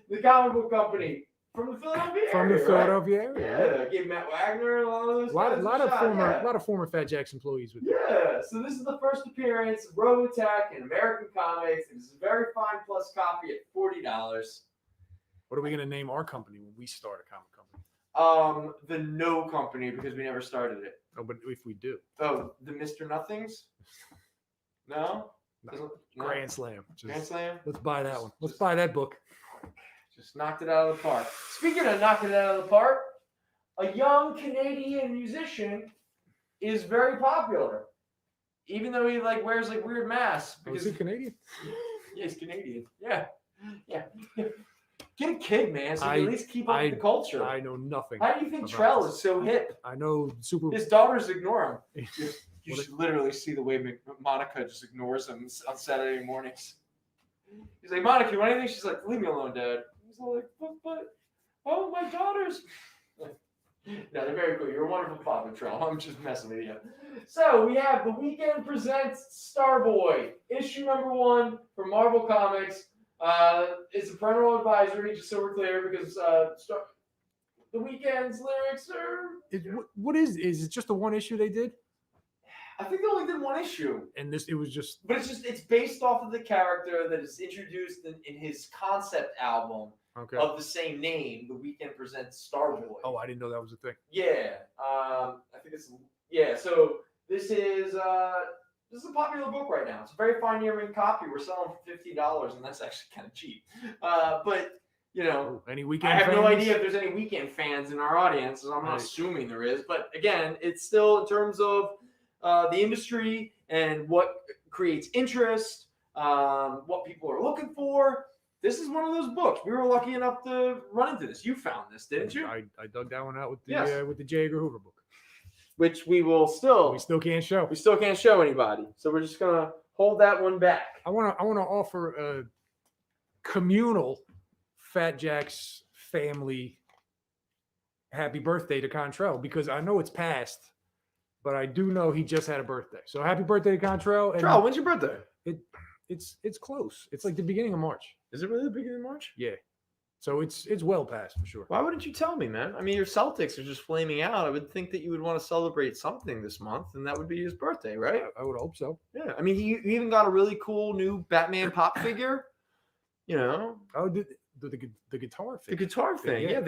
The comic book company from the Philadelphia area. From the right? Philadelphia area. Yeah, give Matt Wagner and all those. A lot guys of shot, former yeah. lot of former Fat Jack's employees with Yeah, so this is the first appearance of Robotech in American Comics. It's a very fine plus copy at $40. What are we gonna name our company when we start a comic company? The No Company, because we never started it. Oh, but if we do, Oh, the Mr. Nothings? No? no. No? Grand Slam. Grand Slam? Let's buy that one. Let's buy that book. Just knocked it out of the park. Speaking of knocking it out of the park, a young Canadian musician is very popular. Even though he wears weird masks. Oh, is he Canadian? Yeah, he's Canadian. Yeah. Get a kid, man, so you I- can at least keep up with the culture. I know nothing. How do you think about Trell this. is so hip? I know super. His daughters ignore him. You What should literally see the way Monica just ignores him on Saturday mornings. He's like, Monica, you want anything? She's like, leave me alone, Dad. He's all like, but, oh, my daughters. No, they're very cool. You're a wonderful father, Trell. I'm just messing with you. So we have The Weeknd Presents Starboy, issue number 1 from Marvel Comics. It's a parental advisory, just so we're clear, because The Weeknd's lyrics are. What is it? Just the one issue they did, I think they only did 1 issue. and it was just. But it's based off of the character that is introduced in his concept album Okay. of the same name, The Weeknd Presents Starboy. Oh, I didn't know that was a thing. Yeah. I think it's so this is a popular book right now. It's a very fine year-end copy. We're selling for $50, and that's actually kind of cheap. But Any weekend? I have no fans? idea if there's any Weeknd fans in our audience. So I'm not Right. assuming there is. But again, it's still in terms of the industry and what creates interest, what people are looking for. This is one of those books. We were lucky enough to run into this. You found this, didn't you? I dug that one out with the Yes. with the J. Edgar Hoover book. Which we will still. We still can't show. We still can't show anybody, so we're just gonna hold that one back. I want to offer a communal Fat Jack's family happy birthday to Contrail, because I know it's past, but I do know he just had a birthday. So happy birthday to Contrail. And Trell, when's your birthday? it's close. It's like the beginning of March. Is it really the beginning of March? Yeah. So it's well past for sure. Why wouldn't you tell me, man? I mean, your Celtics are just flaming out. I would think that you would want to celebrate something this month, and that would be his birthday, right? I would hope so. Yeah. I mean, he even got a really cool new Batman pop figure. Oh, the guitar The thing. guitar thing, Yeah. yeah,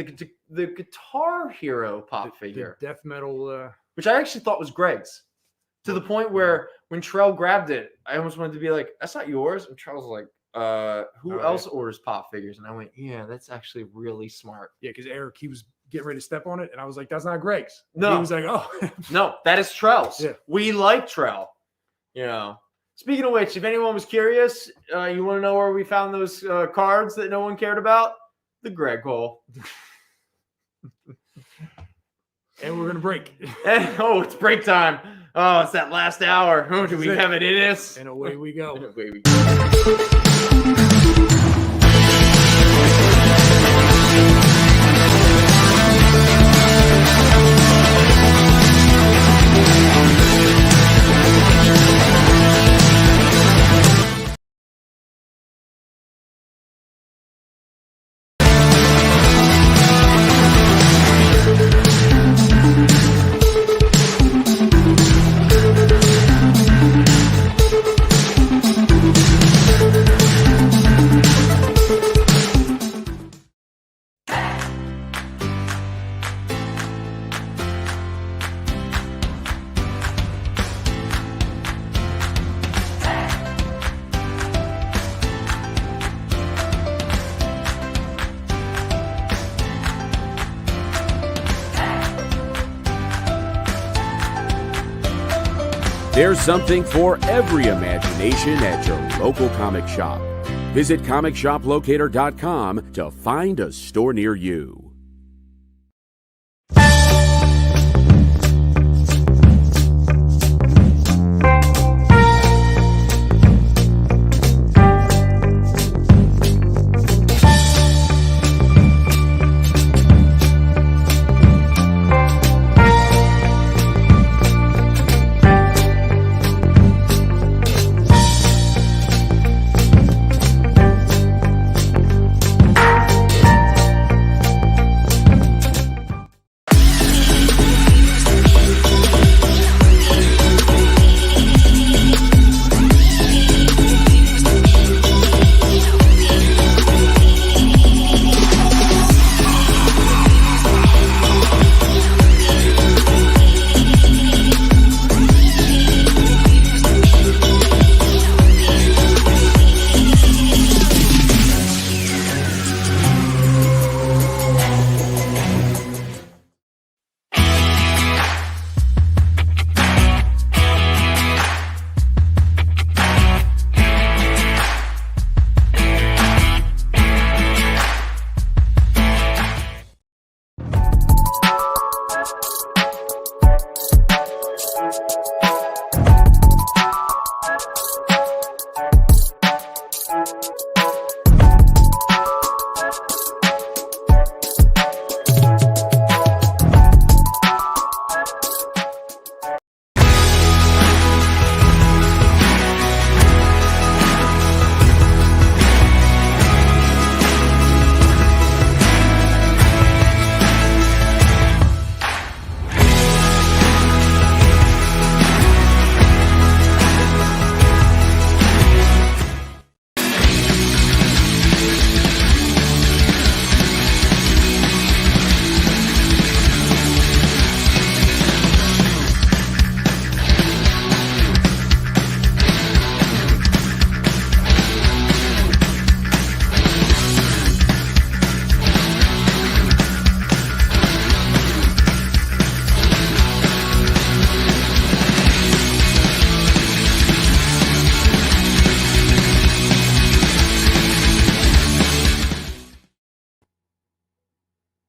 the Guitar Hero pop figure, The death metal. which I actually thought was Greg's, to the point where when Trell grabbed it, I almost wanted to be like, "That's not yours," and Trell's like, "Who Oh, else orders pop figures?" And I went, "Yeah, that's actually really smart." Yeah, because Eric, he was getting ready to step on it, and I was like, "That's not Greg's." No. He was like, "Oh, No, that is Trell's. Yeah. We like Trell. You know. Speaking of which, if anyone was curious, you want to know where we found those cards that no one cared about? The Greg hole. and we're gonna break." And, it's break time. Oh, it's that last hour. Oh, do we That's it. have it in us? And away we go. And away we go. There's something for every imagination at your local comic shop. Visit ComicShopLocator.com to find a store near you.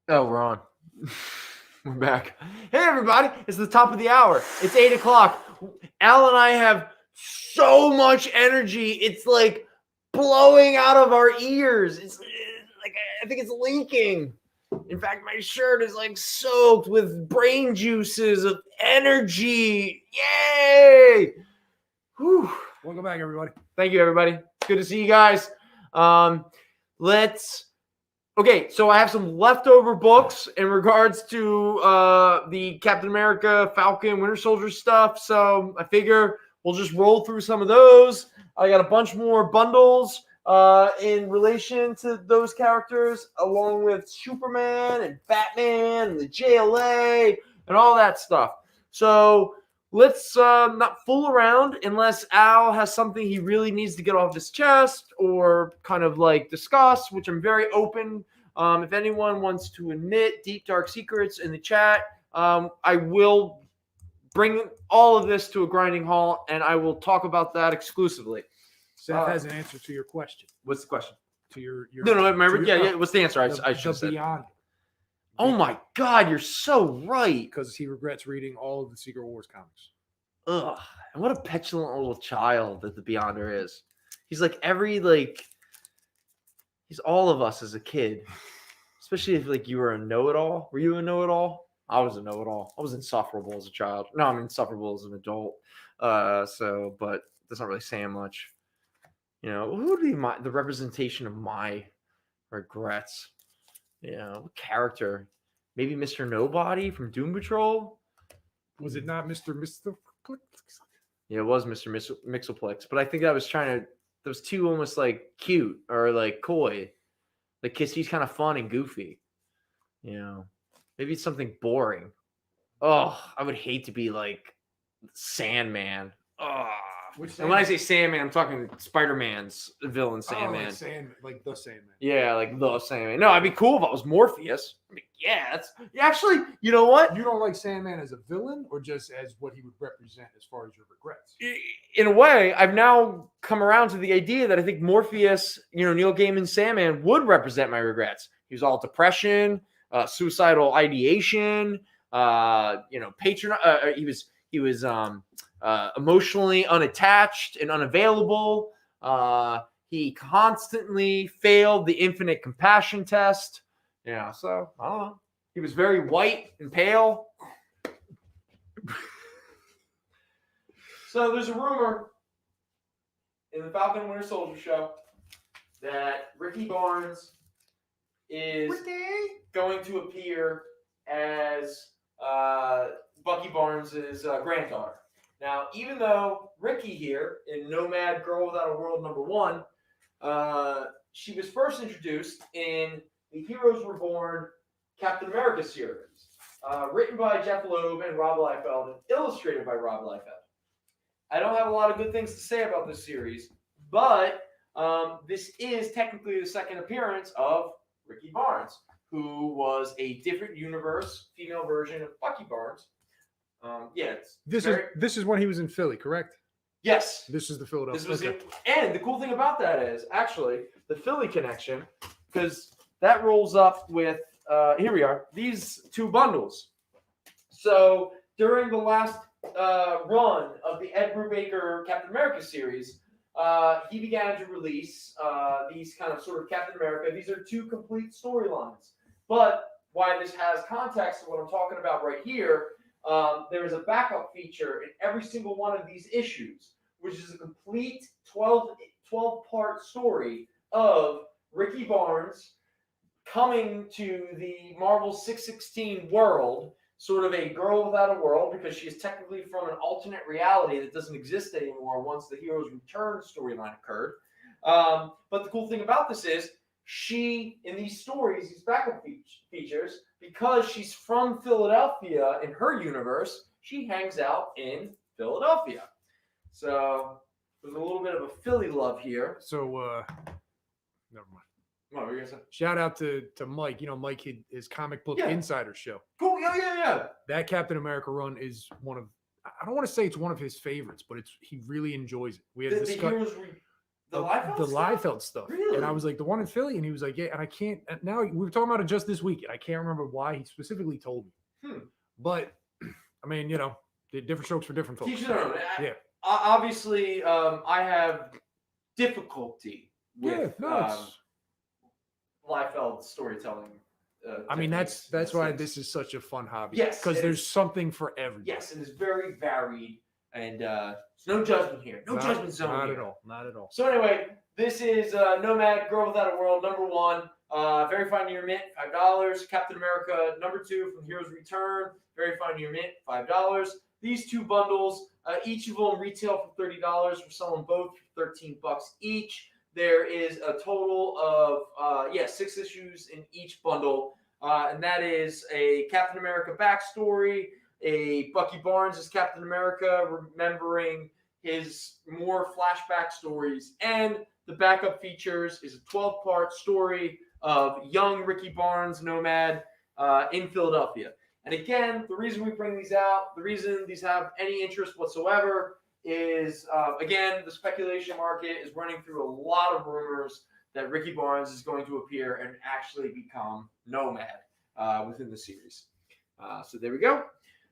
Oh, we're on. We're back. Hey, everybody. It's the top of the hour. It's 8 o'clock. Al and I have so much energy. It's like blowing out of our ears. It's like, I think it's leaking. In fact, my shirt is like soaked with brain juices of energy. Yay! Whew. Welcome back, everybody. Thank you, everybody. It's good to see you guys. Okay, so I have some leftover books in regards to the Captain America, Falcon, Winter Soldier stuff. So I figure we'll just roll through some of those. I got a bunch more bundles in relation to those characters, along with Superman and Batman and the JLA and all that stuff. So let's not fool around unless Al has something he really needs to get off his chest or kind of like discuss, which I'm very open. If anyone wants to admit deep, dark secrets in the chat, I will bring all of this to a grinding halt, and I will talk about that exclusively. Seth has an answer to your question. What's the question? To your No, remember? to your- Yeah. What's the answer? I should have the said. Beyond. Oh my God, you're so right. Because he regrets reading all of the Secret Wars comics. Ugh. And what a petulant little child that the Beyonder is. He's like he's all of us as a kid. Especially if like you were a know-it-all. Were you a know-it-all? I was a know-it-all. I was insufferable as a child. No, I'm insufferable as an adult. But that's not really saying much. You know, who would be the representation of my regrets? You know, what character? Maybe Mr. Nobody from Doom Patrol? Was it not Mr. Yeah, it was Mr. Mixelplex. But I think that was those two almost like cute or like coy. Like Kissy's kind of fun and goofy. You know, maybe it's something boring. Oh, I would hate to be like Sandman. Oh. And when I say Sandman, I'm talking Spider-Man's villain, Sandman. Like the Sandman. Yeah, like the Sandman. No, it'd be cool if I was Morpheus. I mean, yeah, that's actually. You know what? You don't like Sandman as a villain, or just as what he would represent as far as your regrets? In a way, I've now come around to the idea that I think Morpheus, Neil Gaiman's Sandman, would represent my regrets. He was all depression, suicidal ideation. He was emotionally unattached and unavailable. He constantly failed the infinite compassion test. Yeah, so I don't know. He was very white and pale. So there's a rumor in the Falcon and Winter Soldier show that Ricky Barnes is going to appear as Bucky Barnes' granddaughter. Now, even though Ricky here in Nomad Girl Without a World #1, she was first introduced in the Heroes Reborn Captain America series, written by Jeff Loeb and Rob Liefeld and illustrated by Rob Liefeld. I don't have a lot of good things to say about this series, but this is technically the second appearance of Ricky Barnes, who was a different universe, female version of Bucky Barnes. This is when he was in Philly, correct? Yes. This is the Philadelphia. This was it. And the cool thing about that is actually the Philly connection, because that rolls up with here we are, these two bundles. So during the last run of the Ed Brubaker Captain America series, he began to release these kind of sort of Captain America. These are two complete storylines. But why this has context to what I'm talking about right here, there is a backup feature in every single one of these issues, which is a complete 12-part story of Ricky Barnes coming to the Marvel 616 world, sort of a girl without a world, because she is technically from an alternate reality that doesn't exist anymore once the Heroes Return storyline occurred. But the cool thing about this is she, in these stories, these backup features, because she's from Philadelphia in her universe, she hangs out in Philadelphia. So there's a little bit of a Philly love here. So, never mind. What were you gonna say? Shout out to Mike. Mike, his comic book insider show. Cool. Yeah. That Captain America run is one of, I don't want to say it's one of his favorites, but he really enjoys it. We had the Liefeld stuff. Really? And I was like, the one in Philly, and he was like, yeah, and I can't. And now we were talking about it just this week, and I can't remember why he specifically told me. But I mean, different strokes for different folks. Yeah. Obviously, I have difficulty with Liefeld's storytelling. I mean, that's why this is such a fun hobby. Yes, because there's something for everyone. Yes, it is very varied, and there's no judgment here. No judgment zone. Not here. at all. Not at all. So anyway, this is Nomad Girl Without a World #1. Very fine near mint, $5. Captain America #2 from Heroes Return. Very fine near mint, $5. These two bundles, each of them retail for $30. We're selling both for $13 each. there is a total of 6 issues in each bundle, and that is a Captain America backstory, a Bucky Barnes as Captain America, remembering his more flashback stories, and the backup features is a 12-part story of young Ricky Barnes, Nomad, in Philadelphia. And again, the reason we bring these out, the reason these have any interest whatsoever is, again, the speculation market is running through a lot of rumors that Ricky Barnes is going to appear and actually become Nomad within the series. So there we go.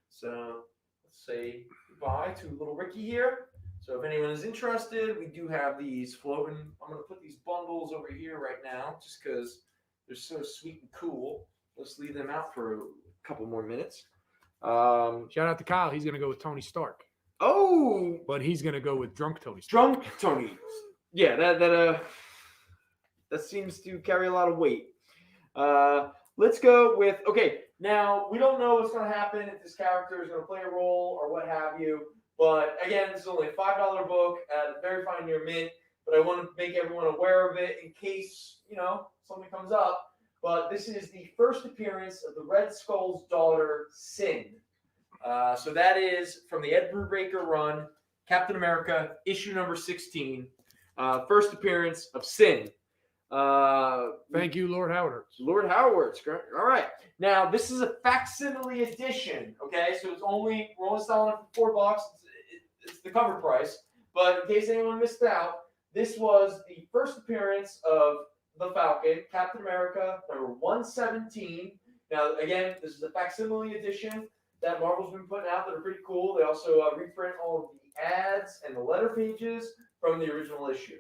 So let's say goodbye to little Ricky here. So if anyone is interested, we do have these floating. I'm going to put these bundles over here right now just because they're so sweet and cool. Let's leave them out for a couple more minutes. Shout out to Kyle. He's going to go with Tony Stark. Oh, but he's going to go with Drunk Tony Stark. Drunk Tony. Yeah, that seems to carry a lot of weight. Let's go with, okay, now we don't know what's going to happen if this character is going to play a role or what have you. But again, this is only a $5 book at very fine near mint. But I want to make everyone aware of it in case, something comes up. But this is the first appearance of the Red Skull's daughter, Sin. So that is from the Ed Brubaker run, Captain America, issue number 16. First appearance of Sin. Thank you, Lord Howard. Lord Howard. All right. Now, this is a facsimile edition, okay? So we're only selling it for $4. It's the cover price. But in case anyone missed out, this was the first appearance of the Falcon, Captain America, number 117. Now, again, this is a facsimile edition that Marvel's been putting out that are pretty cool. They also reprint all of the ads and the letter pages from the original issue.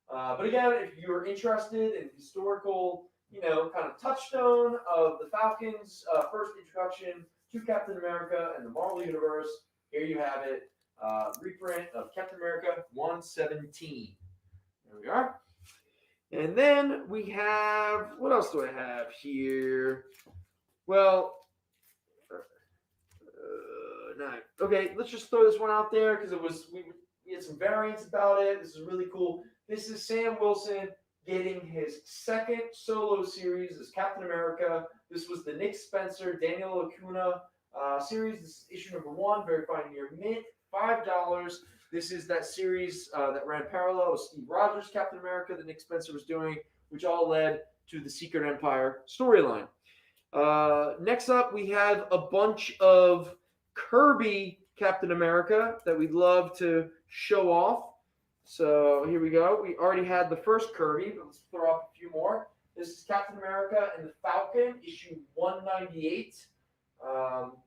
But again, if you're interested in historical, kind of touchstone of the Falcon's first introduction to Captain America and the Marvel Universe, here you have it. Reprint of Captain America 117. There we are. And then we have, what else do I have here? Well, okay, let's just throw this one out there because we had some variants about it. This is really cool. This is Sam Wilson getting his second solo series as Captain America. This was the Nick Spencer, Daniel Acuna series. This is issue number 1, very fine near mint, $5. This is that series that ran parallel with Steve Rogers' Captain America that Nick Spencer was doing, which all led to the Secret Empire storyline. Next up, we have a bunch of Kirby Captain America that we'd love to show off. So here we go. We already had the first Kirby, but let's throw up a few more. This is Captain America and the Falcon, issue 198.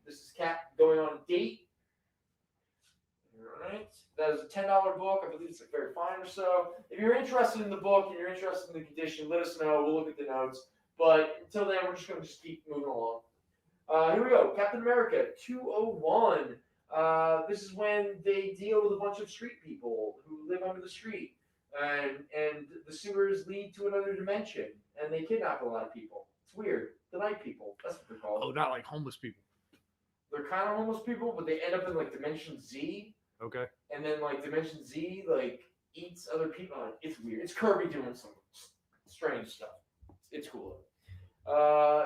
This is Cap going on a date. All right. That is a $10 book. I believe it's like very fine or so. If you're interested in the book and you're interested in the condition, let us know. We'll look at the notes. But until then, we're just going to keep moving along. Here we go. Captain America 201. This is when they deal with a bunch of street people who live under the street. And the sewers lead to another dimension. And they kidnap a lot of people. It's weird. The night people. That's what they're called. Oh, not like homeless people. They're kind of homeless people, but they end up in like Dimension Z. Okay. And then like Dimension Z like eats other people. It's weird. It's Kirby doing some strange stuff. It's cool.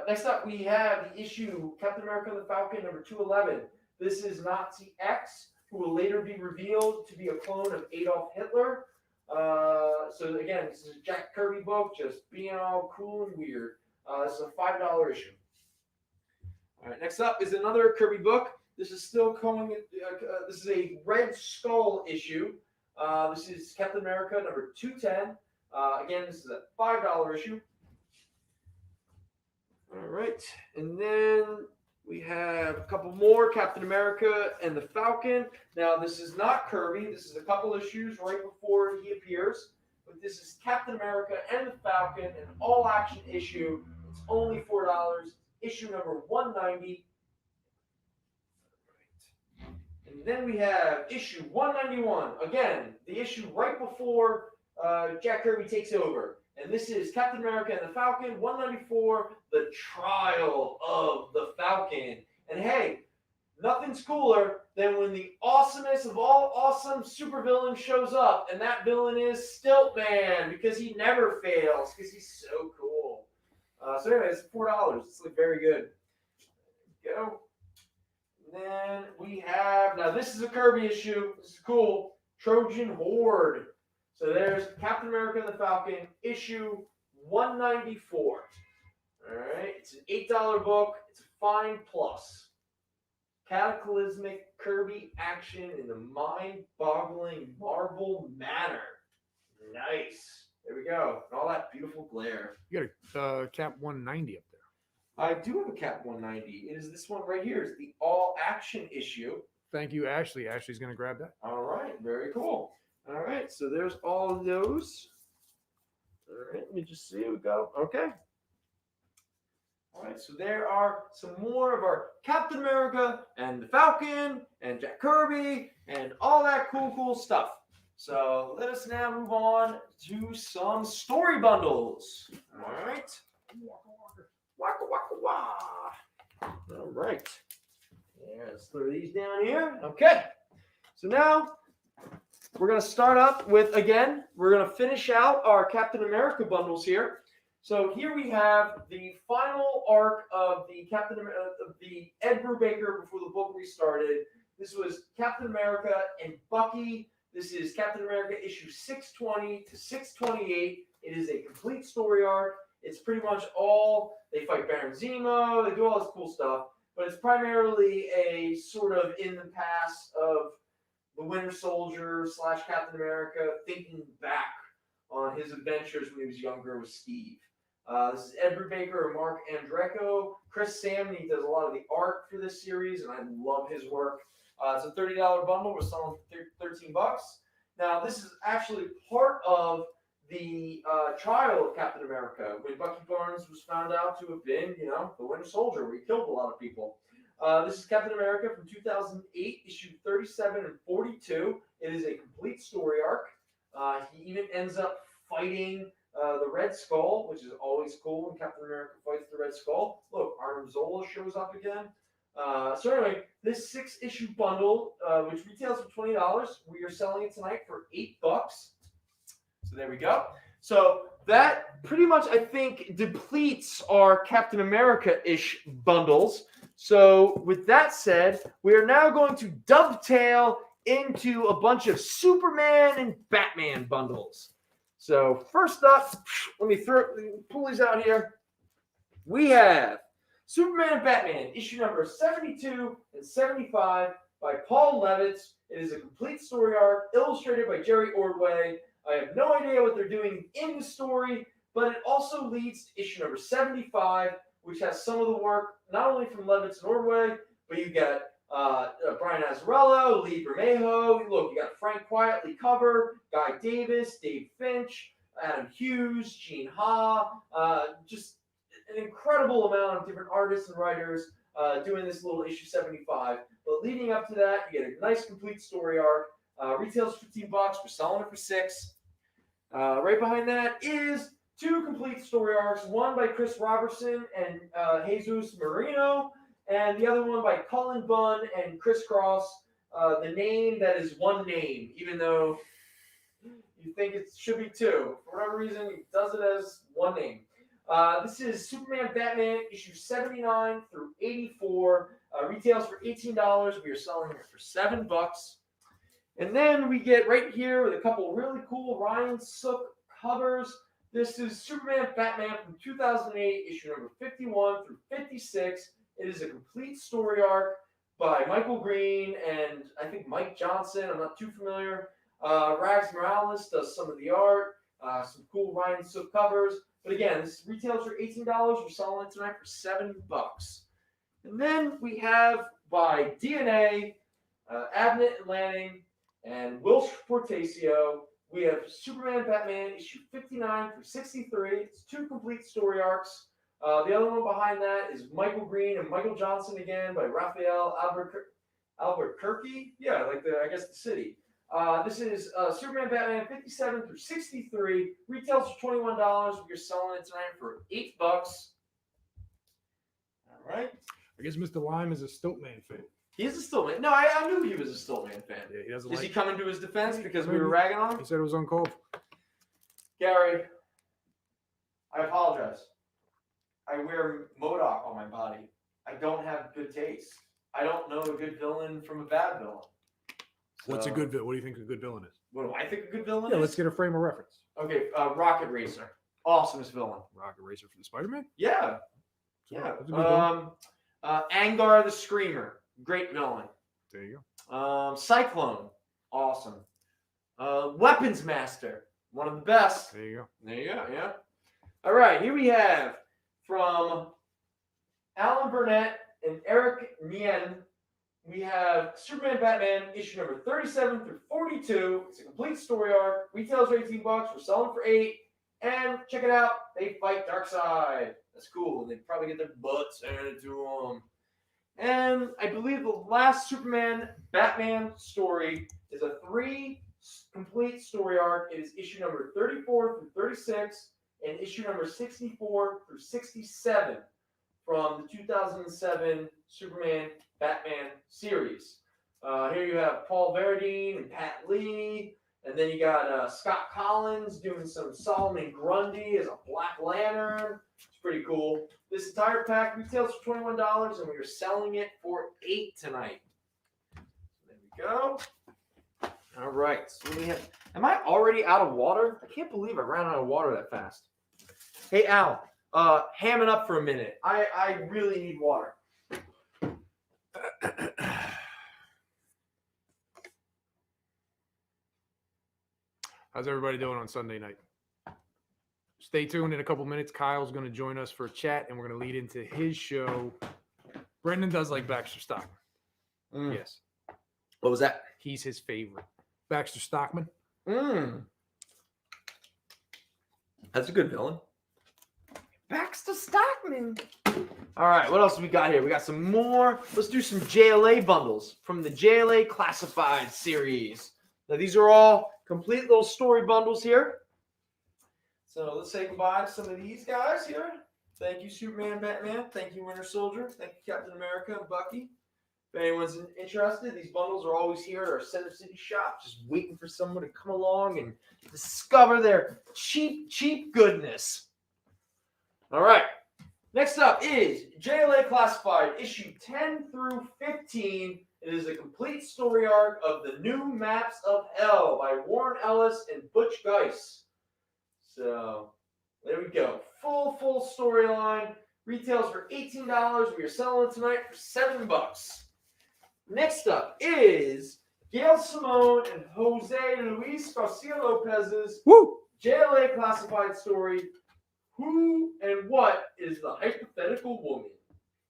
Next up, we have the issue Captain America and the Falcon number 211. This is Nazi X, who will later be revealed to be a clone of Adolf Hitler. So again, this is a Jack Kirby book, just being all cool and weird. This is a $5 issue. All right, next up is another Kirby book. This is still calling it. This is a Red Skull issue. This is Captain America number 210. Again, this is a $5 issue. All right, and then we have a couple more, Captain America and the Falcon. Now, this is not Kirby. This is a couple issues right before he appears. But this is Captain America and the Falcon, an all-action issue. It's only $4. Issue number 190. And then we have issue 191. Again, the issue right before Jack Kirby takes over. And this is Captain America and the Falcon, 194, The Trial of the Falcon. And hey, nothing's cooler than when the awesomest of all awesome supervillains shows up, and that villain is Stiltman, because he never fails, because he's so cool. So anyway, it's $4. It's like very good. There we go. And then we have, now this is a Kirby issue. This is cool. Trojan Horde. So there's Captain America and the Falcon, issue 194. All right, it's an $8 book. It's a fine plus. Cataclysmic Kirby action in the mind-boggling Marvel manner. Nice. There we go. And all that beautiful glare. You got a Cap 190 up there. I do have a Cap 190. It is this one right here. It's the all-action issue. Thank you, Ashley. Ashley's going to grab that. All right, very cool. All right, so there's all of those. All right, let me just see. We got okay. All right, so there are some more of our Captain America and the Falcon and Jack Kirby and all that cool stuff. So let us now move on to some story bundles. All right. Waka waka wah. All right. Yeah, let's throw these down here. Okay. So now we're going to start up with, again, we're going to finish out our Captain America bundles here. So here we have the final arc of the Captain America, of the Ed Brubaker before the book restarted. This was Captain America and Bucky. This is Captain America issue 620 to 628. It is a complete story arc. It's pretty much all, they fight Baron Zemo, they do all this cool stuff, but it's primarily a sort of in the past of the Winter Soldier / Captain America thinking back on his adventures when he was younger with Steve. This is Ed Brubaker and Mark Andrecco. Chris Samney does a lot of the art for this series, and I love his work. It's a $30 bundle. We're selling for $13. Now, this is actually part of the trial of Captain America, when Bucky Barnes was found out to have been, the Winter Soldier, where he killed a lot of people. This is Captain America from 2008, issue 37 and 42. It is a complete story arc. He even ends up fighting the Red Skull, which is always cool when Captain America fights the Red Skull. Look, Arnim Zola shows up again. So anyway, this 6-issue bundle, which retails for $20, we are selling it tonight for $8. So there we go. So that pretty much, I think, depletes our Captain America-ish bundles. So with that said, we are now going to dovetail into a bunch of Superman and Batman bundles. So first up, let me pull these out here. We have Superman and Batman, issue number 72 and 75 by Paul Levitz. It is a complete story arc, illustrated by Jerry Ordway. I have no idea what they're doing in the story, but it also leads to issue number 75, which has some of the work not only from Levitz and Ordway, but you got Brian Azzarello, Lee Bermejo. Look, you got Frank Quietly cover, Guy Davis, Dave Finch, Adam Hughes, Gene Ha. Just an incredible amount of different artists and writers doing this little issue 75. But leading up to that, you get a nice complete story arc. Retails $15. We're selling it for $6. Right behind that is 2 complete story arcs. One by Chris Robertson and Jesus Marino, and the other one by Cullen Bunn and Chris Cross. The name that is one name, even though you think it should be 2. For whatever reason, he does it as one name. This is Superman Batman issue 79 through 84. Retails for $18. We are selling it for $7. And then we get right here with a couple really cool Ryan Sook covers. This is Superman Batman from 2008, issue number 51 through 56. It is a complete story arc by Michael Green and I think Mike Johnson. I'm not too familiar. Rags Morales does some of the art. Some cool Ryan Sook covers. But again, this retails for $18. We're selling it tonight for $7. And then we have by DNA, Abnett and Lanning, and Will Portacio, we have Superman Batman issue 59 through 63. It's 2 complete story arcs. The other one behind that is Michael Green and Michael Johnson again by Raphael Albuquerque. Yeah, like I guess the city. This is Superman Batman 57 through 63. Retails for $21. We're selling it tonight for $8. All right. I guess Mr. Lime is a Stiltman fan. He is a Stillman. No, I knew he was a Stillman fan. Yeah, he doesn't Is like he coming to his defense because we Maybe. were ragging on He him? said it was uncalled. Gary, I apologize. I wear Modoc on my body. I don't have good taste. I don't know a good villain from a bad villain. What's a So, good villain? What do you think a good villain is? What do I think a good villain Yeah, is? let's get a frame of reference. Okay, Rocket Racer. Awesomest villain. Rocket Racer for the Spider-Man? Yeah. Yeah, Yeah. that's a good villain. Angar the Screamer. Great villain. There you go. Cyclone. Awesome. Weapons Master. One of the best. There you go. There you go, yeah. All right, here we have from Alan Burnett and Eric Nien. We have Superman Batman issue number 37 through 42. It's a complete story arc. Retails are $18. We're selling for $8. And check it out. They fight Darkseid. That's cool. And they probably get their butts handed to them. And I believe the last Superman Batman story is a 3 complete story arc. It is issue number 34 through 36 and issue number 64 through 67 from the 2007 Superman Batman series. Here you have Paul Verdine and Pat Lee, and then you got Scott Collins doing some Solomon Grundy as a Black Lantern. It's pretty cool. This entire pack retails for $21, and we are selling it for $8 tonight. There we go. All right. So we have. Am I already out of water? I can't believe I ran out of water that fast. Hey Al, ham it up for a minute. I really need water. How's everybody doing on Sunday night? Stay tuned in a couple minutes. Kyle's going to join us for a chat, and we're going to lead into his show. Brendan does like Baxter Stockman. Yes. What was that? He's his favorite. Baxter Stockman. That's a good villain. Baxter Stockman. All right, what else we got here? We got some more. Let's do some JLA bundles from the JLA Classified series. Now, these are all complete little story bundles here. So let's say goodbye to some of these guys here. Thank you, Superman, Batman. Thank you, Winter Soldier. Thank you, Captain America and Bucky. If anyone's interested, these bundles are always here at our Center City shop, just waiting for someone to come along and discover their cheap goodness. All right. Next up is JLA Classified, issue 10 through 15. It is a complete story arc of the New Maps of Hell by Warren Ellis and Butch Geis. So there we go. Full storyline. Retails for $18. We are selling it tonight for $7. Next up is Gail Simone and Jose Luis Garcia Lopez's JLA Classified story, Who and What is the Hypothetical Woman?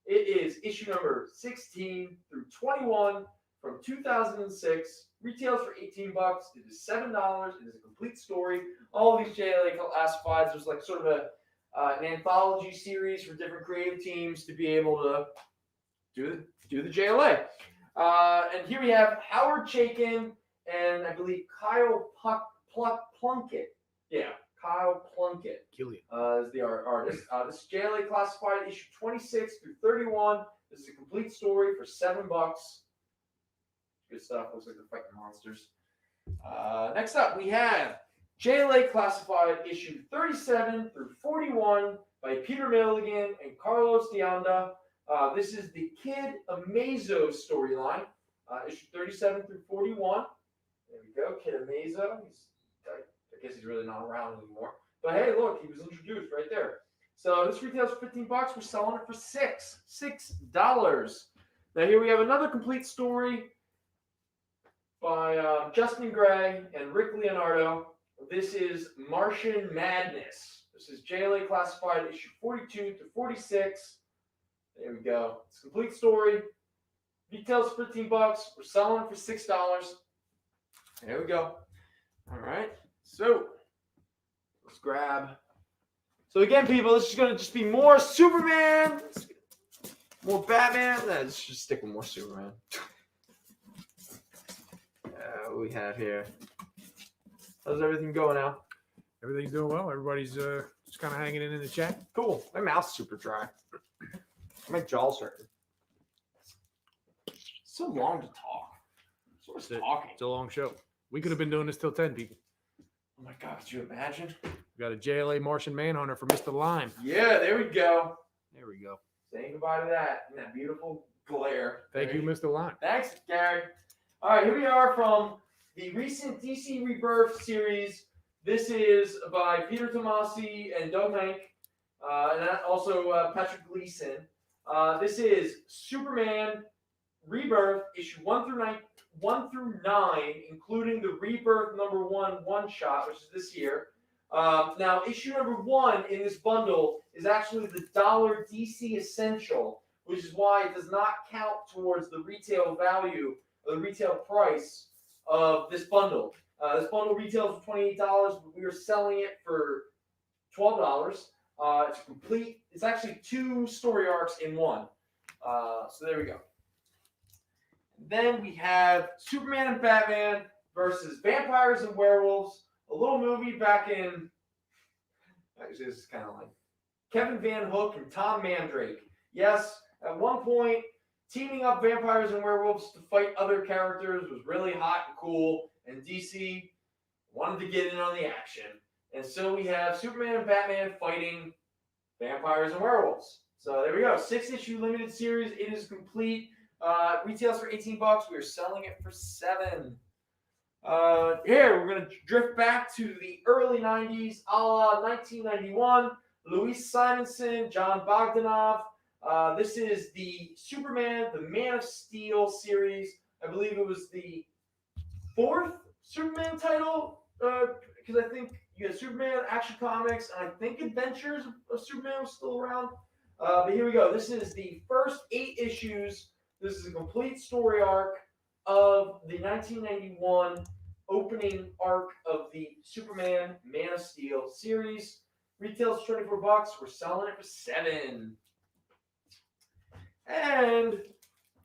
It is issue number 16 through 21 from 2006. Retails for $18. It is $7. It is a complete story. All of these JLA Classifieds, there's like sort of an anthology series for different creative teams to be able to do the JLA. And here we have Howard Chaykin and I believe Kyle Plunkett. Yeah, Kyle Plunkett is the artist. This is JLA Classified issue 26 through 31. This is a complete story for $7. Good stuff. Looks like they're fighting monsters. Next up, we have JLA Classified issue 37 through 41 by Peter Milligan and Carlos Deanda. This is the Kid Amazo storyline, issue 37 through 41. There we go, Kid Amazo. I guess he's really not around anymore. But hey, look, he was introduced right there. So this retails for $15. We're selling it for $6. Now here we have another complete story by Justin Gray and Rick Leonardo. This is Martian Madness. This is JLA Classified issue 42 to 46. There we go. It's a complete story. Retails for $15. We're selling it for $6. There we go. All right. So let's grab. So again, people, this is going to just be more Superman, more Batman. Let's just stick with more Superman. What we have here. How's everything going now? Everything's doing well. Everybody's just kind of hanging in the chat. Cool. My mouth's super dry. My jaw's hurting. so long to talk. So much That's it. talking. It's a long show. We could have been doing this till 10, people. Oh my God, could you imagine? We got a JLA Martian Manhunter for Mr. Lime. Yeah, there we go. There we go. Saying goodbye to that and that beautiful glare. Thank you, Mr. Lime. Thanks, Gary. All right, here we are from the recent DC Rebirth series. This is by Peter Tomasi and Doug Hank, and that also Patrick Gleason. This is Superman Rebirth, issue 1 through 9, including the Rebirth #1 one-shot, which is this year. Now, issue #1 in this bundle is actually the $1 DC Essential, which is why it does not count towards the retail value or the retail price of this bundle. This bundle retails for $28, but we are selling it for $12. It's complete. It's actually 2 story arcs in one. So there we go. Then we have Superman and Batman versus Vampires and Werewolves. A little movie back in. Actually, this is kind of like Kevin Van Hook and Tom Mandrake. Yes, at one point, teaming up vampires and werewolves to fight other characters was really hot and cool, and DC wanted to get in on the action. And so we have Superman and Batman fighting vampires and werewolves. So there we go. 6-issue limited series. It is complete. Retails for $18. We are selling it for $7. Here, we're going to drift back to the early 90s, a la 1991. Louise Simonson, John Bogdanov. This is the Superman, the Man of Steel series. I believe it was the 4th Superman title, because I think you had Superman, Action Comics, and I think Adventures of Superman was still around. But here we go. This is the first 8 issues. This is a complete story arc of the 1991 opening arc of the Superman Man of Steel series. Retails $24. We're selling it for $7. And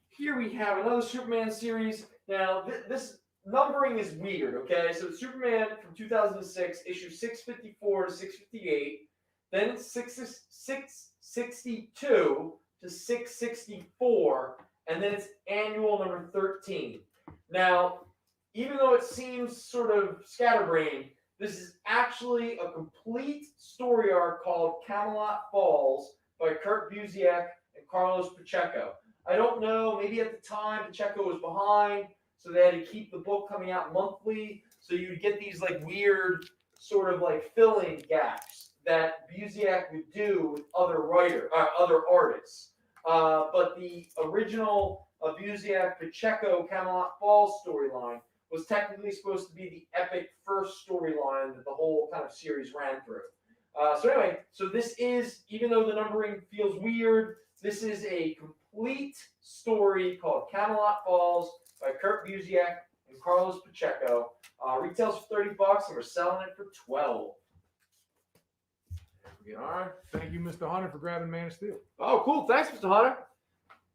here we have another Superman series. Now, this numbering is weird, okay? So it's Superman from 2006, issue 654 to 658. Then it's 662 to 664. And then it's annual number 13. Now, even though it seems sort of scatterbrained, this is actually a complete story arc called Camelot Falls by Kurt Busiek and Carlos Pacheco. I don't know, maybe at the time Pacheco was behind, so they had to keep the book coming out monthly, so you'd get these like weird sort of like filling gaps that Busiek would do with other artists. But the original Busiek Pacheco Camelot Falls storyline was technically supposed to be the epic first storyline that the whole kind of series ran through. So anyway, so this is, even though the numbering feels weird, this is a complete story called Camelot Falls by Kurt Busiek and Carlos Pacheco. Retails for $30 and we're selling it for $12. There we are. Thank you, Mr. Hunter, for grabbing Man of Steel. Oh, cool. Thanks, Mr. Hunter.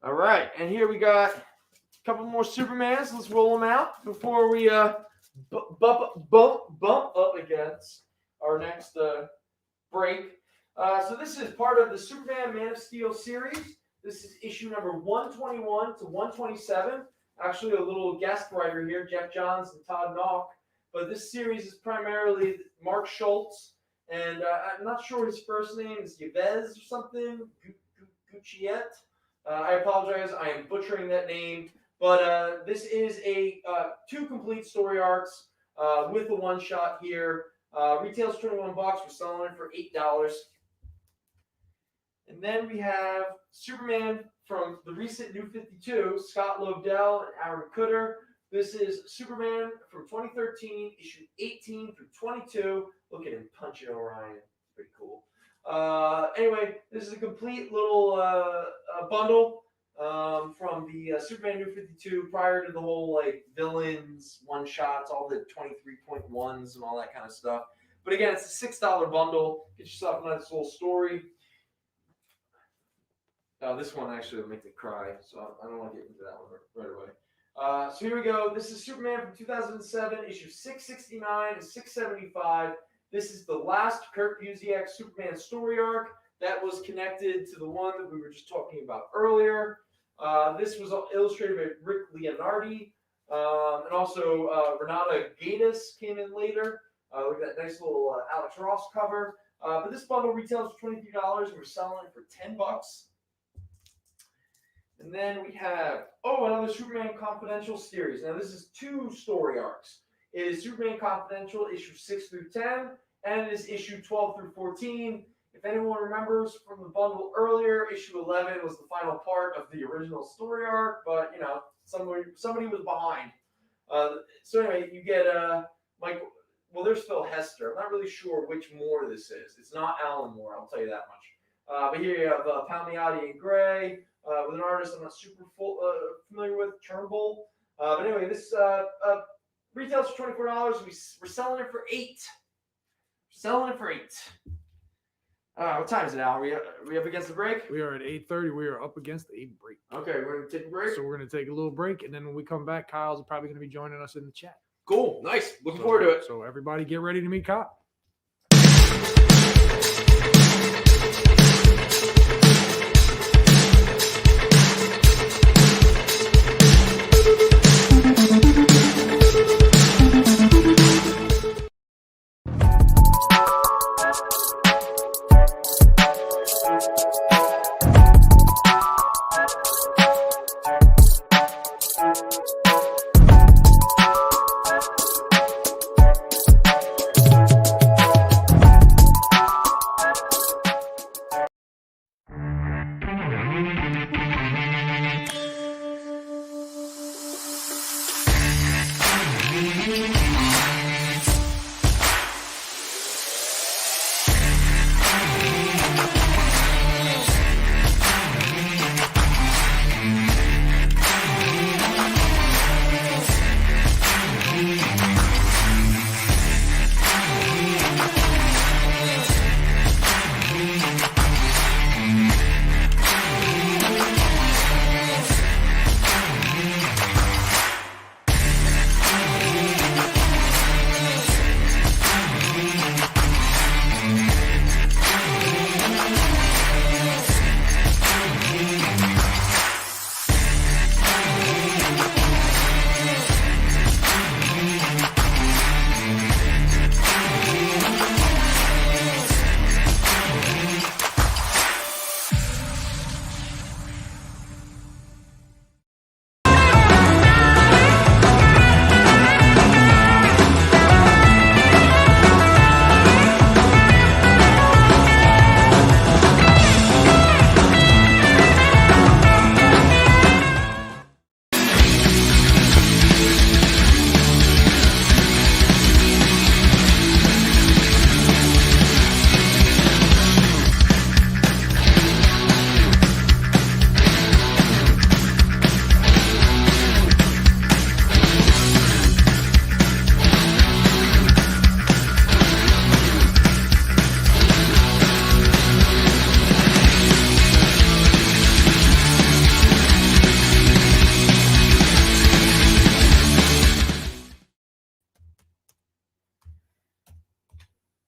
All right. And here we got a couple more Supermans. Let's roll them out before we bump up against our next break. So this is part of the Superman Man of Steel series. This is issue number 121 to 127. Actually, a little guest writer here, Jeff Johns and Todd Nauck. But this series is primarily Mark Schultz. And I'm not sure his first name is Yves or something. Gucciette. I apologize. I am butchering that name. But this is a 2 complete story arcs with a one-shot here. Retails $21. We're selling it for $8. And then we have Superman from the recent New 52, Scott Lobdell and Aaron Kuder. This is Superman from 2013, issue 18 through 22. Look at him punching Orion. Pretty cool. Anyway, this is a complete little bundle from the Superman New 52 prior to the whole like villains, one-shots, all the 23.1s and all that kind of stuff. But again, it's a $6 bundle. Get yourself a nice little story. This one actually will make me cry, so I don't want to get into that one right away. So here we go. This is Superman from 2007, issue 669 and 675. This is the last Kurt Busiek Superman story arc that was connected to the one that we were just talking about earlier. This was illustrated by Rick Leonardi. And also Renata Gatiss came in later. Look at that nice little Alex Ross cover. But this bundle retails for $23 and we're selling it for $10. And then we have, another Superman Confidential series. Now this is 2 story arcs. It is Superman Confidential issue 6 through 10, and it is issue 12 through 14. If anyone remembers from the bundle earlier, issue 11 was the final part of the original story arc, but you know, somebody was behind. So anyway, you get Michael. Well, there's Phil Hester. I'm not really sure which Moore this is. It's not Alan Moore, I'll tell you that much. But here you have Palmiotti and Gray with an artist I'm not super familiar with, Turnbull. But anyway, this retails for $24. We're selling it for $8. Selling it for $8. What time is it now? Are we up against the break? We are at 8:30. We are up against a break. Okay, we're going to take a break. So we're going to take a little break, and then when we come back, Kyle's probably going to be joining us in the chat. Cool. Nice. Looking forward to it. So everybody get ready to meet Kyle.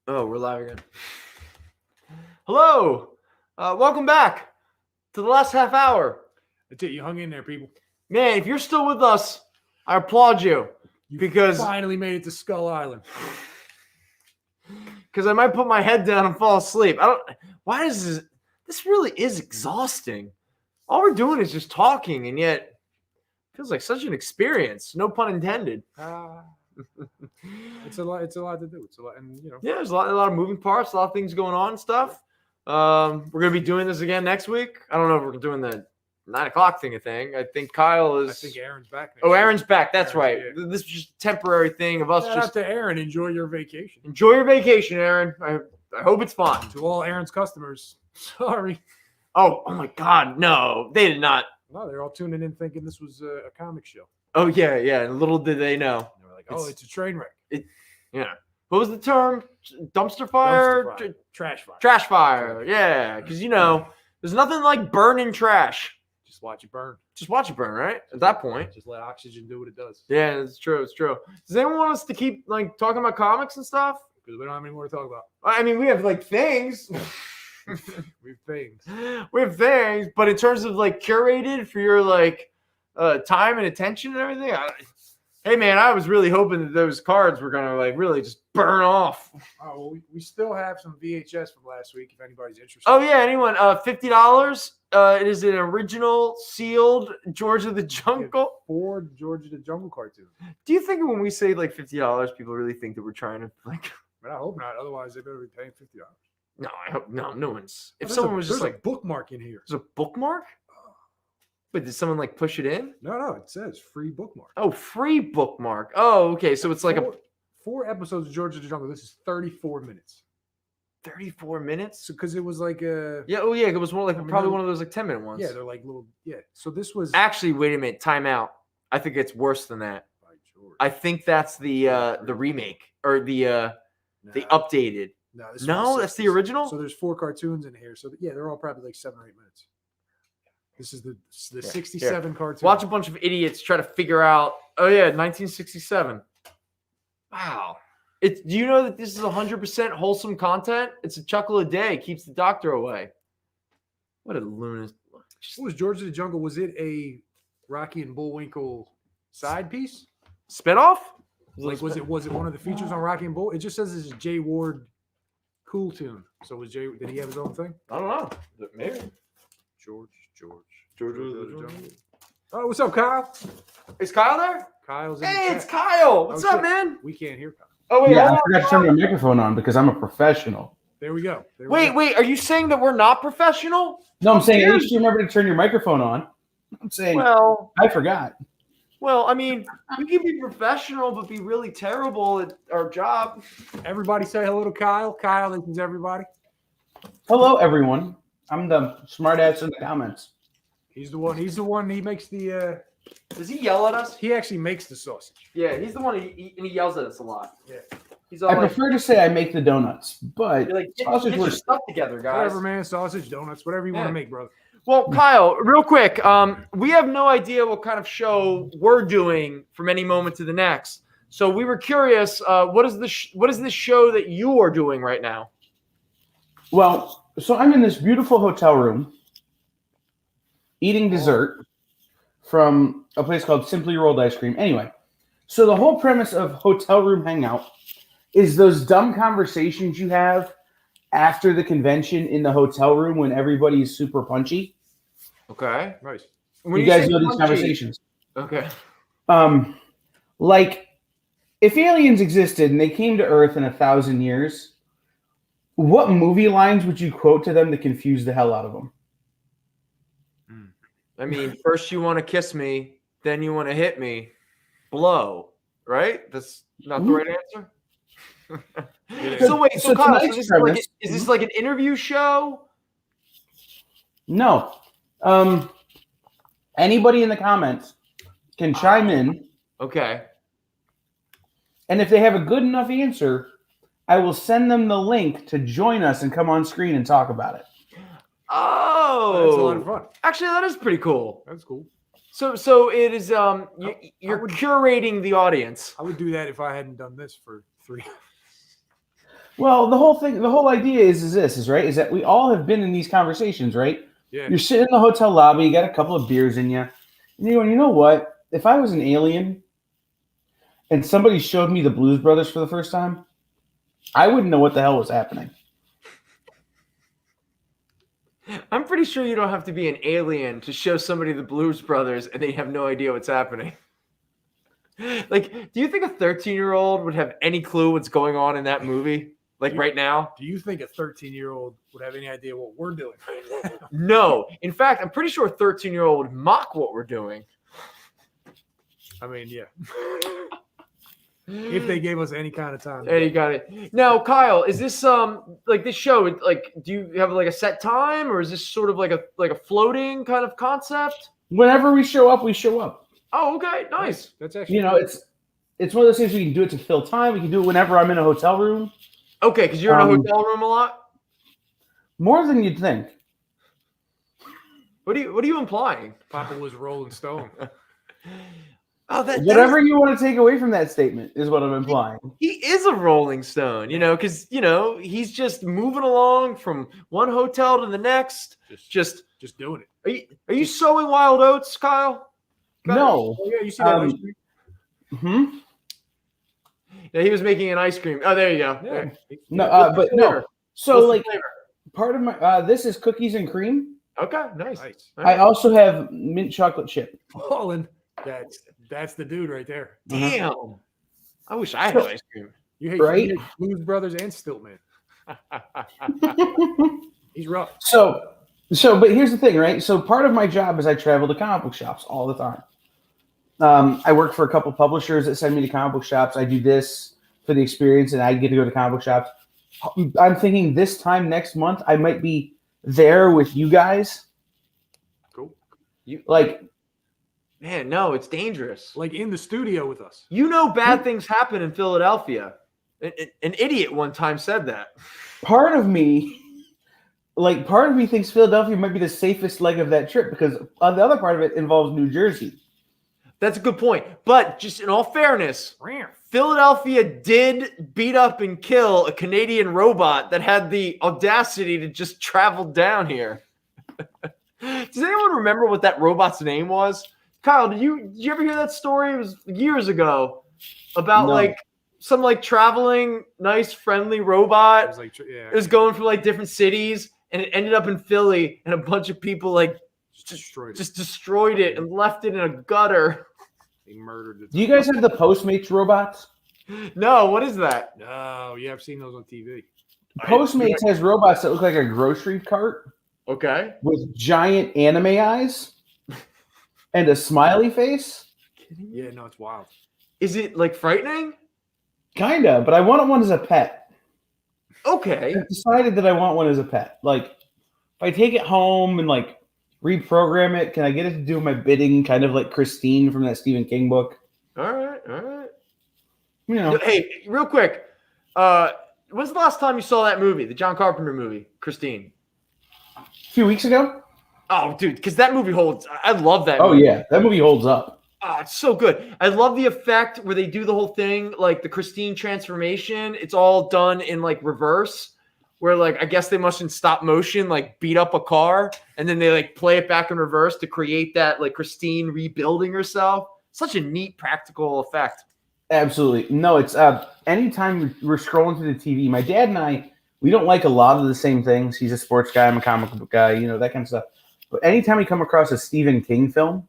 Oh, we're live again. Hello. Welcome back to the last half hour. That's it. You hung in there, people. Man, if you're still with us, I applaud you. Because Finally made it to Skull Island. I might put my head down and fall asleep. Why is this really is exhausting. All we're doing is just talking, and yet it feels like such an experience. No pun intended. It's a lot to do. It's a lot, and you know. Yeah, there's a lot of moving parts, a lot of things going on and stuff. We're gonna be doing this again next week. I don't know if we're doing the 9 o'clock thing. I think Kyle is. I think Aaron's back. Oh, Aaron's back. That's Aaron, right. yeah. This is just a temporary thing of us. Shout out to Aaron. Enjoy your vacation. Enjoy your vacation, Aaron. I hope it's fun. To all Aaron's customers, sorry. Oh my God, no, they did not. No, they're all tuning in thinking this was a comic show. Oh yeah. And little did they know. They were like, "Oh, it's a train wreck." Yeah. What was the term? Dumpster fire? Dumpster fire. Trash fire. Trash fire. Yeah, because there's nothing like burning trash. Just watch it burn. Just watch it burn, right? At that point. Just let oxygen do what it does. Yeah, it's true. It's true. Does anyone want us to keep talking about comics and stuff? Because we don't have any more to talk about. I mean, we have things. We have things. We have things, but in terms of like curated for your like time and attention and everything, hey man, I was really hoping that those cards were gonna like really just burn off. Oh, well, we still have some VHS from last week if anybody's interested. Oh yeah, anyone? $50. It is an original sealed George of the Jungle. 4 George of the Jungle cartoons. Do you think when we say like $50, people really think that we're trying to like? But I hope not. Otherwise, they better be paying $50. No, I hope no one's. If There's someone a, was just there's like, a bookmark in here. there's a bookmark. Wait, did someone like push it in? No, it says free bookmark. Oh, free bookmark. Oh, okay. So it's like four episodes of George of the Jungle. This is 34 minutes. 34 minutes. Because it was like a Yeah. Oh, yeah. It was more like I mean, probably they're- one of those like 10-minute ones. yeah, they're like little So this was Actually, wait a minute. Time out. I think it's worse than that. by George. I think that's the remake or the Nah, updated. no, this is No, from that's the 60s. original? So there's 4 cartoons in here. So yeah, they're all probably like 7 or 8 minutes. This is the 67 cartoon. Watch a bunch of idiots try to figure out. Oh yeah, 1967. Wow. Do you know that this is 100% wholesome content? It's a chuckle a day, keeps the doctor away. What a lunatic. What was George of the Jungle? Was it a Rocky and Bullwinkle side piece? Spinoff? Like was it one of the features on Rocky and Bull? It just says it's a Jay Ward cool tune. So was Jay? Did he have his own thing? I don't know. Maybe. George. George of the Jungle. Oh, what's up, Kyle? Is Kyle there? Kyle's in Hey, the it's chat. Kyle. What's Oh, up, shit. man? We can't hear Kyle. Oh wait, Yeah, hold I on. forgot to turn my microphone on because I'm a professional. There we go. There we Wait, go. wait. Are you saying that we're not professional? No, I'm saying at Dude. least you remember to turn your microphone on. I'm saying Well, I forgot. I mean, we can be professional but be really terrible at our job. Everybody say hello to Kyle. Kyle, this is everybody. Hello, everyone. I'm the smartass in the comments. He's the one. He makes the. Does he yell at us? He actually makes the sausage. Yeah, he's the one. He yells at us a lot. Yeah. He's all I like, prefer to say I make the donuts, but you're like get sausage your was stuff together, guys. Whatever, man. Sausage, donuts, whatever you want Yeah. to make, brother. Well, Kyle, real quick, we have no idea what kind of show we're doing from any moment to the next. So we were curious, what is this show that you are doing right now? well. So I'm in this beautiful hotel room, eating dessert from a place called Simply Rolled Ice Cream. Anyway, so the whole premise of Hotel Room Hangout is those dumb conversations you have after the convention in the hotel room when everybody's super punchy. Okay. Nice. When You guys say know these punchy- conversations. Okay. Like if aliens existed and they came to Earth in 1,000 years, what movie lines would you quote to them to confuse the hell out of them? I mean, first you want to kiss me, then you want to hit me. Blow. Right? That's not the right answer. So wait, so Kyle, tonight's is premise- this like an interview show? No. Anybody in the comments can chime in, Okay. and if they have a good enough answer, I will send them the link to join us and come on screen and talk about it. Oh, That's a lot of fun. Actually, that is pretty cool. That's cool. So it is you're curating the audience. I would do that if I hadn't done this for 3 hours. Well, the whole idea is that we all have been in these conversations, right? Yeah. You're sitting in the hotel lobby, you got a couple of beers in you, and you're going, you know what? If I was an alien and somebody showed me the Blues Brothers for the first time, I wouldn't know what the hell was happening. I'm pretty sure you don't have to be an alien to show somebody the Blues Brothers and they have no idea what's happening. Like, do you think a 13-year-old would have any clue what's going on in that movie? Like right now? Do you think a 13-year-old would have any idea what we're doing right now? No. In fact, I'm pretty sure a 13-year-old would mock what we're doing. I mean, yeah. If they gave us any kind of time. Hey, you got it. Now, Kyle, is this like this show? Like, do you have like a set time, or is this sort of like a floating kind of concept? Whenever we show up, we show up. Oh, okay, nice. That's actually You know, it's one of those things we can do it to fill time. We can do it whenever I'm in a hotel room. Okay, because you're in a hotel room a lot. More than you'd think. What are you implying? Papa was Rolling Stone. Oh, Whatever you want to take away from that statement is what I'm implying. He is a Rolling Stone, because he's just moving along from one hotel to the next, just doing it. Are you sowing wild oats, Kyle? No. Oh yeah, you see that ice cream? Yeah, he was making an ice cream. Oh, there you go. Yeah. No, but no. So What's the like flavor? part of my this is cookies and cream. Okay, nice. I also have mint chocolate chip. Colin, that's the dude right there. Damn. I wish I had ice cream. You hate Right? Blues Brothers and Stiltman. He's rough. So, but here's the thing, right? So part of my job is I travel to comic book shops all the time. I work for a couple publishers that send me to comic book shops. I do this for the experience, and I get to go to comic book shops. I'm thinking this time next month, I might be there with you guys. Cool. Man, no, it's dangerous. Like in the studio with us. Bad things happen in Philadelphia. An idiot one time said that. Part of me thinks Philadelphia might be the safest leg of that trip because the other part of it involves New Jersey. That's a good point. But just in all fairness, Philadelphia did beat up and kill a Canadian robot that had the audacity to just travel down here. Does anyone remember what that robot's name was? Kyle, did you ever hear that story? It was years ago about some traveling nice friendly robot. It was going from different cities and it ended up in Philly and a bunch of people just destroyed it and left it in a gutter. They murdered it. Do you guys have the Postmates robots? No, what is that? No, yeah, I've seen those on TV. Postmates has robots that look like a grocery cart. Okay. With giant anime eyes and a smiley face. Yeah, no, it's wild. Is it frightening? Kinda, but I want one as a pet. Okay. I've decided that I want one as a pet. If I take it home and reprogram it, can I get it to do my bidding, kind of like Christine from that Stephen King book? All right. Hey, real quick. When's the last time you saw that movie, the John Carpenter movie, Christine? A few weeks ago. Oh, dude, because that movie holds. I love that. Oh movie. yeah, that movie holds up. Oh, it's so good. I love the effect where they do the whole thing, the Christine transformation. It's all done in reverse, where I guess they must in stop motion beat up a car, and then they play it back in reverse to create that Christine rebuilding herself. Such a neat practical effect. Absolutely. No, it's anytime we're scrolling through the TV, my dad and I, we don't like a lot of the same things. He's a sports guy, I'm a comic book guy, that kind of stuff. But anytime we come across a Stephen King film,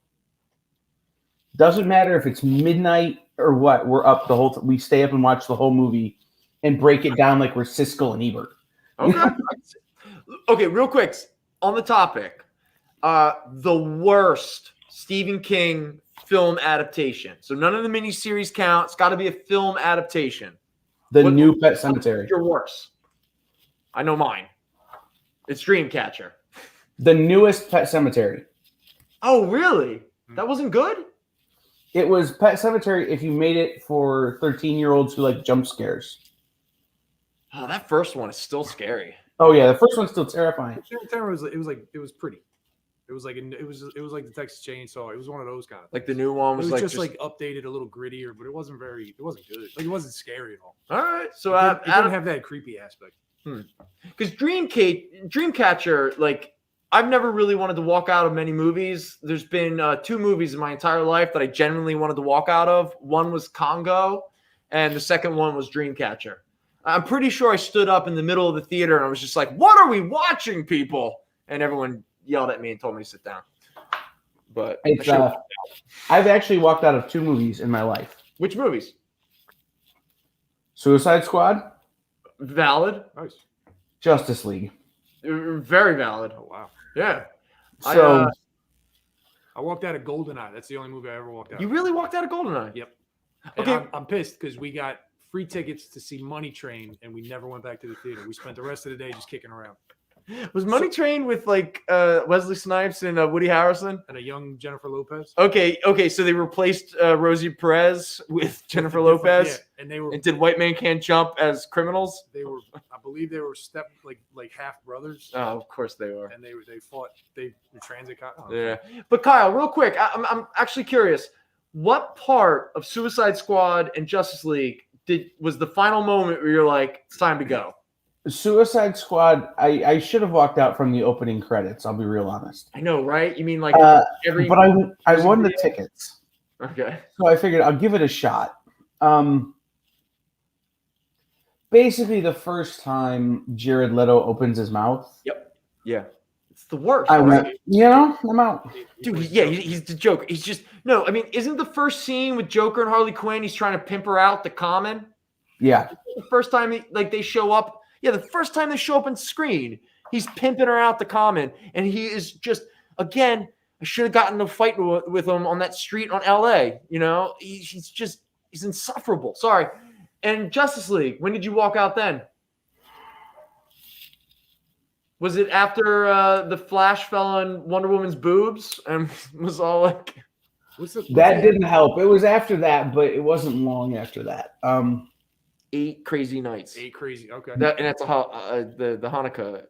doesn't matter if it's midnight or what, we're up the whole we stay up and watch the whole movie and break it down like we're Siskel and Ebert. Okay. Okay, real quick on the topic. The worst Stephen King film adaptation. So none of the miniseries count. It's got to be a film adaptation. The new Pet Sematary. Your worst. I know mine. It's Dreamcatcher. The newest Pet Sematary. Oh, really? That wasn't good? It was Pet Sematary if you made it for 13-year-olds who like jump scares. Oh, that first one is still scary. Oh yeah, the first one's still terrifying. It was pretty. It was like the Texas Chainsaw. It was one of those kind of things. The new one was, it was just updated a little grittier, but it wasn't good. It wasn't scary at all. All right, so it didn't have that creepy aspect. Because Dreamcatcher, I've never really wanted to walk out of many movies. There's been 2 movies in my entire life that I genuinely wanted to walk out of. One was Congo, and the second one was Dreamcatcher. I'm pretty sure I stood up in the middle of the theater and I was just like, "What are we watching, people?" And everyone yelled at me and told me to sit down. But I've actually walked out of 2 movies in my life. Which movies? Suicide Squad. Valid. Nice. Justice League. Very valid. Oh wow. Yeah. So I walked out of GoldenEye. That's the only movie I ever walked out. You really walked out of GoldenEye? Yep. Okay. I'm pissed because we got free tickets to see Money Train and we never went back to the theater. We spent the rest of the day just kicking around. Was Money Train with Wesley Snipes and Woody Harrelson and a young Jennifer Lopez? Okay. So they replaced Rosie Perez with Jennifer Lopez. Yeah, and did White Man Can't Jump as criminals? I believe they were like half brothers. Oh, of course they were. And they fought. They were transit cops. Yeah. But Kyle, real quick, I'm actually curious. what part of Suicide Squad and Justice League was the final moment where you're like, it's time to go? Suicide Squad, I should have walked out from the opening credits. I'll be real honest. I know, right? You mean like every? But I won the tickets, Okay. so I figured I'll give it a shot. Basically, the first time Jared Leto opens his mouth, Yeah. It's the worst. I right? went, you know, I'm out. Dude, he's the Joker. He's just no. I mean, isn't the first scene with Joker and Harley Quinn? He's trying to pimp her out the Common. Yeah, The first time they show up. Yeah, the first time they show up on screen, he's pimping her out the Common, and he is just again. I should have gotten in a fight with him on that street on LA. You know, he's insufferable. Sorry. And Justice League. When did you walk out then? Was it after the Flash fell on Wonder Woman's boobs and was all like? that didn't help. It was after that, but it wasn't long after that. 8 Crazy Nights. 8 Crazy. Okay. And that's the Hanukkah.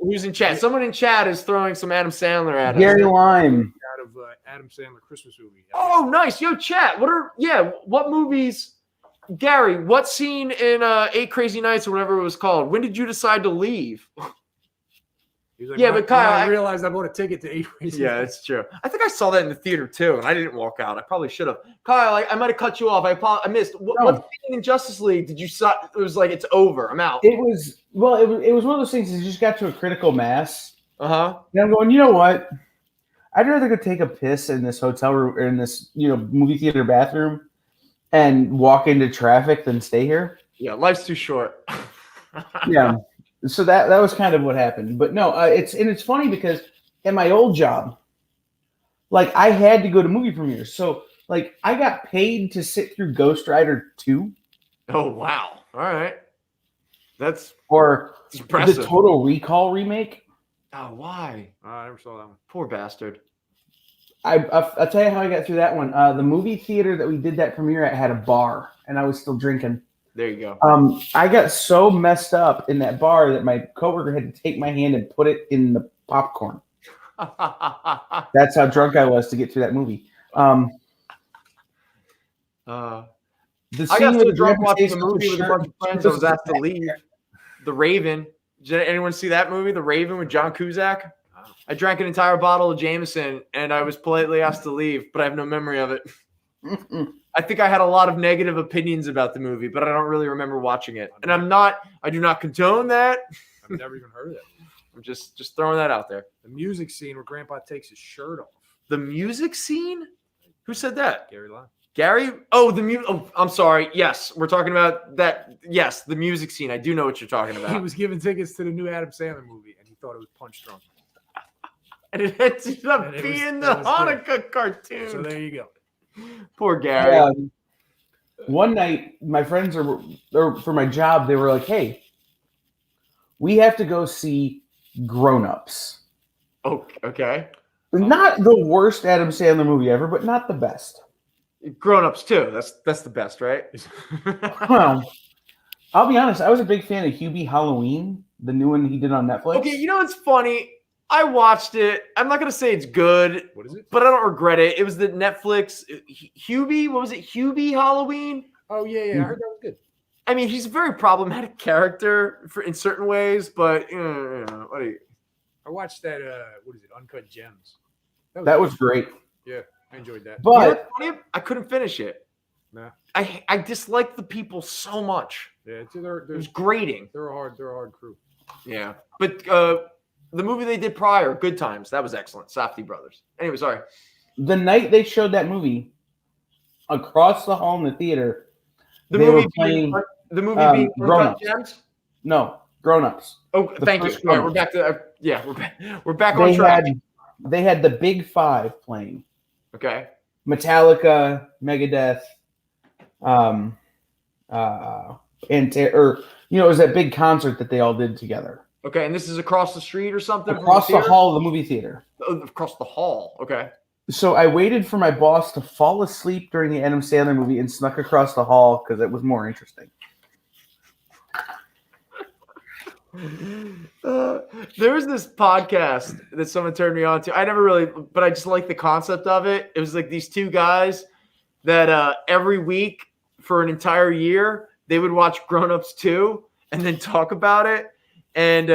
Who's in chat? Someone in chat is throwing some Adam Sandler at us. Gary Lime. Out of Adam Sandler Christmas movie. Oh, nice. Yo, chat. What movies? Gary, what scene in 8 Crazy Nights or whatever it was called? When did you decide to leave? He's like, Yeah, but Kyle, I realized I bought a ticket to 8 Crazy. Yeah, that's true. I think I saw that in the theater too, and I didn't walk out. I probably should have. Kyle, I might have cut you off. I missed. What scene in Justice League did you saw? It was like, it's over. I'm out. It was one of those things that just got to a critical mass. Uh-huh. And I'm going, you know what? I'd rather go take a piss in this hotel room or in this, movie theater bathroom and walk into traffic than stay here. Yeah, life's too short. Yeah. So that was kind of what happened. But no, it's funny because at my old job, like I had to go to movie premieres. So like I got paid to sit through Ghost Rider 2. Oh, wow. All right. That's the impressive. Total Recall remake. Oh, why? I never saw that one. Poor bastard. I'll tell you how I got through that one. The movie theater that we did that premiere at had a bar, and I was still drinking. There you go. I got so messed up in that bar that my coworker had to take my hand and put it in the popcorn. That's how drunk I was to get through that movie. The I scene got with so the drunk grandpa watching takes the off movie his with a shirt bunch of friends. I was asked to leave. The Raven. Did anyone see that movie, The Raven, with John Cusack? I drank an entire bottle of Jameson, and I was politely asked to leave, but I have no memory of it. I think I had a lot of negative opinions about the movie, but I don't really remember watching it. And I do not condone that. I've never even heard of that. I'm just throwing that out there. The music scene where Grandpa takes his shirt off. The music scene? Who said that? Gary Lime. Gary? Oh, the music. Oh, I'm sorry. Yes, we're talking about that. Yes, the music scene. I do know what you're talking He about. was giving tickets to the new Adam Sandler movie, and he thought it was Punch Drunk. And it ended up And it being was- the it was good. Hanukkah cartoon. So there you go. Poor Gary. One night, my friends or for my job, they were like, "Hey, we have to go see Grown Ups." Oh, okay. Not the worst Adam Sandler movie ever, but not the best. Grown Ups too. That's the best, right? Well, I'll be honest. I was a big fan of Hubie Halloween, the new one he did on Netflix. Okay, you know what's funny? I watched it. I'm not gonna say it's good, What is it? but I don't regret it. It was the Netflix Hubie. What was it? Hubie Halloween. Oh, yeah. I heard that was good. I mean, he's a very problematic character in certain ways, but what do you? I watched that, what is it, Uncut Gems. That was great. Yeah, I enjoyed that. You know But what's funny? I couldn't finish it. Nah. I disliked the people so much. Yeah, It was grating. they're a hard crew. Yeah, but the movie they did prior, Good Times, that was excellent. Safdie Brothers. Anyway, sorry. the night they showed that movie, across the hall in the theater, The they movie were playing being Grown Uncut Ups. Gems. no Grown Ups. Oh, The thank you. first All right, Grown we're back to we're back on They track. they had the Big Five playing: Okay. Metallica, Megadeth, and it was that big concert that they all did together Okay, and this is across the street or something? from across the theater? hall of the movie theater. Oh, across the hall. Okay. So I waited for my boss to fall asleep during the Adam Sandler movie and snuck across the hall because it was more interesting. There was this podcast that someone turned me on to. I never really, but I just like the concept of it. It was like these two guys that every week for an entire year they would watch Grown Ups 2 and then talk about it. And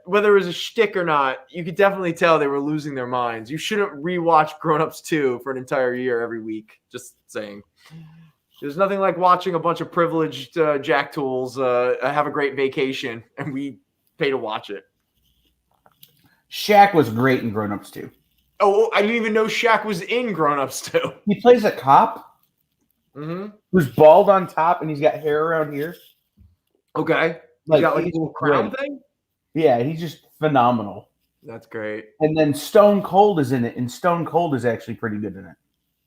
whether it was a shtick or not, you could definitely tell they were losing their minds. You shouldn't rewatch Grown Ups 2 for an entire year every week. Just saying. There's nothing like watching a bunch of privileged jack tools have a great vacation, and we pay to watch it. Shaq was great in Grown Ups too. Oh, I didn't even know Shaq was in Grown Ups too. He plays a cop who's bald on top and he's got hair around here. Okay. Like, You got like a he's little crown great. thing? Yeah, he's just phenomenal. That's great. And then Stone Cold is in it, and Stone Cold is actually pretty good in it.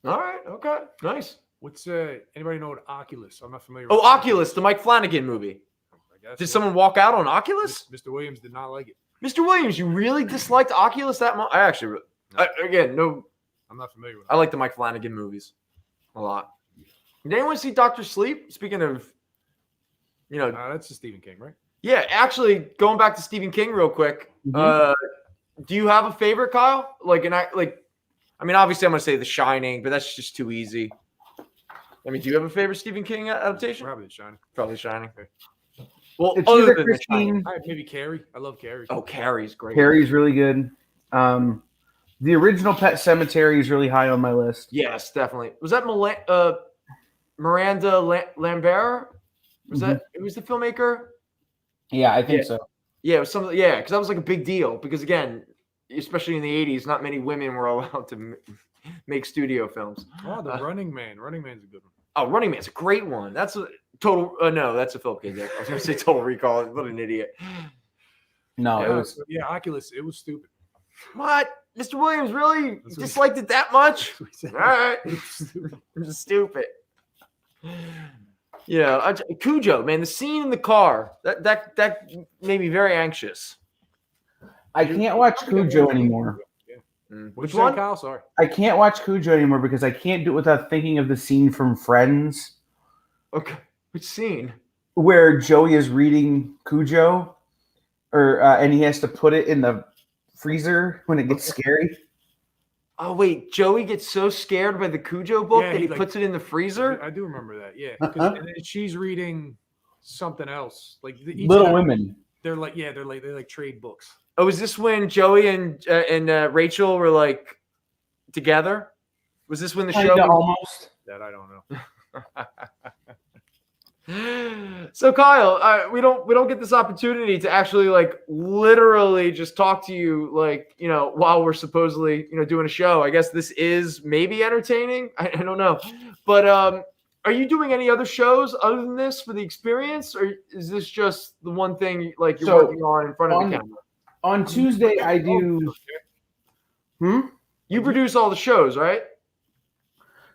All right. Okay. Nice. What's anybody know what Oculus? I'm not familiar. Oh, with Oculus, the Mike Flanagan movie. I guess. Did someone walk out on Oculus? Mr. Williams did not like it. Mr. Williams, you really disliked Oculus that much? I actually, again, no, I'm not familiar with it. I like the Mike Flanagan movies a lot. Did anyone see Dr. Sleep? Speaking of, That's just Stephen King, right? yeah, actually, going back to Stephen King real quick. Do you have a favorite, Kyle? I mean, obviously, I'm gonna say The Shining, but that's just too easy. I mean, do you have a favorite Stephen King adaptation? Probably The Shining. Probably Shining. Well, It's other either than The Shining. Christine. Maybe Carrie. I love Carrie. Oh, Carrie's great. Carrie's really good. The original Pet Cemetery is really high on my list. Yes, definitely. Was that Miranda Lambert? Was that? It was the filmmaker. Yeah, I think Yeah. so. Yeah, it was something. Yeah, because that was like a big deal. Because again, especially in the '80s, not many women were allowed to make studio films. Oh, The Running Man. Running Man's a good one. Oh, Running Man's a great one. That's a total. No, that's a Philip K. Dick. I was going to say Total Recall. What an idiot. No, it was. Yeah, Oculus. It was stupid. What? Mr. Williams really That's what- disliked it that much? That's what he said. All right. It was stupid. I'm just stupid. Yeah, Cujo, man, the scene in the car that made me very anxious. I can't watch Cujo anymore. Which What'd you say, one? Kyle? Sorry. I can't watch Cujo anymore because I can't do it without thinking of the scene from Friends Okay, which scene? where Joey is reading Cujo, and he has to put it in the freezer when it gets scary. Oh wait, Joey gets so scared by the Cujo book Yeah, that he he, puts it in the freezer. I do remember that. Yeah. 'Cause- and then she's reading something else. Like each Little time Women. they're like trade books. Oh, is this when Joey and Rachel were like together? Was this when the show? Kinda almost. That I don't know. So Kyle, we don't get this opportunity to actually like literally just talk to you while we're supposedly doing a show. I guess this is maybe entertaining. I don't know, but are you doing any other shows other than this for the experience, or is this just the one thing you're So, working on in front of the camera? On Tuesday, I do. You produce all the shows, right?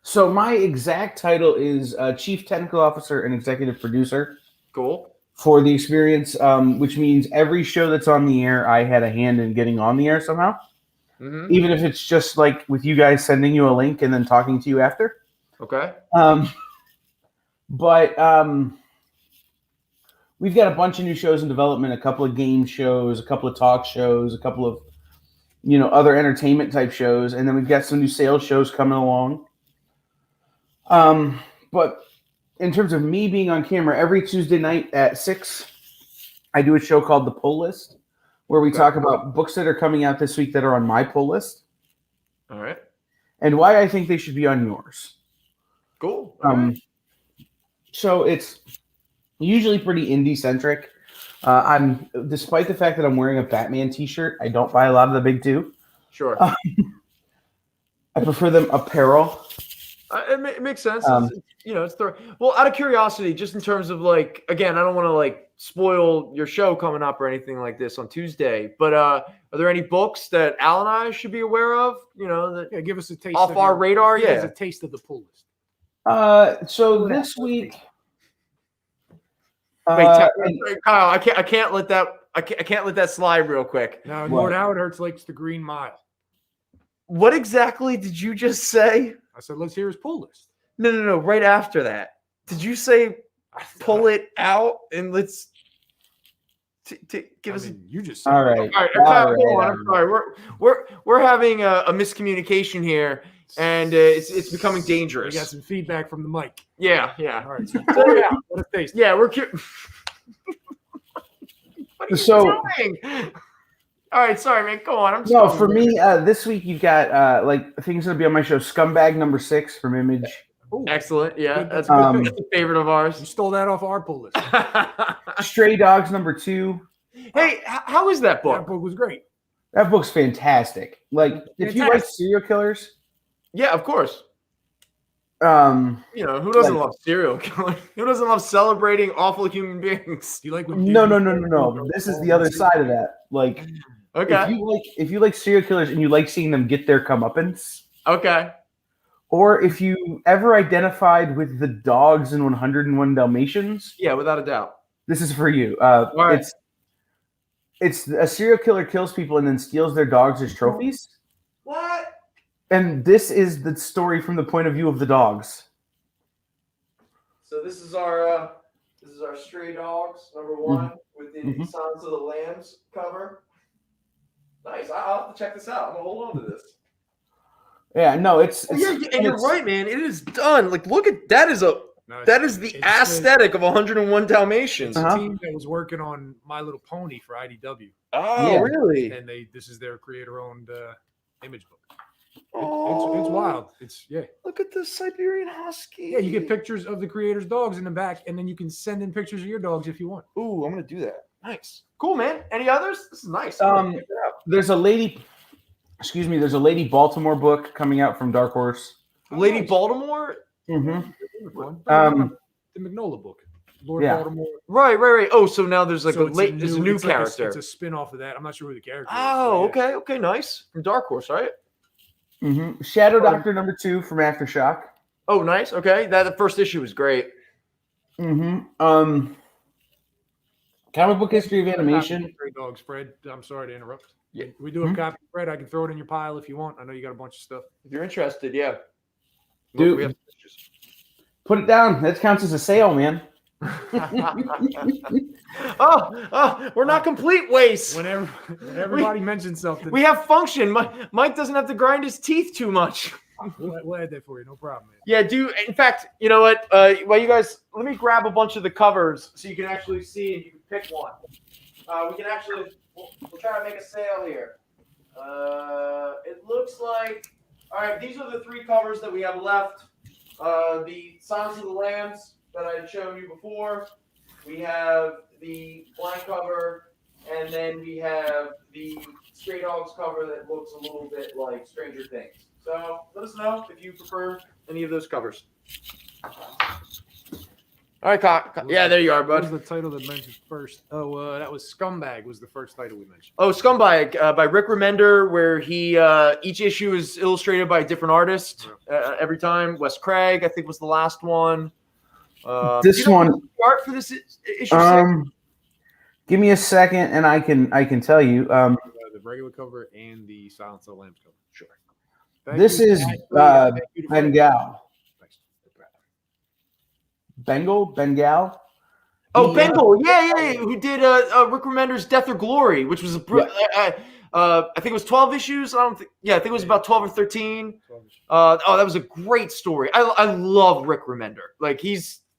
So my exact title is Chief Technical Officer and Executive Producer Cool. for the experience, which means every show that's on the air, I had a hand in getting on the air somehow. Mm-hmm. Even if it's just like with you guys sending you a link and then talking to you after. Okay. But we've got a bunch of new shows in development, a couple of game shows, a couple of talk shows, a couple of other entertainment type shows, and then we've got some new sales shows coming along. But in terms of me being on camera, every Tuesday night at 6, I do a show called The Pull List, where we talk about books that are coming out this week that are on my pull list All right. and why I think they should be on yours. Cool. All right. So it's usually pretty indie centric. I'm, despite the fact that I'm wearing a Batman t-shirt, I don't buy a lot of the big two. Sure. I prefer them apparel. It makes sense. It's well, out of curiosity, just in terms of again, I don't want to spoil your show coming up or anything like this on Tuesday, but are there any books that Al and I should be aware of? That Give us a taste off our radar. Give us Yeah. a taste of the pull list. So this week, Wait, Kyle, I can't let that slide real quick. Now, What? Lord Howard Hurts likes the Green Mile. What exactly did you just say? I said, let's hear his pull list. No. Right after that, did you say pull it out and let's? give us. You just said All right. All right, All hold on. right. I'm sorry. We're having a miscommunication here, and it's becoming We dangerous. got some feedback from the mic. Yeah. All right, so pour it out. Let us taste it. Yeah, we're cute. What are you So- doing? All right, sorry, man. Go on. I'm just No, going. for me, this week you've got like things that'll be on my show. Scumbag number 6 from Image. Ooh, Excellent. Yeah, Good- that's that's a a good that's pick. a favorite of You ours. stole that off our pull list. Stray Dogs number 2. Hey, how is that That book? book was great. That book's fantastic. Like, if you like Fantastic. serial killers, Yeah, of course. um, Who doesn't Like- love serial killing? Who doesn't love celebrating awful human beings? Do you like when no. This is the other side of that. Like, Okay. if you like serial killers and you like seeing them get their comeuppance, Okay. or if you ever identified with the dogs in 101 Dalmatians, Yeah, without a doubt. this is for you. right. It's a serial killer kills people and then steals their dogs as trophies. What? And this is the story from the point of view of the dogs. So this is our Stray Dogs #1 with the Mhm. Silence of the Lambs cover. Nice. I'll have to check this out. I'm gonna hold on to this. Yeah, no, it's And you're right, man. It is done. Like, look at that. No, That is the it's aesthetic of 101 Dalmatians. It's Uh-huh. a team that was working on My Little Pony for IDW, Oh, Yeah. really? and this is their creator-owned image book. It's Oh, wild. Look at the Siberian Husky. Yeah, you get pictures of the creator's dogs in the back, and then you can send in pictures of your dogs if you want. Ooh, I'm gonna do that. Nice. Cool, man. Any others? This is nice. there's a lady Baltimore book coming out from Dark Horse. Lady nice. Baltimore. Mm-hmm. The Magnola book, Lord Yeah. Baltimore. Right. Oh, so now there's like So there's a new it's like character. it's a spin-off of that. I'm not sure who the character is. Oh, but yeah. okay, nice. From Dark Horse, right? Mm-hmm. Shadow Doctor number 2 from Aftershock. Oh, nice. Okay, the first issue was great. Mm-hmm. Comic book history of animation. Stray Dogs, Fred. I'm sorry to interrupt. Yeah. We do have copy, Fred. I can throw it in your pile if you want. I know you got a bunch of stuff. If you're interested, yeah. Dude. We have pictures. Put it down. That counts as a sale, man. oh, we're not complete waste. When everybody mentions something, We have function. Mike doesn't have to grind his teeth too much. we'll add that for you. No problem, man. Yeah, in fact, you know what? Well, you guys, let me grab a bunch of the covers so you can actually see and you can pick one. We can actually, we'll try to make a sale here. It looks like, all right, these are the 3 covers that we have left. The Silence of the Lambs that I had shown you before. We have the blank cover, and then we have the Stray Dogs cover that looks a little bit like Stranger Things. So let us know if you prefer any of those covers. All right, yeah, there you are, What was bud. the title that mentioned first? Oh, that was Scumbag. Was the first title we mentioned? Oh, Scumbag by Rick Remender, where he each issue is illustrated by a different artist every time. Wes Craig, I think, was the last one. This one. The art for this issue. Give me a second, and I can tell you. The regular cover and the Silence of the Lambs cover. Sure. This is Bengal. Bengal. Oh, The, Bengal, yeah, who did Rick Remender's Death or Glory, which was I think it was 12 issues. I think it was about 12 or 13. That was a great story. I love Rick Remender. Like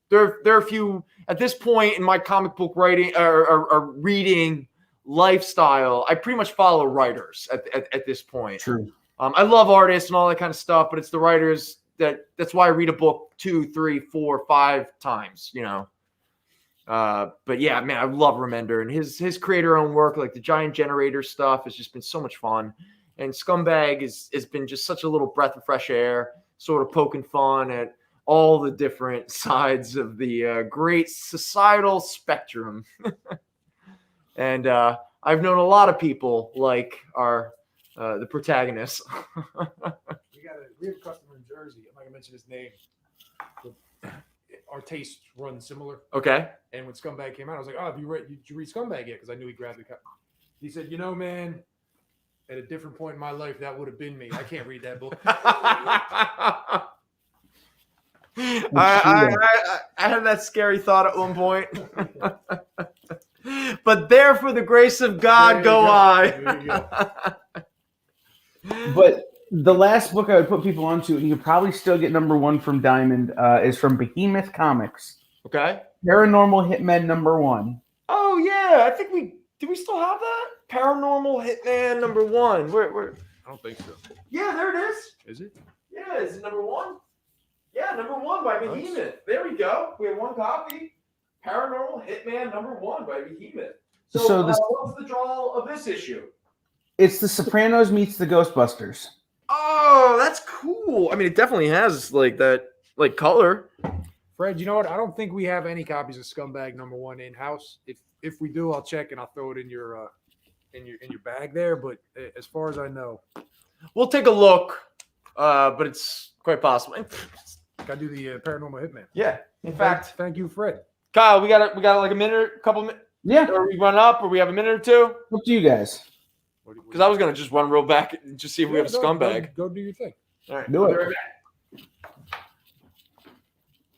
there are a few at this point in my comic book writing or reading lifestyle. I pretty much follow writers at this point. True. I love artists and all that kind of stuff, but it's the writers that's why I read a book 2, 3, 4, 5 times, you know. But yeah, man, I love Remender and his creator-owned work, like the Giant Generator stuff, has just been so much fun. And Scumbag has been just such a little breath of fresh air, sort of poking fun at all the different sides of the great societal spectrum. And I've known a lot of people like the protagonist. We have a customer in Jersey. I'm not gonna mention his name. But our tastes run similar. Okay. And when Scumbag came out, I was like, "Oh, did you read Scumbag yet?" Because I knew he grabbed the cup. He said, "You know, man, at a different point in my life, that would have been me. I can't read that book." I had that scary thought at one point. but there for the grace of There God you go go. I. There you go. But the last book I would put people onto, and you could probably still get #1 from Diamond, is from Behemoth Comics. Okay. Paranormal Hitman #1. Oh yeah, I think do we still have that? Paranormal Hitman #1. Where? I don't think so. Yeah, there it is. Is it? Yeah, is it #1? Yeah, #1 by Behemoth. There we go. We have one copy. Paranormal Hitman #1 by Behemoth. So what's the draw of this issue? It's The Sopranos meets the Ghostbusters. Oh, that's cool. I mean, it definitely has like that, like color. Fred, you know what? I don't think we have any copies of Scumbag #1 in house. If we do, I'll check and I'll throw it in your bag there. But as far as I know, We'll take a look, but it's quite possible. gotta do the Paranormal Hitman. Yeah. In fact, Thank you, Fred. Kyle, we got like a minute, couple minutes. Yeah, Or we run up, or we have a minute or two. up to you guys. Because Because I was gonna just run real back and just see if we have a scumbag. Go do your thing. All right. Do I'll it. be right back.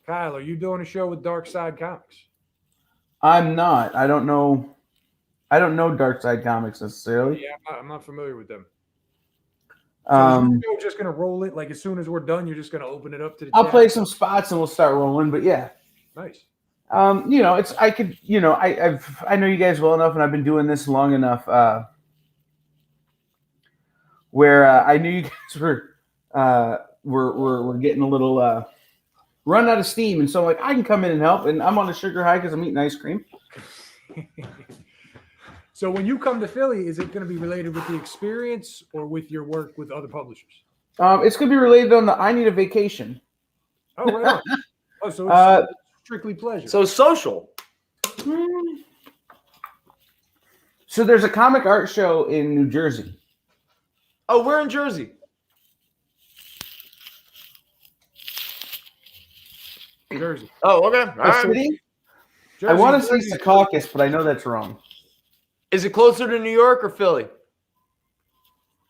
Kyle, are you doing a show with Dark Side Comics? I'm not. I don't know Dark Side Comics necessarily. Yeah, I'm not familiar with them. Um, So you're just gonna roll it like as soon as we're done. You're just gonna open it up to the. I'll chat? play some spots and we'll start rolling. But yeah, Nice. I know you guys well enough, and I've been doing this long enough. Where I knew you guys were getting a little run out of steam, and so I'm like, I can come in and help, and I'm on a sugar high because I'm eating ice cream. So when you come to Philly, is it going to be related with the experience or with your work with other publishers? It's gonna be related on the I Need a Vacation. Oh, right on. Oh, so it's strictly pleasure. So social. So there's a comic art show in New Jersey. Oh, we're in Jersey. Jersey. Oh, okay. All right. City? I Jersey, want to say Jersey. Secaucus, but I know that's wrong. Is it closer to New York or Philly?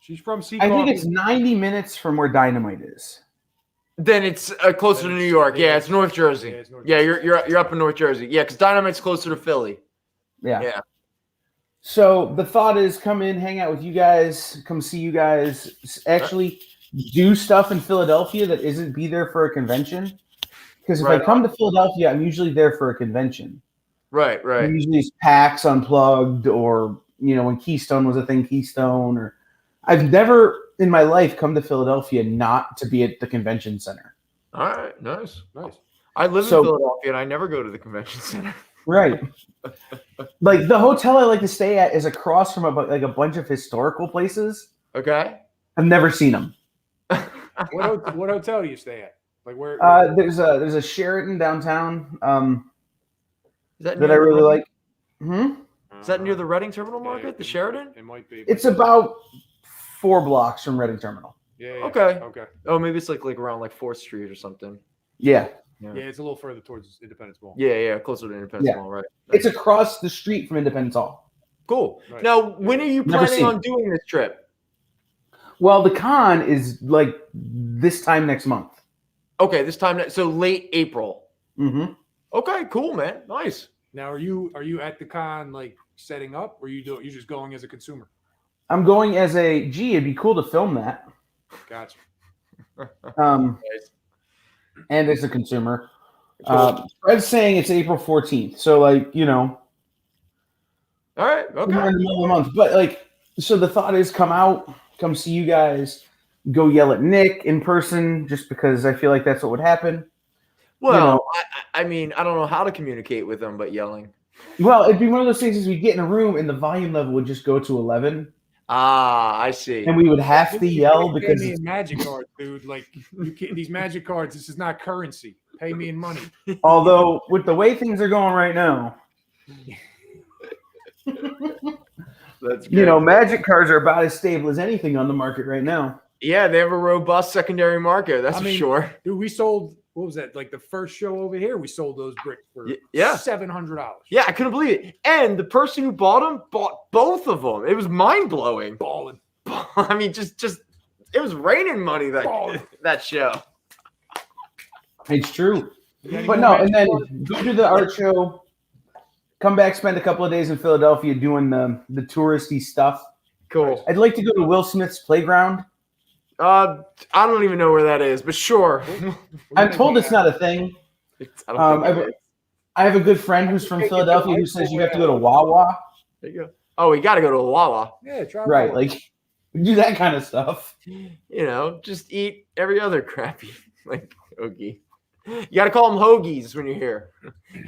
She's from Secaucus. I think it's 90 minutes from where Dynamite is. Then it's closer to New York. Yeah, it's North Jersey. Yeah, it's North Yeah, Jersey. you're up in North Jersey. Yeah, because Dynamite's closer to Philly. Yeah. Yeah. So the thought is come in, hang out with you guys, come see you guys, actually do stuff in Philadelphia that isn't be there for a convention. Because if Right I come to Philadelphia, I'm usually there for a convention. Right. Usually it's PAX Unplugged, or when Keystone was a thing, Keystone. Or I've never in my life come to Philadelphia not to be at the convention center. All right. Nice. Nice. I live So- in Philadelphia and I never go to the convention center. Right. Like the hotel I like to stay at is across from a bunch of historical places. Okay. I've never seen them. What hotel do you stay at? Like where? There's a Sheraton downtown Is that that I near the really Reading- like. Is that near the Reading Terminal Market, the it- Sheridan? It might be. It's about 4 blocks from Reading Terminal. Yeah. Okay. Okay. Oh, maybe it's like around like 4th Street or something. Yeah, Yeah, it's a little further towards Independence Mall. Yeah, closer to Independence Yeah. Mall, right? it's across the street from Independence Hall. Cool. Right. Now, when are you Never planning seen on it. doing this trip? Well, the con is like this time next month. Okay, this time, so late April. Mm-hmm. Okay, cool, man. Nice. Now, are you at the con like setting up, or you just going as a consumer? I'm going as it'd be cool to film that. Gotcha. Nice. And as a consumer. Cool. Fred's saying it's April 14th. So, All right. we're Okay. in the middle of the month. But, so the thought is come out, come see you guys, go yell at Nick in person, just because I feel like that's what would happen. Well, I mean, I don't know how to communicate with them, but yelling. Well, it'd be one of those things is we get in a room and the volume level would just go to 11. Ah, I see. And we would have to yell Pay because me in magic cards, dude. Like you can't, these magic cards. This is not currency. Pay me in money. although with the way things are going right now, That's good. magic cards are about as stable as anything on the market right now. Yeah, they have a robust secondary market. That's I for mean, sure. Dude, we sold. What was that? Like the first show over here, we sold those bricks for Yeah. $700. Yeah, I couldn't believe it. And the person who bought them bought both of them. It was mind blowing. Balling. I mean, just it was raining money Balling. that show. It's true. You got any But more no, and magic then cards? go to the art show, come back, spend a couple of days in Philadelphia doing the touristy stuff. Cool. I'd like to go to Will Smith's playground. I don't even know where that is, but sure. I'm told it's not a thing. I don't think it is. I have a good friend who's from Philadelphia who says you have to go to Wawa. There you go. Oh, we got to go to a Wawa. Yeah, try Right, Wawa. like do that kind of stuff. You know, just eat every other crappy like hoagie. You got to call them hoagies when you're here.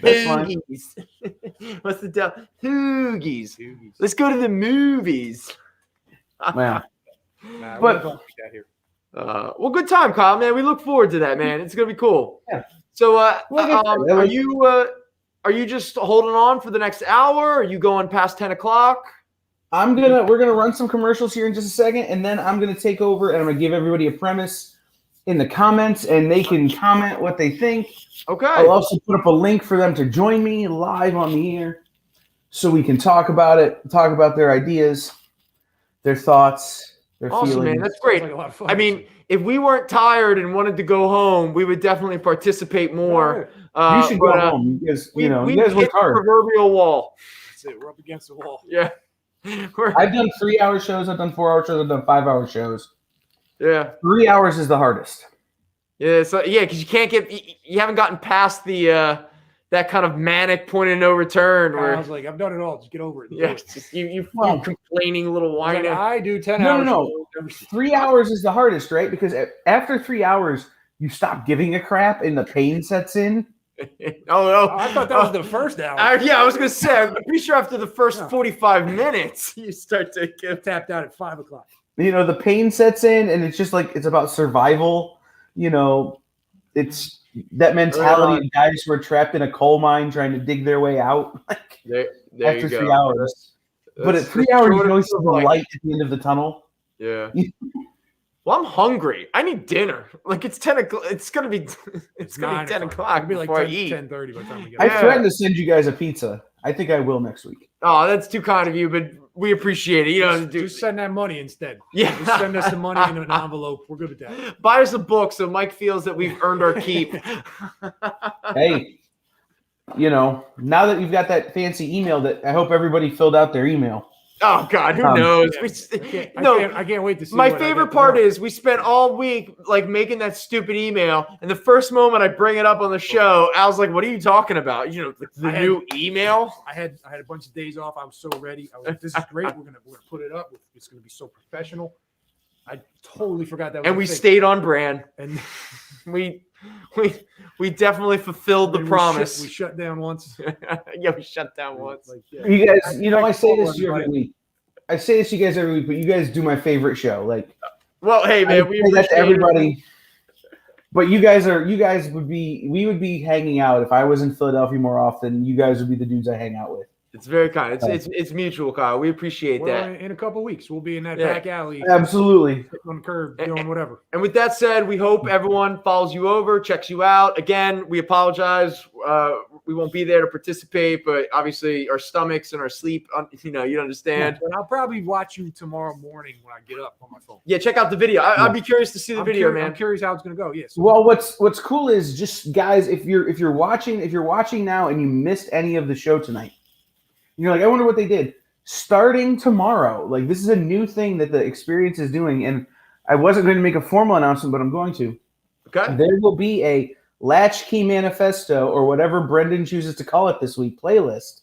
That's fine. Hoagies. What's the deal? Hoagies. Let's go to the movies. Man. Nah, But- we don't like that here. Well, good time, Kyle, man. We look forward to that, man. It's gonna be cool. Yeah. So, Well, are you just holding on for the next hour? Are you going past 10 o'clock? We're gonna run some commercials here in just a second, and then I'm gonna take over and I'm gonna give everybody a premise in the comments, and they can comment what they think. Okay. I'll also put up a link for them to join me live on the air, so we can talk about it, talk about their ideas, their thoughts, their Awesome, feelings. man. That's great. Sounds like a lot of fun. I mean, if we weren't tired and wanted to go home, we would definitely participate more. You should go But, home because We you hit guys work the hard. proverbial wall. that's it. We're up against the wall. Yeah. I've done 3-hour shows, I've done 4-hour shows, I've done 5-hour shows. Yeah. 3 hours is the hardest. Yeah. So yeah, because you haven't gotten past the that kind of manic point of no return I where was like, I've done it all. Just get over it. yeah, it's just you Well- complaining little I was like, whiner. I do 10 No, hours. no. 3 hours is the hardest, right? Because after 3 hours, you stop giving a crap and the pain sets in. Oh no! Oh, I thought that was the first hour. Yeah, I was gonna say. I'm pretty sure after the first Yeah. 45 minutes, you start to get. Tapped out at 5 o'clock. You know, the pain sets in, and it's just like it's about survival. You know, it's that mentality of guys who are trapped in a coal mine trying to dig their way out. Like There after you go. 3 hours, but at 3 hours, you always see the light at the end of the tunnel. Yeah. Well, I'm hungry. I need dinner. Like it's 10 o'clock. It's gonna be. It's gonna be 10 o'clock It'll be like before 10, I eat. 10:30 by the time we get I Yeah. threatened to send you guys a pizza. I think I will next week. Oh, that's too kind of you, but we appreciate it. You know, Just send that money instead. yeah. Just send us the money in an envelope. We're good with that. Buy us a book so Mike feels that we've earned our keep. Hey, you know, now that you've got that fancy email, that I hope everybody filled out their email. Oh God, who Um, knows? Yeah. No, I can't wait to see. my what I favorite get part tomorrow. is we spent all week like making that stupid email, and the first moment I bring it up on the show, Al's like, "What are you talking about? You know, the I had- new email." I had a bunch of days off. I was so ready. I was like, "This is great. We're gonna put it up. It's gonna be so professional." I totally forgot that. Was And a we thing. stayed on brand. And We definitely fulfilled the then promise. We shut down once. Yeah, we shut down once. Like, yeah. You guys, you know, I say this to you every week. I say this to you guys every week, but you guys do my favorite show. Like, Well, hey I man, we say that to appreciate it. everybody. But we would be hanging out if I was in Philadelphia more often. You guys would be the dudes I hang out with. It's very kind. It's mutual, Kyle. We appreciate Well, that. in a couple weeks, we'll be in that Yeah. back alley, Absolutely. sitting on the curb, doing whatever. And with that said, we hope everyone follows you over, checks you out. Again, we apologize. We won't be there to participate, but obviously our stomachs and our sleep, you understand. But I'll probably watch you tomorrow morning when I get up on my phone. Yeah, check out the video. I'd be curious to see the video, man. I'm curious how it's gonna go. Yes. Well, what's cool is just guys, if you're watching now and you missed any of the show tonight, you're like, I wonder what they did. Starting tomorrow, like this is a new thing that the experience is doing, and I wasn't going to make a formal announcement, but I'm going to. Okay. There will be a Latchkey Manifesto, or whatever Brendan chooses to call it this week, playlist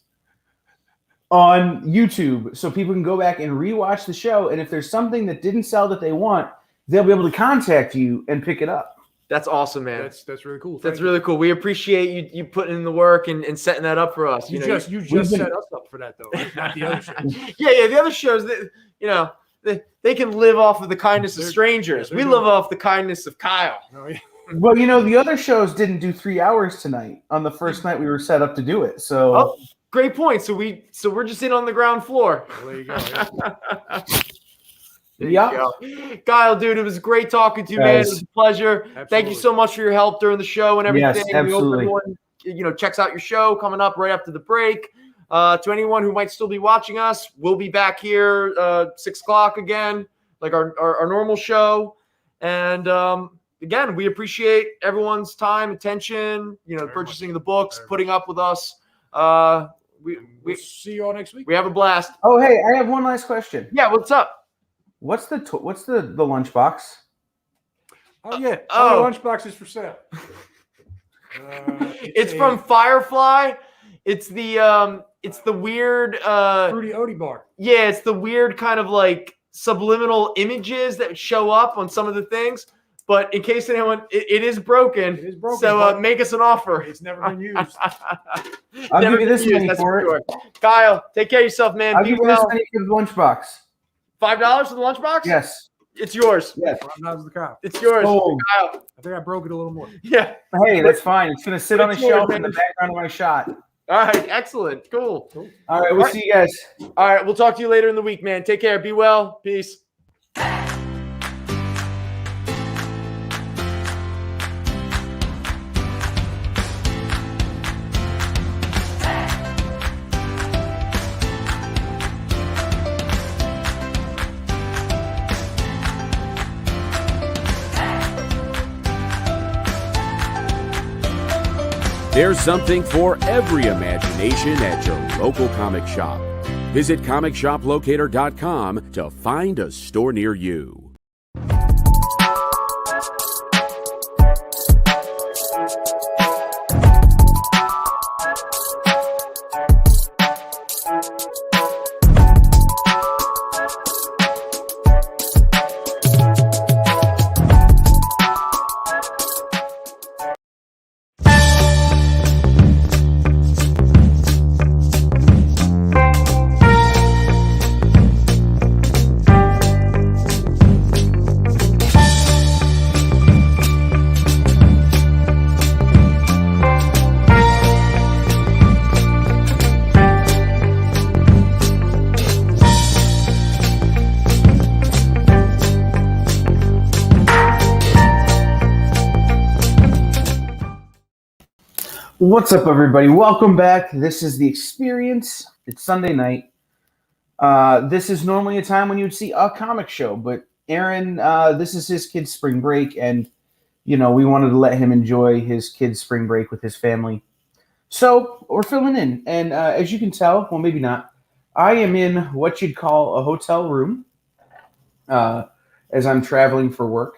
on YouTube, so people can go back and rewatch the show. And if there's something that didn't sell that they want, they'll be able to contact you and pick it up. That's awesome, man. That's really cool. That's Thank really cool. We appreciate you putting in the work and setting that up for us. you. know, You just set us up for that though, not the other shows. yeah. The other shows that they can live off of the kindness of They're- strangers. yeah, We they're live off the kindness of Kyle. Oh, yeah. Well, the other shows didn't do 3 hours tonight on the first night we were set up to do it. So Oh, great point. So we're just in on the ground floor. Well, there you go. Yeah. There Yeah. you go. Kyle, dude, it was great talking to you, man. It Guys. was a pleasure. Thank you Absolutely. so much for your help during the show and everything. Yes, We hope absolutely. everyone, checks out your show coming up right after the break. To anyone who might still be watching us, we'll be back here 6 o'clock again, like our normal show. And again, we appreciate everyone's time, attention, Very purchasing the books, Very putting up with us. We'll see you all next week. We have a blast. Oh, hey, I have one last question. Yeah, what's up? What's the lunchbox? Oh yeah. oh. The lunchbox is for sale. It's from Firefly. It's the weird Fruity Odie bar. yeah, it's the weird kind of like subliminal images that show up on some of the things. But in case anyone, it is broken. It is broken. So make us an offer. It's never been used. I'll Never give you this been used, money that's for it. sure. Kyle, take care of yourself, man. I'll Be give you this well. money for the lunchbox. $5 for the lunchbox? Yes. It's yours. Yes. Now's the cop. It's yours. Oh. Kyle. I think I broke it a little more. Yeah. Hey, that's fine. It's gonna sit on a It's yours, shelf man. in the background of my shot. All right. Excellent. Cool. All right, we'll see you guys. All right. We'll talk to you later in the week, man. Take care. Be well. Peace. There's something for every imagination at your local comic shop. Visit comicshoplocator.com to find a store near you. What's up, everybody? Welcome back. This is The Experience. It's Sunday night. This is normally a time when you'd see a comic show, but Aaron, this is his kid's spring break, and, we wanted to let him enjoy his kid's spring break with his family. So we're filling in, and as you can tell, well, maybe not, I am in what you'd call a hotel room as I'm traveling for work.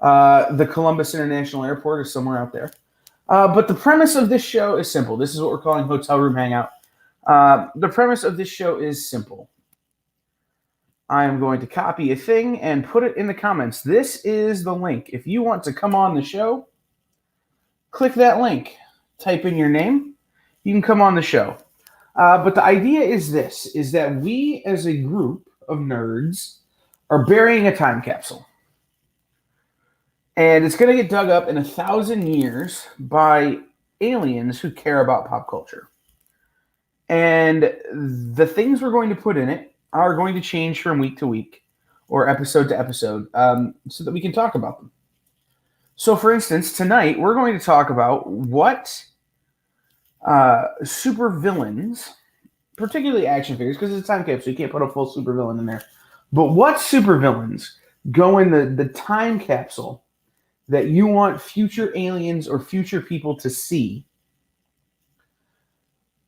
The Columbus International Airport is somewhere out there. But the premise of this show is simple. This is what we're calling Hotel Room Hangout. The premise of this show is simple. I am going to copy a thing and put it in the comments. This is the link. If you want to come on the show, click that link. Type in your name. You can come on the show. But the idea is this, is that we as a group of nerds are burying a time capsule. And it's going to get dug up in 1,000 years by aliens who care about pop culture. And the things we're going to put in it are going to change from week to week or episode to episode so that we can talk about them. So, for instance, tonight we're going to talk about what supervillains, particularly action figures, because it's a time capsule, you can't put a full supervillain in there. But what supervillains go in the time capsule that you want future aliens or future people to see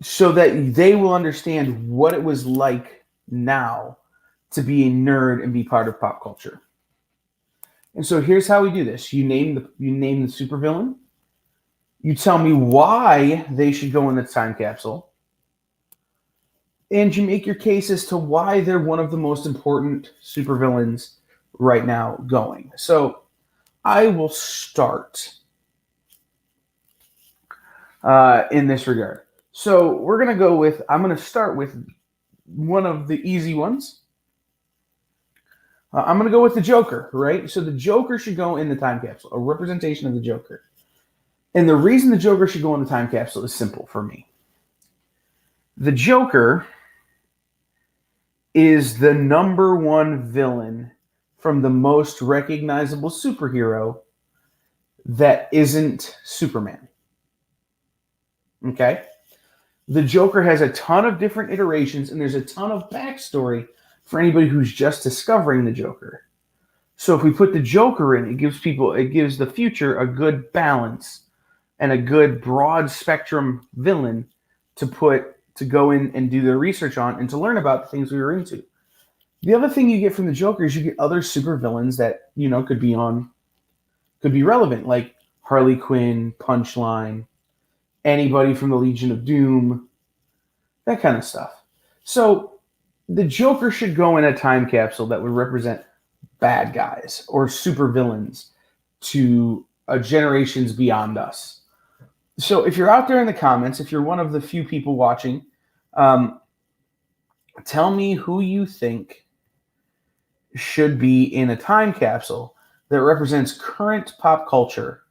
so that they will understand what it was like now to be a nerd and be part of pop culture. And so here's how we do this. You name the supervillain. You tell me why they should go in the time capsule. And you make your case as to why they're one of the most important supervillains right now going. So I will start in this regard. So I'm going to start with one of the easy ones. I'm going to go with the Joker, right? So the Joker should go in the time capsule, a representation of the Joker. And the reason the Joker should go in the time capsule is simple for me. The Joker is the number one villain from the most recognizable superhero that isn't Superman. Okay? The Joker has a ton of different iterations, and there's a ton of backstory for anybody who's just discovering the Joker. So if we put the Joker in, it gives the future a good balance and a good broad spectrum villain to to go in and do their research on and to learn about the things we were into. The other thing you get from the Joker is you get other supervillains that, could be relevant, like Harley Quinn, Punchline, anybody from the Legion of Doom, that kind of stuff. So the Joker should go in a time capsule that would represent bad guys or supervillains to generations beyond us. So if you're out there in the comments, if you're one of the few people watching, tell me who you think should be in a time capsule that represents current pop culture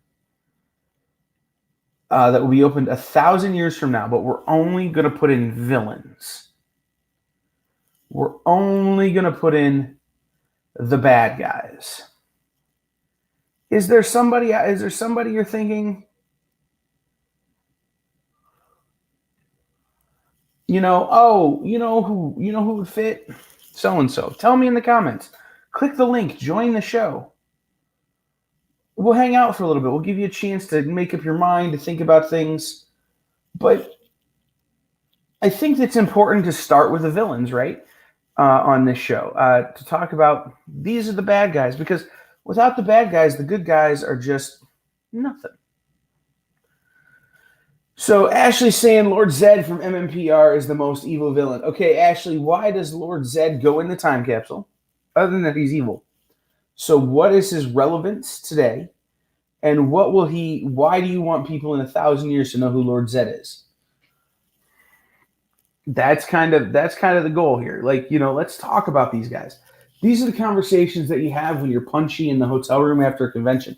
that will be opened 1,000 years from now, but we're only going to put in villains. We're only going to put in the bad guys. Is there somebody you're thinking, who would fit? So-and-so. Tell me in the comments. Click the link. Join the show. We'll hang out for a little bit. We'll give you a chance to make up your mind, to think about things. But I think it's important to start with the villains, right? On this show. To talk about these are the bad guys. Because without the bad guys, the good guys are just nothing. So Ashley's saying Lord Zed from MMPR is the most evil villain. Okay, Ashley, why does Lord Zed go in the time capsule? Other than that, he's evil. So what is his relevance today? And why do you want people in 1,000 years to know who Lord Zed is? That's kind of the goal here. Let's talk about these guys. These are the conversations that you have when you're punchy in the hotel room after a convention.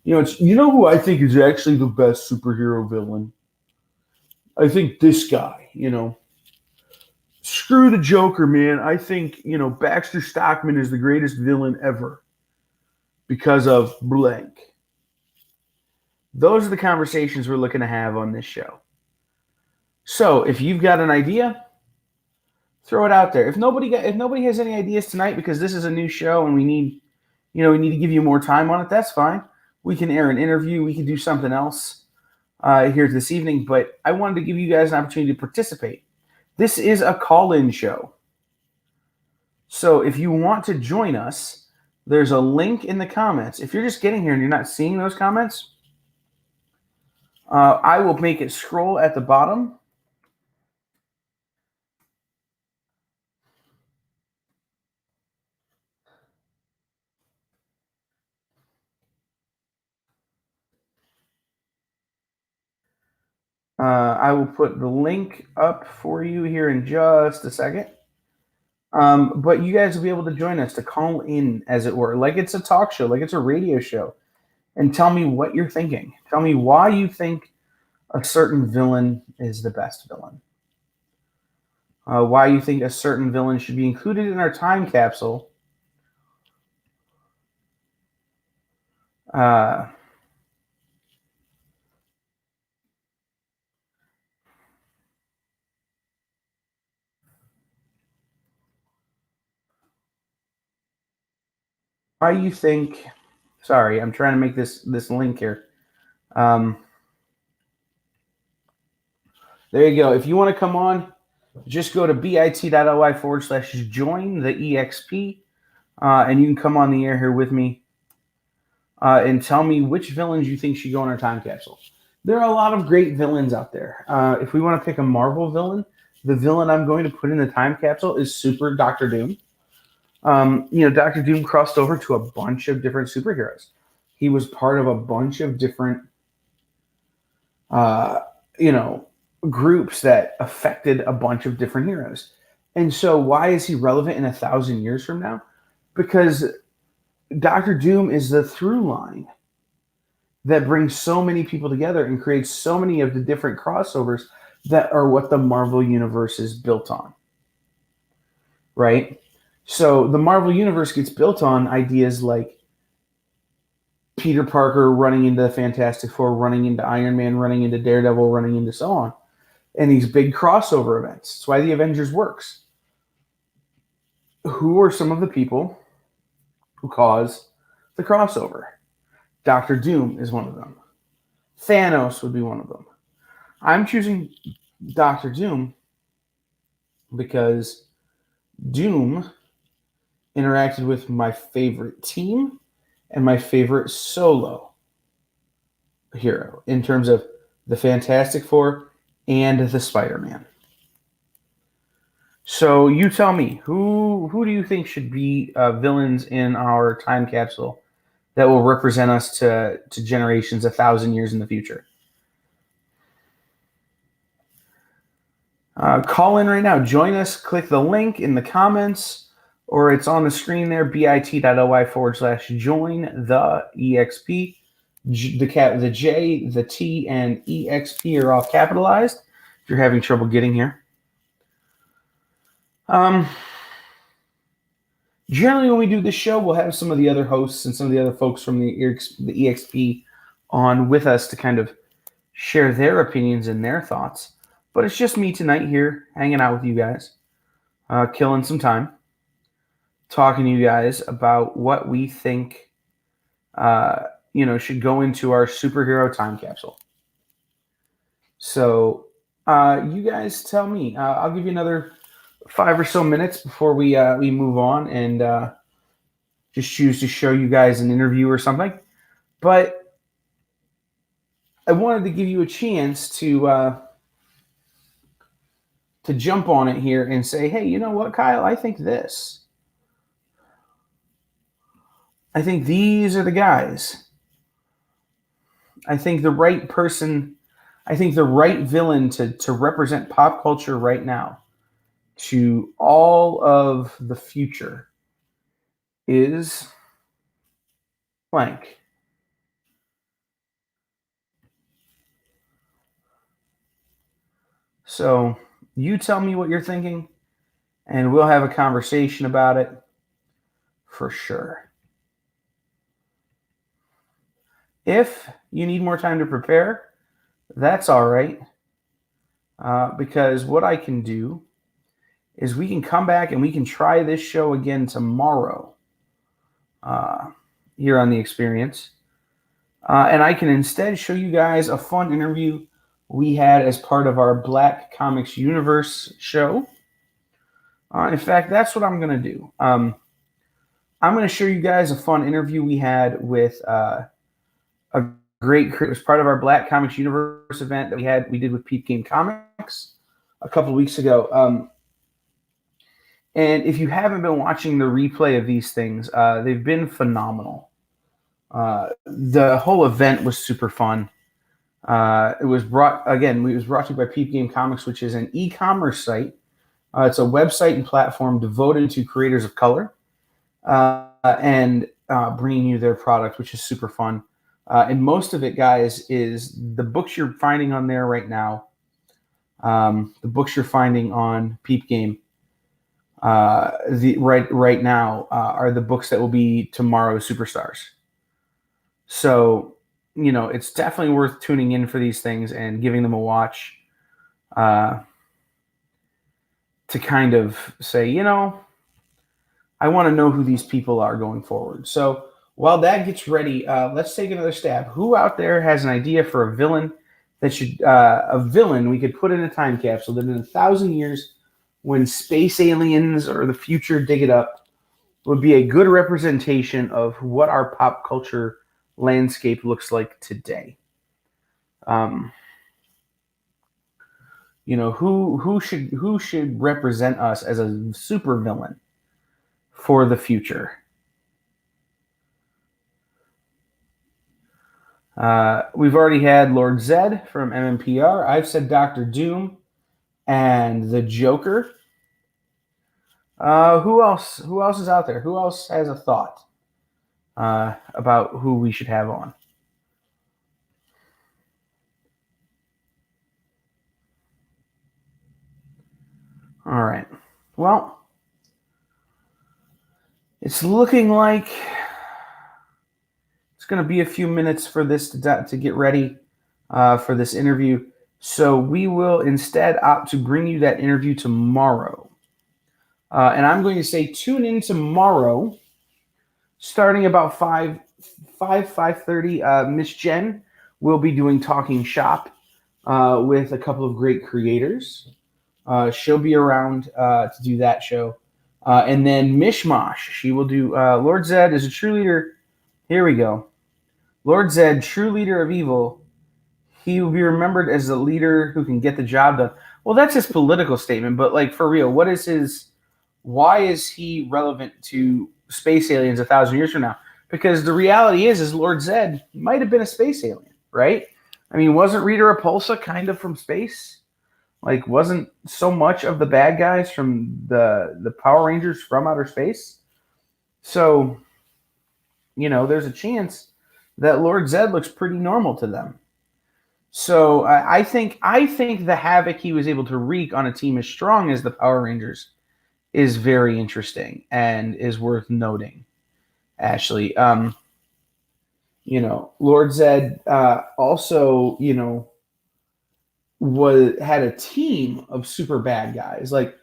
Who I think is actually the best superhero villain? I think this guy, screw the Joker, man. I think, Baxter Stockman is the greatest villain ever because of blank. Those are the conversations we're looking to have on this show. So if you've got an idea, throw it out there. If nobody has any ideas tonight because this is a new show and we need to give you more time on it, that's fine. We can air an interview. We can do something else here this evening. But I wanted to give you guys an opportunity to participate. This is a call-in show. So if you want to join us, there's a link in the comments. If you're just getting here and you're not seeing those comments, I will make it scroll at the bottom. I will put the link up for you here in just a second. But you guys will be able to join us to call in, as it were, like it's a talk show, like it's a radio show, and tell me what you're thinking. Tell me why you think a certain villain is the best villain. Why you think a certain villain should be included in our time capsule. Why you think? Sorry, I'm trying to make this link here. There you go. If you want to come on, just go to bit.ly/join the EXP, and you can come on the air here with me and tell me which villains you think should go in our time capsule. There are a lot of great villains out there. If we want to pick a Marvel villain, the villain I'm going to put in the time capsule is Super Dr. Doom. Dr. Doom crossed over to a bunch of different superheroes. He was part of a bunch of different, groups that affected a bunch of different heroes. And so why is he relevant in 1,000 years from now? Because Dr. Doom is the through line that brings so many people together and creates so many of the different crossovers that are what the Marvel Universe is built on. Right? So the Marvel Universe gets built on ideas like Peter Parker running into the Fantastic Four, running into Iron Man, running into Daredevil, running into so on. And these big crossover events. That's why the Avengers works. Who are some of the people who cause the crossover? Dr. Doom is one of them. Thanos would be one of them. I'm choosing Dr. Doom because Doom interacted with my favorite team and my favorite solo hero in terms of the Fantastic Four and the Spider-Man. So you tell me, who do you think should be villains in our time capsule that will represent us to generations 1,000 years in the future? Call in right now. Join us. Click the link in the comments, or it's on the screen there, bit.ly/join the EXP. The J, the T, and EXP are all capitalized if you're having trouble getting here. Generally, when we do this show, we'll have some of the other hosts and some of the other folks from the EXP on with us to kind of share their opinions and their thoughts. But it's just me tonight here, hanging out with you guys, killing some time, talking to you guys about what we think, should go into our superhero time capsule. So, you guys tell me. I'll give you another 5 or so minutes before we move on and just choose to show you guys an interview or something. But I wanted to give you a chance to jump on it here and say, hey, you know what, Kyle? I think this. I think these are the guys. I think the right person, I think the right villain to represent pop culture right now to all of the future is blank. So you tell me what you're thinking, and we'll have a conversation about it for sure. If you need more time to prepare, that's all right. Because what I can do is we can come back and we can try this show again tomorrow here on The Experience. And I can instead show you guys a fun interview we had as part of our Black Comics Universe show. In fact, that's what I'm going to do. I'm going to show you guys a fun interview we had with a great creator. It was part of our Black Comics Universe event that we did with Peep Game Comics a couple of weeks ago. And if you haven't been watching the replay of these things, they've been phenomenal. The whole event was super fun. It was brought to you by Peep Game Comics, which is an e-commerce site. It's a website and platform devoted to creators of color and bringing you their product, which is super fun. And most of it, guys, is the books you're finding on there right now. The books you're finding on Peep Game right now are the books that will be tomorrow's superstars. So, it's definitely worth tuning in for these things and giving them a watch to kind of say, I want to know who these people are going forward. So while that gets ready, let's take another stab. Who out there has an idea for a villain that we could put in a time capsule that in 1,000 years, when space aliens or the future dig it up, would be a good representation of what our pop culture landscape looks like today? Who should represent us as a super villain for the future? We've already had Lord Zed from MMPR. I've said Dr. Doom and the Joker. Who else is out there? Who else has a thought about who we should have on? All right. Well, it's looking like it's going to be a few minutes for this to get ready for this interview. So we will instead opt to bring you that interview tomorrow. And I'm going to say tune in tomorrow, starting about 5:30. Miss Jen will be doing Talking Shop with a couple of great creators. She'll be around to do that show. And then Mishmash, she will do Lord Zed is a true leader. Here we go. Lord Zed, true leader of evil. He will be remembered as the leader who can get the job done. Well, that's his political statement, but like for real, why is he relevant to space aliens 1,000 years from now? Because the reality is Lord Zed might have been a space alien, right? I mean, wasn't Rita Repulsa kind of from space? Like, wasn't so much of the bad guys from the Power Rangers from outer space? So, there's a chance that Lord Zed looks pretty normal to them. So I think the havoc he was able to wreak on a team as strong as the Power Rangers is very interesting and is worth noting. Ashley, Lord Zed also, had a team of super bad guys. Like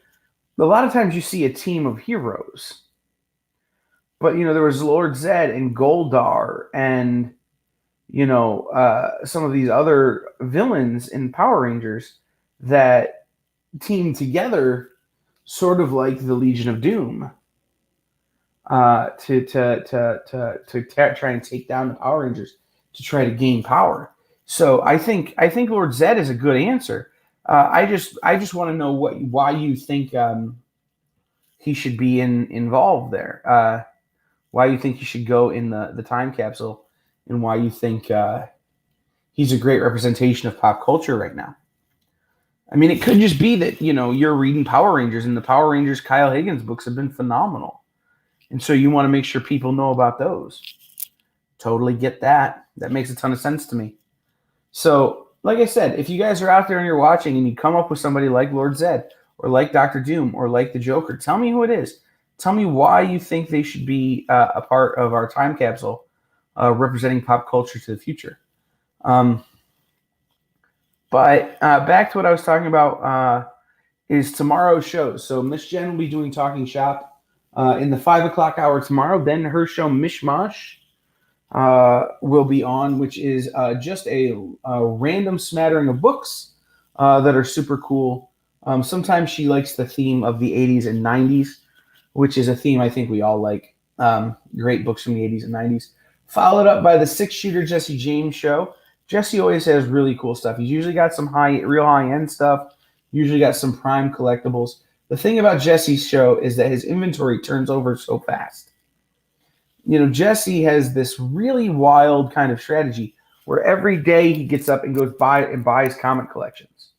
a lot of times you see a team of heroes, but there was Lord Zed and Goldar and some of these other villains in Power Rangers that teamed together, sort of like the Legion of Doom, to try and take down the Power Rangers to try to gain power. So I think Lord Zed is a good answer. I just want to know why you think he should be involved there. Why you think he should go in the time capsule. And why you think he's a great representation of pop culture right now. I mean, it could just be that, you're reading Power Rangers, and the Power Rangers Kyle Higgins books have been phenomenal. And so you want to make sure people know about those. Totally get that. That makes a ton of sense to me. So, like I said, if you guys are out there and you're watching and you come up with somebody like Lord Zed or like Dr. Doom or like the Joker, tell me who it is. Tell me why you think they should be a part of our time capsule. Representing pop culture to the future. But back to what I was talking about is tomorrow's shows. So Miss Jen will be doing Talking Shop in the 5 o'clock hour tomorrow. Then her show Mishmash will be on, which is just a random smattering of books that are super cool. Sometimes she likes the theme of the 80s and 90s, which is a theme I think we all like. Great books from the 80s and 90s. Followed up by the 6-shooter Jesse James show. Jesse always has really cool stuff. He's usually got some real high-end stuff. Usually got some prime collectibles. The thing about Jesse's show is that his inventory turns over so fast. Jesse has this really wild kind of strategy where every day he gets up and goes buys comic collections.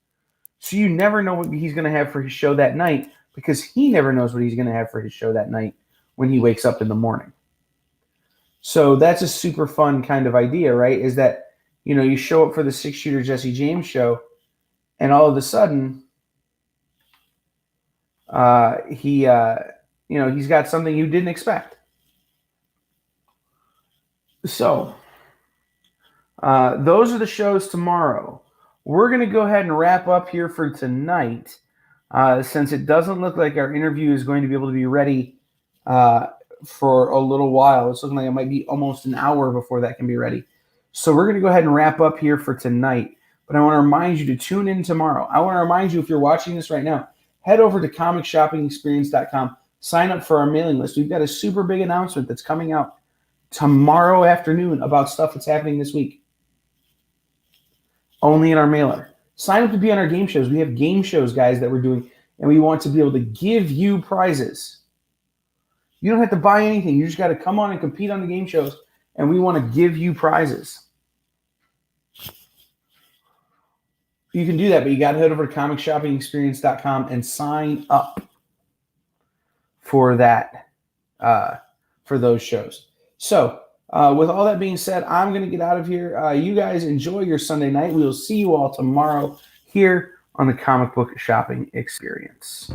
So you never know what he's going to have for his show that night because he never knows what he's going to have for his show that night when he wakes up in the morning. So that's a super fun kind of idea, right? Is that, you show up for the 6-shooter Jesse James show and all of a sudden he's got something you didn't expect. So those are the shows tomorrow. We're going to go ahead and wrap up here for tonight since it doesn't look like our interview is going to be able to be ready for a little while. It's looking like it might be almost an hour before that can be ready. So we're going to go ahead and wrap up here for tonight. But I want to remind you to tune in tomorrow. I want to remind you, if you're watching this right now, head over to comicshoppingexperience.com. Sign up for our mailing list. We've got a super big announcement that's coming out tomorrow afternoon about stuff that's happening this week. Only in our mailer. Sign up to be on our game shows. We have game shows, guys, that we're doing, and we want to be able to give you prizes. You don't have to buy anything. You just got to come on and compete on the game shows, and we want to give you prizes. You can do that, but you got to head over to comicshoppingexperience.com and sign up for that, for those shows. So, with all that being said, I'm going to get out of here. You guys enjoy your Sunday night. We will see you all tomorrow here on the Comic Book Shopping Experience.